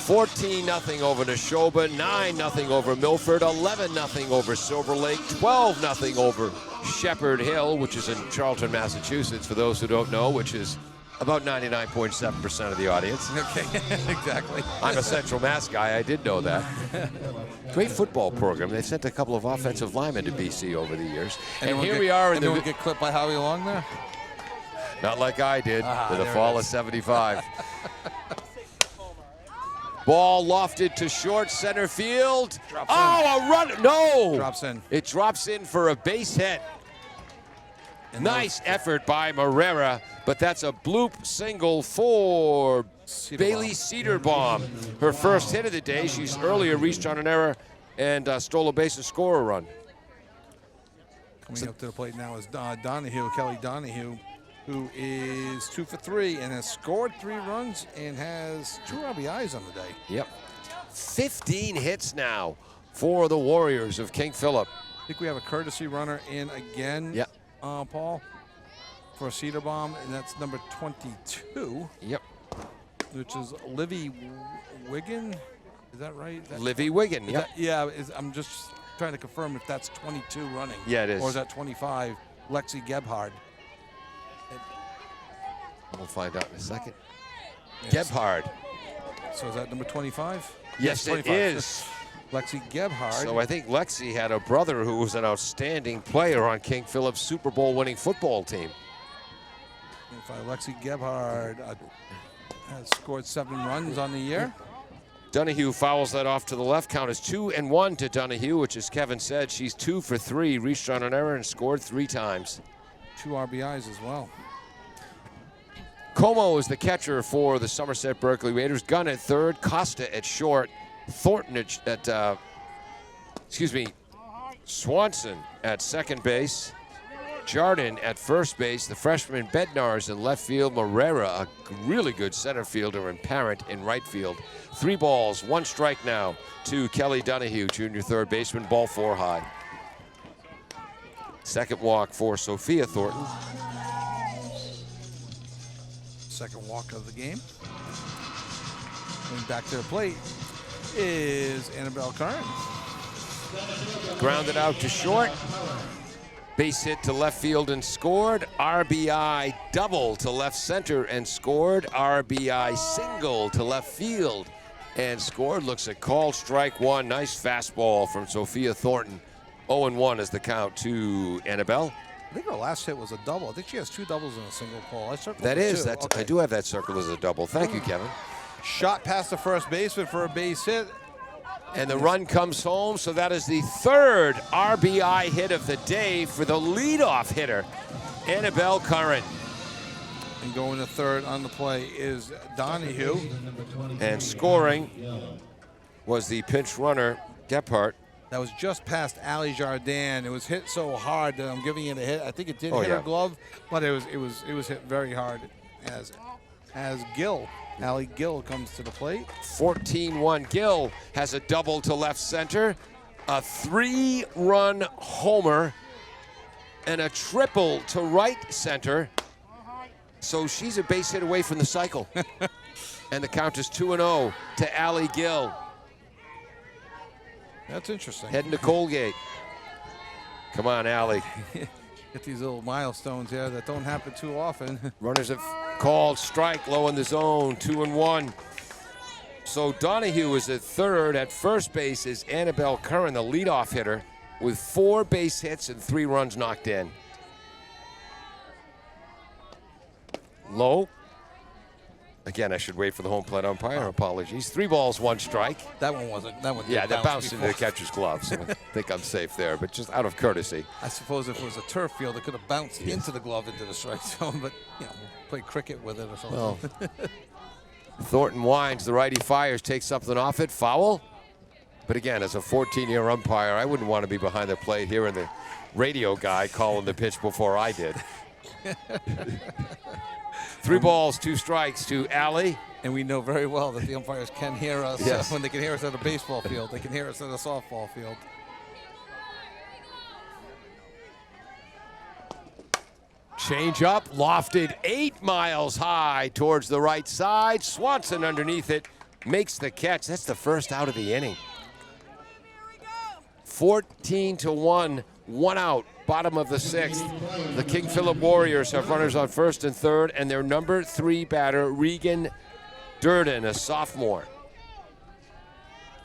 Speaker 1: 14-0 over Neshoba, 9-0 over Milford, 11-0 over Silver Lake, 12-0 over Shepherd Hill, which is in Charlton, Massachusetts, for those who don't know, which is about 99.7% of the audience.
Speaker 2: Okay, exactly.
Speaker 1: I'm a Central Mass guy, I did know that. Great football program. They've sent a couple of offensive linemen to BC over the years. And here we are in the...
Speaker 2: Anyone get clipped by Howie Long there?
Speaker 1: Not like I did, to the fall of 75. Ball lofted to short center field.
Speaker 2: Drops
Speaker 1: a run. No.
Speaker 2: Drops in.
Speaker 1: It drops in for a base hit. Nice effort by Marrera, but that's a bloop single for Bailey Cedarbaum. Her first hit of the day. She's earlier reached on an error and stole a base and score a run.
Speaker 2: Coming up to the plate now is Donahue, Kelly Donahue, who is 2 for 3 and has scored 3 runs and has 2 RBIs on the day.
Speaker 1: Yep. 15 hits now for the Warriors of King Philip.
Speaker 2: I think we have a courtesy runner in again,
Speaker 1: yep.
Speaker 2: Paul, for Cedarbaum, and that's number 22.
Speaker 1: Yep.
Speaker 2: Which is Livy Wiggin. Is that right?
Speaker 1: Livy Wiggin, yep.
Speaker 2: I'm just trying to confirm if that's 22 running.
Speaker 1: Yeah, it is.
Speaker 2: Or is that 25? Lexi Gebhard.
Speaker 1: We'll find out in a second.
Speaker 2: Yes.
Speaker 1: Gebhard.
Speaker 2: So is that number 25?
Speaker 1: Yes, 25. It is.
Speaker 2: Lexi Gebhard.
Speaker 1: So I think Lexi had a brother who was an outstanding player on King Philip's Super Bowl winning football team.
Speaker 2: Lexi Gebhard has scored 7 runs on the year.
Speaker 1: Donahue fouls that off to the left. Count is 2-1 to Donahue, which, as Kevin said, she's 2 for 3, reached on an error and scored 3 times.
Speaker 2: 2 RBIs as well.
Speaker 1: Como is the catcher for the Somerset-Berkley Raiders. Gunn at third, Costa at short, Thornton at Swanson at second base, Jardin at first base, the freshman Bednar's in left field, Marrera, a really good center fielder, and Parent in right field. 3 balls, 1 strike now to Kelly Donahue, junior third baseman, ball 4 high. Second walk for Sophia Thornton.
Speaker 2: Second walk of the game. Going back to the plate is Annabelle Curran.
Speaker 1: Grounded out to short. Base hit to left field and scored. RBI double to left center and scored. RBI single to left field and scored. Looks at called strike 1. Nice fastball from Sophia Thornton. 0-1 is the count to Annabelle.
Speaker 2: I think her last hit was a double. I think she has 2 doubles in a single ball.
Speaker 1: That is. That's, okay. I do have that circle as a double. Thank you, Kevin.
Speaker 2: Shot past the first baseman for a base hit.
Speaker 1: And the run comes home, so that is the 3rd RBI hit of the day for the leadoff hitter, Annabelle Curran.
Speaker 2: And going to third on the play is Donahue.
Speaker 1: And scoring was the pinch runner, Gebhardt.
Speaker 2: That was just past Ali Jardin. It was hit so hard that I'm giving it a hit. I think it did hit her glove, but it was hit very hard as Gill Allie Gill comes to the plate.
Speaker 1: 14-1. Gill has a double to left center, a 3-run homer, and a triple to right center. So she's a base hit away from the cycle. And the count is 2-0 to Allie Gill.
Speaker 2: That's interesting.
Speaker 1: Heading to Colgate. Come on, Allie.
Speaker 2: Get these little milestones here that don't happen too often.
Speaker 1: Runners have called strike low in the zone, 2-1. So Donahue is at third. At first base is Annabelle Curran, the leadoff hitter, with 4 base hits and 3 runs knocked in. Low. Again, I should wait for the home plate umpire. Apologies. 3 balls, 1 strike.
Speaker 2: That one wasn't. That one.
Speaker 1: Yeah, that bounced
Speaker 2: before.
Speaker 1: into the catcher's glove, so I think I'm safe there, but just out of courtesy.
Speaker 2: I suppose if it was a turf field, it could have bounced into the glove into the strike zone, but you know, play cricket with it or something.
Speaker 1: Well, Thornton winds, the righty fires, takes something off it, foul. But again, as a 14-year umpire, I wouldn't want to be behind the plate hearing the radio guy calling the pitch before I did. 3 balls, 2 strikes to Allie.
Speaker 2: And we know very well that the umpires can hear us
Speaker 1: Yes.
Speaker 2: when they can hear us at a baseball field. They can hear us at a softball field.
Speaker 1: Change up, lofted 8 miles high towards the right side. Swanson underneath it makes the catch. That's the first out of the inning. 14-1, 1 out, bottom of the 6th. The King Philip Warriors have runners on first and third, and their number 3 batter, Regan Durden, a sophomore.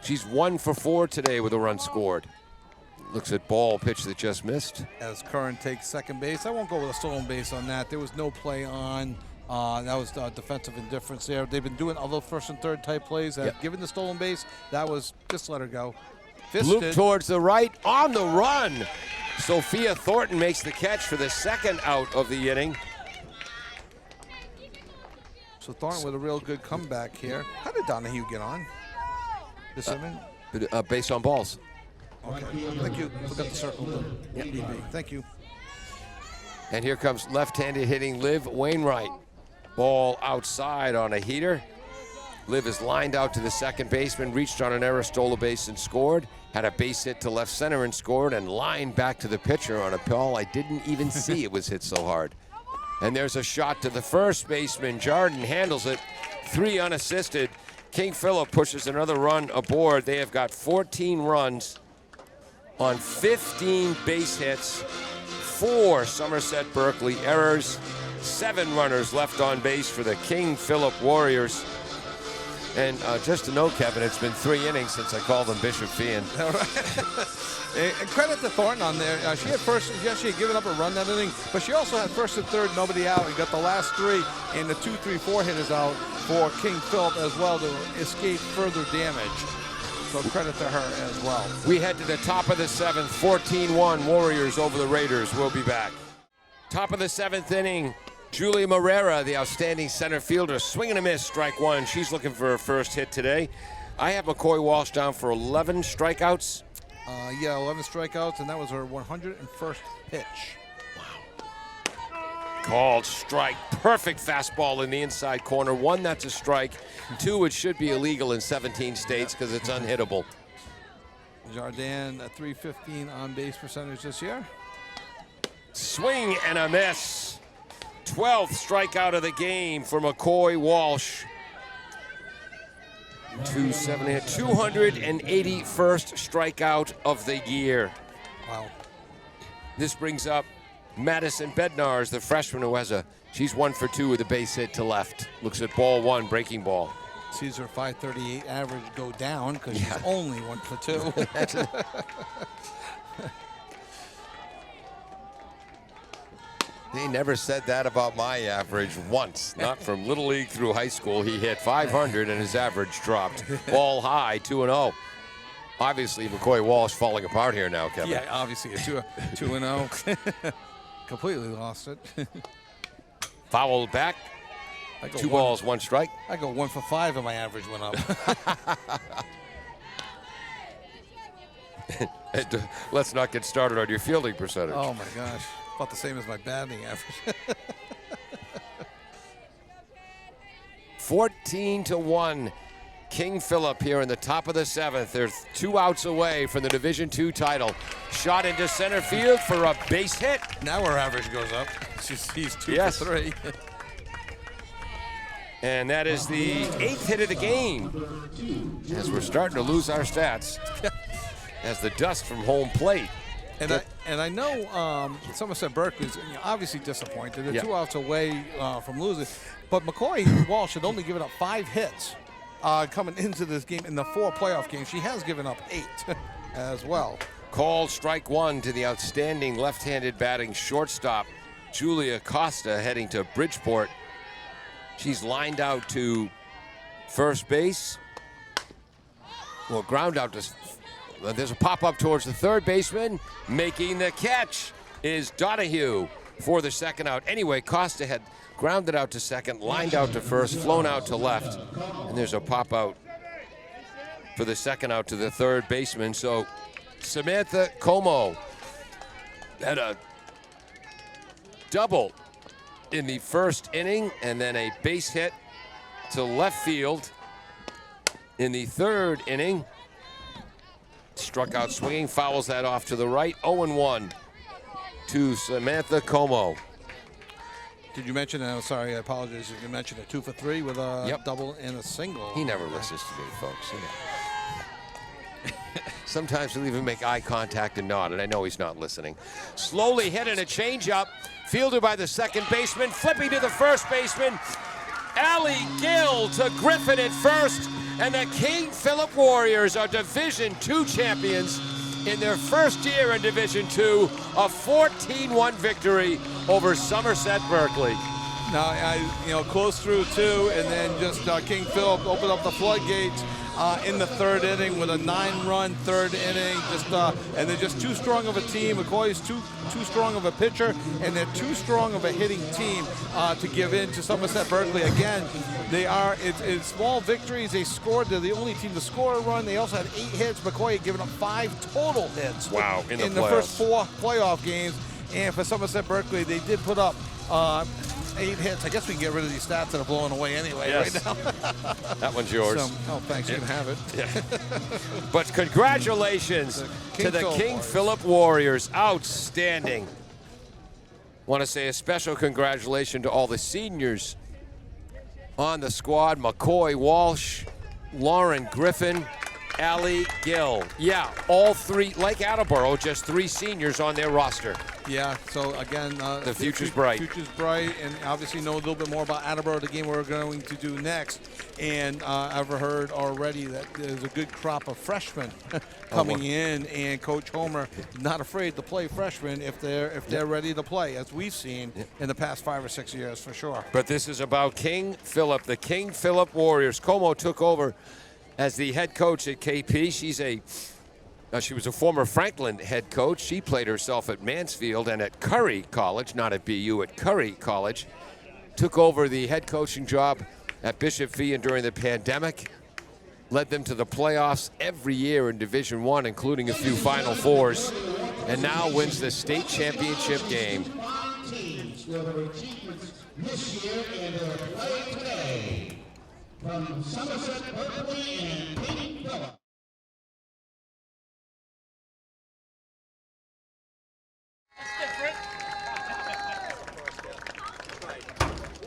Speaker 1: She's 1 for 4 today with a run scored. Looks at ball, pitch that just missed.
Speaker 2: As Curran takes second base, I won't go with a stolen base on that. There was no play on. That was defensive indifference there. They've been doing other first and third type plays.
Speaker 1: Yep.
Speaker 2: Given the stolen base, that was just let her go.
Speaker 1: Loop
Speaker 2: Fisted.
Speaker 1: towards the right, on the run. Sophia Thornton makes the catch for the second out of the inning.
Speaker 2: So Thornton with a real good comeback here. How did Donahue get on? This inning?
Speaker 1: Based on balls.
Speaker 2: Okay. Thank you. Forgot to circle the DB. Thank you.
Speaker 1: And here comes left-handed hitting Liv Wainwright. Ball outside on a heater. Liv is lined out to the second baseman, reached on an error, stole a base and scored. Had a base hit to left center and scored, and lined back to the pitcher on a ball I didn't even see it was hit so hard. And there's a shot to the first baseman. Jardin handles it, 3 unassisted. King Philip pushes another run aboard. They have got 14 runs on 15 base hits, 4 Somerset-Berkley errors, 7 runners left on base for the King Philip Warriors. And just to know, Kevin, it's been 3 innings since I called them Bishop Fian.
Speaker 2: All right. And credit to Thornton on there. She had first. Yes, she had given up a run that inning, but she also had first and third, nobody out. And got the last 3 and the 2, 3, 4 hitters out for King Philip as well to escape further damage. So credit to her as well.
Speaker 1: We head to the top of the 7th, 14-1, Warriors over the Raiders. We'll be back. Top of the 7th inning, Julia Morera, the outstanding center fielder, swing and a miss, strike 1. She's looking for her first hit today. I have McCoy Walsh down for 11 strikeouts.
Speaker 2: Yeah, 11 strikeouts, and that was her 101st pitch.
Speaker 1: Called strike. Perfect fastball in the inside corner. 1, that's a strike. 2, it should be illegal in 17 states because it's unhittable.
Speaker 2: Jardin, a 315 on base percentage this year.
Speaker 1: Swing and a miss. 12th strikeout of the game for McCoy Walsh. 281st strikeout of the year.
Speaker 2: Wow.
Speaker 1: This brings up Madison Bednarz, the freshman who has she's 1 for 2 with a base hit to left. Looks at ball 1, breaking ball.
Speaker 2: Sees her 538 average go down because she's only 1 for 2.
Speaker 1: They never said that about my average once. Not from Little League through high school. He hit 500 and his average dropped. Ball high, 2-0. Obviously, McCoy Walsh falling apart here now, Kevin.
Speaker 2: Yeah, obviously a 2-0. Completely lost it.
Speaker 1: Fouled back. 2 balls, 1 strike.
Speaker 2: I go 1 for 5 and my average went up.
Speaker 1: And, let's not get started on your fielding percentage.
Speaker 2: Oh my gosh. About the same as my batting average.
Speaker 1: 14-1. King Philip here in the top of the 7th. They're 2 outs away from the Division II title. Shot into center field for a base hit.
Speaker 2: Now our average goes up. He's 2
Speaker 1: Yes.
Speaker 2: for 3.
Speaker 1: And that is the 8th hit of the game. As we're starting to lose our stats. As the dust from home plate.
Speaker 2: And I know Somerset-Berkley is obviously disappointed. They're 2 outs away from losing. But McCoy Walsh had only given up 5 hits coming into this game in the 4 playoff games. She has given up 8 as well.
Speaker 1: Called strike 1 to the outstanding left-handed batting shortstop, Julia Costa, heading to Bridgeport. She's lined out to first base. Well, ground out to... There's a pop-up towards the third baseman. Making the catch is Donahue for the second out. Anyway, Costa had grounded out to second, lined out to first, flown out to left. And there's a pop-out for the second out to the third baseman. So Samantha Como had a double in the first inning and then a base hit to left field in the third inning. Struck out swinging, fouls that off to the right. 0-1 to Samantha Como.
Speaker 2: Did you mention, I'm sorry, I apologize, you mentioned a 2 for 3 with a double and a single.
Speaker 1: He never listens to me, folks. Sometimes he'll even make eye contact and nod, and I know he's not listening. Slowly hitting a changeup, fielded by the second baseman, flipping to the first baseman. Allie Gill to Griffin at first, and the King Philip Warriors are Division II champions in their first year in Division II, a 14-1 victory over Somerset-Berkley.
Speaker 2: Now, close through 2, and then just King Philip opened up the floodgates in the third inning with a 9-run third inning. And they're just too strong of a team. McCoy's too strong of a pitcher, and they're too strong of a hitting team to give in to Somerset-Berkley. Again, it's small victories. They scored. They're the only team to score a run. They also had 8 hits. McCoy had given up 5 total hits.
Speaker 1: Wow, in the
Speaker 2: first 4 playoff games. And for Somerset-Berkley, they did put up 8 hits. I guess we can get rid of these stats that are blowing away anyway right now.
Speaker 1: That one's yours.
Speaker 2: Thanks. You can have it.
Speaker 1: Yeah. But congratulations to the King Philip Warriors. Outstanding. Want to say a special congratulations to all the seniors on the squad. McCoy Walsh, Lauren Griffin, Allie Gill. Yeah, all 3, like Attleboro, just 3 seniors on their roster.
Speaker 2: Yeah, so again,
Speaker 1: the future's bright.
Speaker 2: Future's bright, and obviously know a little bit more about Attleboro, the game we're going to do next. And I've heard already that there's a good crop of freshmen coming in, and Coach Homer not afraid to play freshmen if they're ready to play, as we've seen in the past 5 or 6 years for sure.
Speaker 1: But this is about King Philip, the King Philip Warriors. Como took over as the head coach at KP. She was a former Franklin head coach. She played herself at Mansfield and at Curry College, not at BU, at Curry College. Took over the head coaching job at Bishop Fee during the pandemic. Led them to the playoffs every year in Division I, including a few Final Fours. And now wins the state championship game.
Speaker 3: This year and their play today from Somerset-Berkley and King Philip.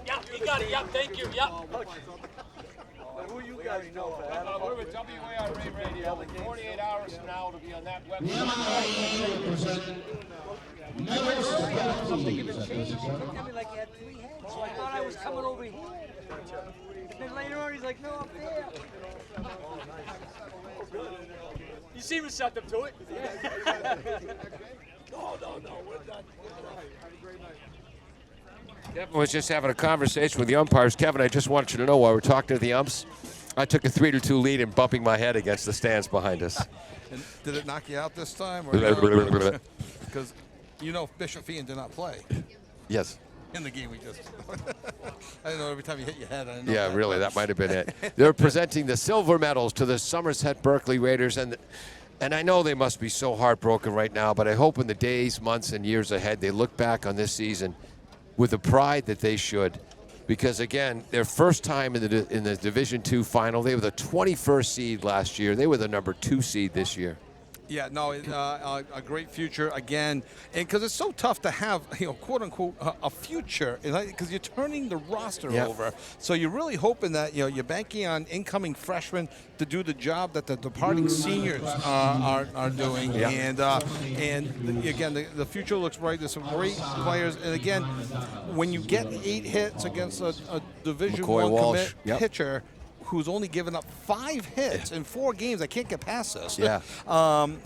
Speaker 4: Yeah, you got it. Yeah, thank you. Yeah.
Speaker 5: Who you guys know?
Speaker 1: We're with WARA Radio. 48 hours from now, it'll be on that website.
Speaker 3: The MIA will present medals to both teams at this point.
Speaker 5: Tell me like you had 3 heads, so I thought I was coming over here. And then later on, he's like, no, up there.
Speaker 4: You seem receptive to it.
Speaker 5: No, we're done.
Speaker 1: Kevin was just having a conversation with the umpires. Kevin, I just want you to know while we're talking to the umps, I took a 3-2 lead in bumping my head against the stands behind us.
Speaker 2: And did it knock you out this time? Because Bishop Fee did not play
Speaker 1: Yes.
Speaker 2: in the game we just. I don't know, every time you hit your head. I didn't know
Speaker 1: Yeah, really, that might have been it. They're presenting the silver medals to the Somerset-Berkley Raiders, and I know they must be so heartbroken right now, but I hope in the days, months, and years ahead, they look back on this season with the pride that they should, because again, their first time in the Division II final. They were the 21st seed last year. They were the number 2 seed this year.
Speaker 2: Yeah, no, a great future again, and because it's so tough to have, quote unquote, a future, because you're turning the roster over. So you're really hoping that you're banking on incoming freshmen to do the job that the departing seniors are doing, and again, the future looks bright. There's some great players, and again, when you get 8 hits against a Division I commit pitcher who's only given up 5 hits in 4 games. I can't get past this.
Speaker 1: Yeah.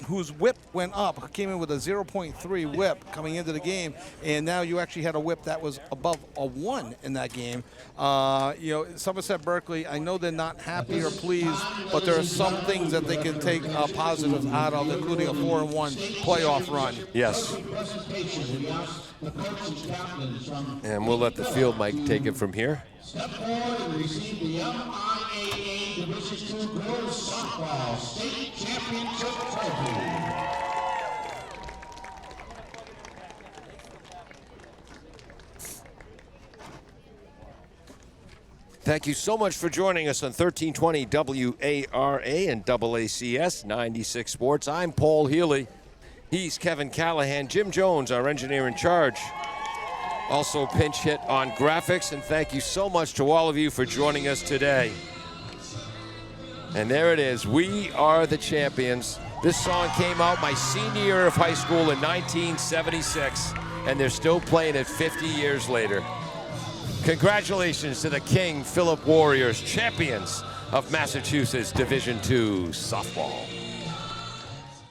Speaker 2: Whose whip went up, came in with a 0.3 whip coming into the game, and now you actually had a whip that was above a 1 in that game. Somerset-Berkley, I know they're not happy or pleased, but there are some things that they can take positives out of, including a 4-1 playoff run.
Speaker 1: Yes. And we'll let the field mic take it from here.
Speaker 3: Step forward and receive the MIAA Division II Girls Softball State Championship Trophy.
Speaker 1: Thank you so much for joining us on 1320 WARA and AACS 96 Sports. I'm Paul Healy. He's Kevin Callahan. Jim Jones, our engineer in charge. Also pinch hit on graphics, and thank you so much to all of you for joining us today. And there it is, We Are the Champions. This song came out my senior year of high school in 1976, and they're still playing it 50 years later. Congratulations to the King Philip Warriors, champions of Massachusetts Division II softball.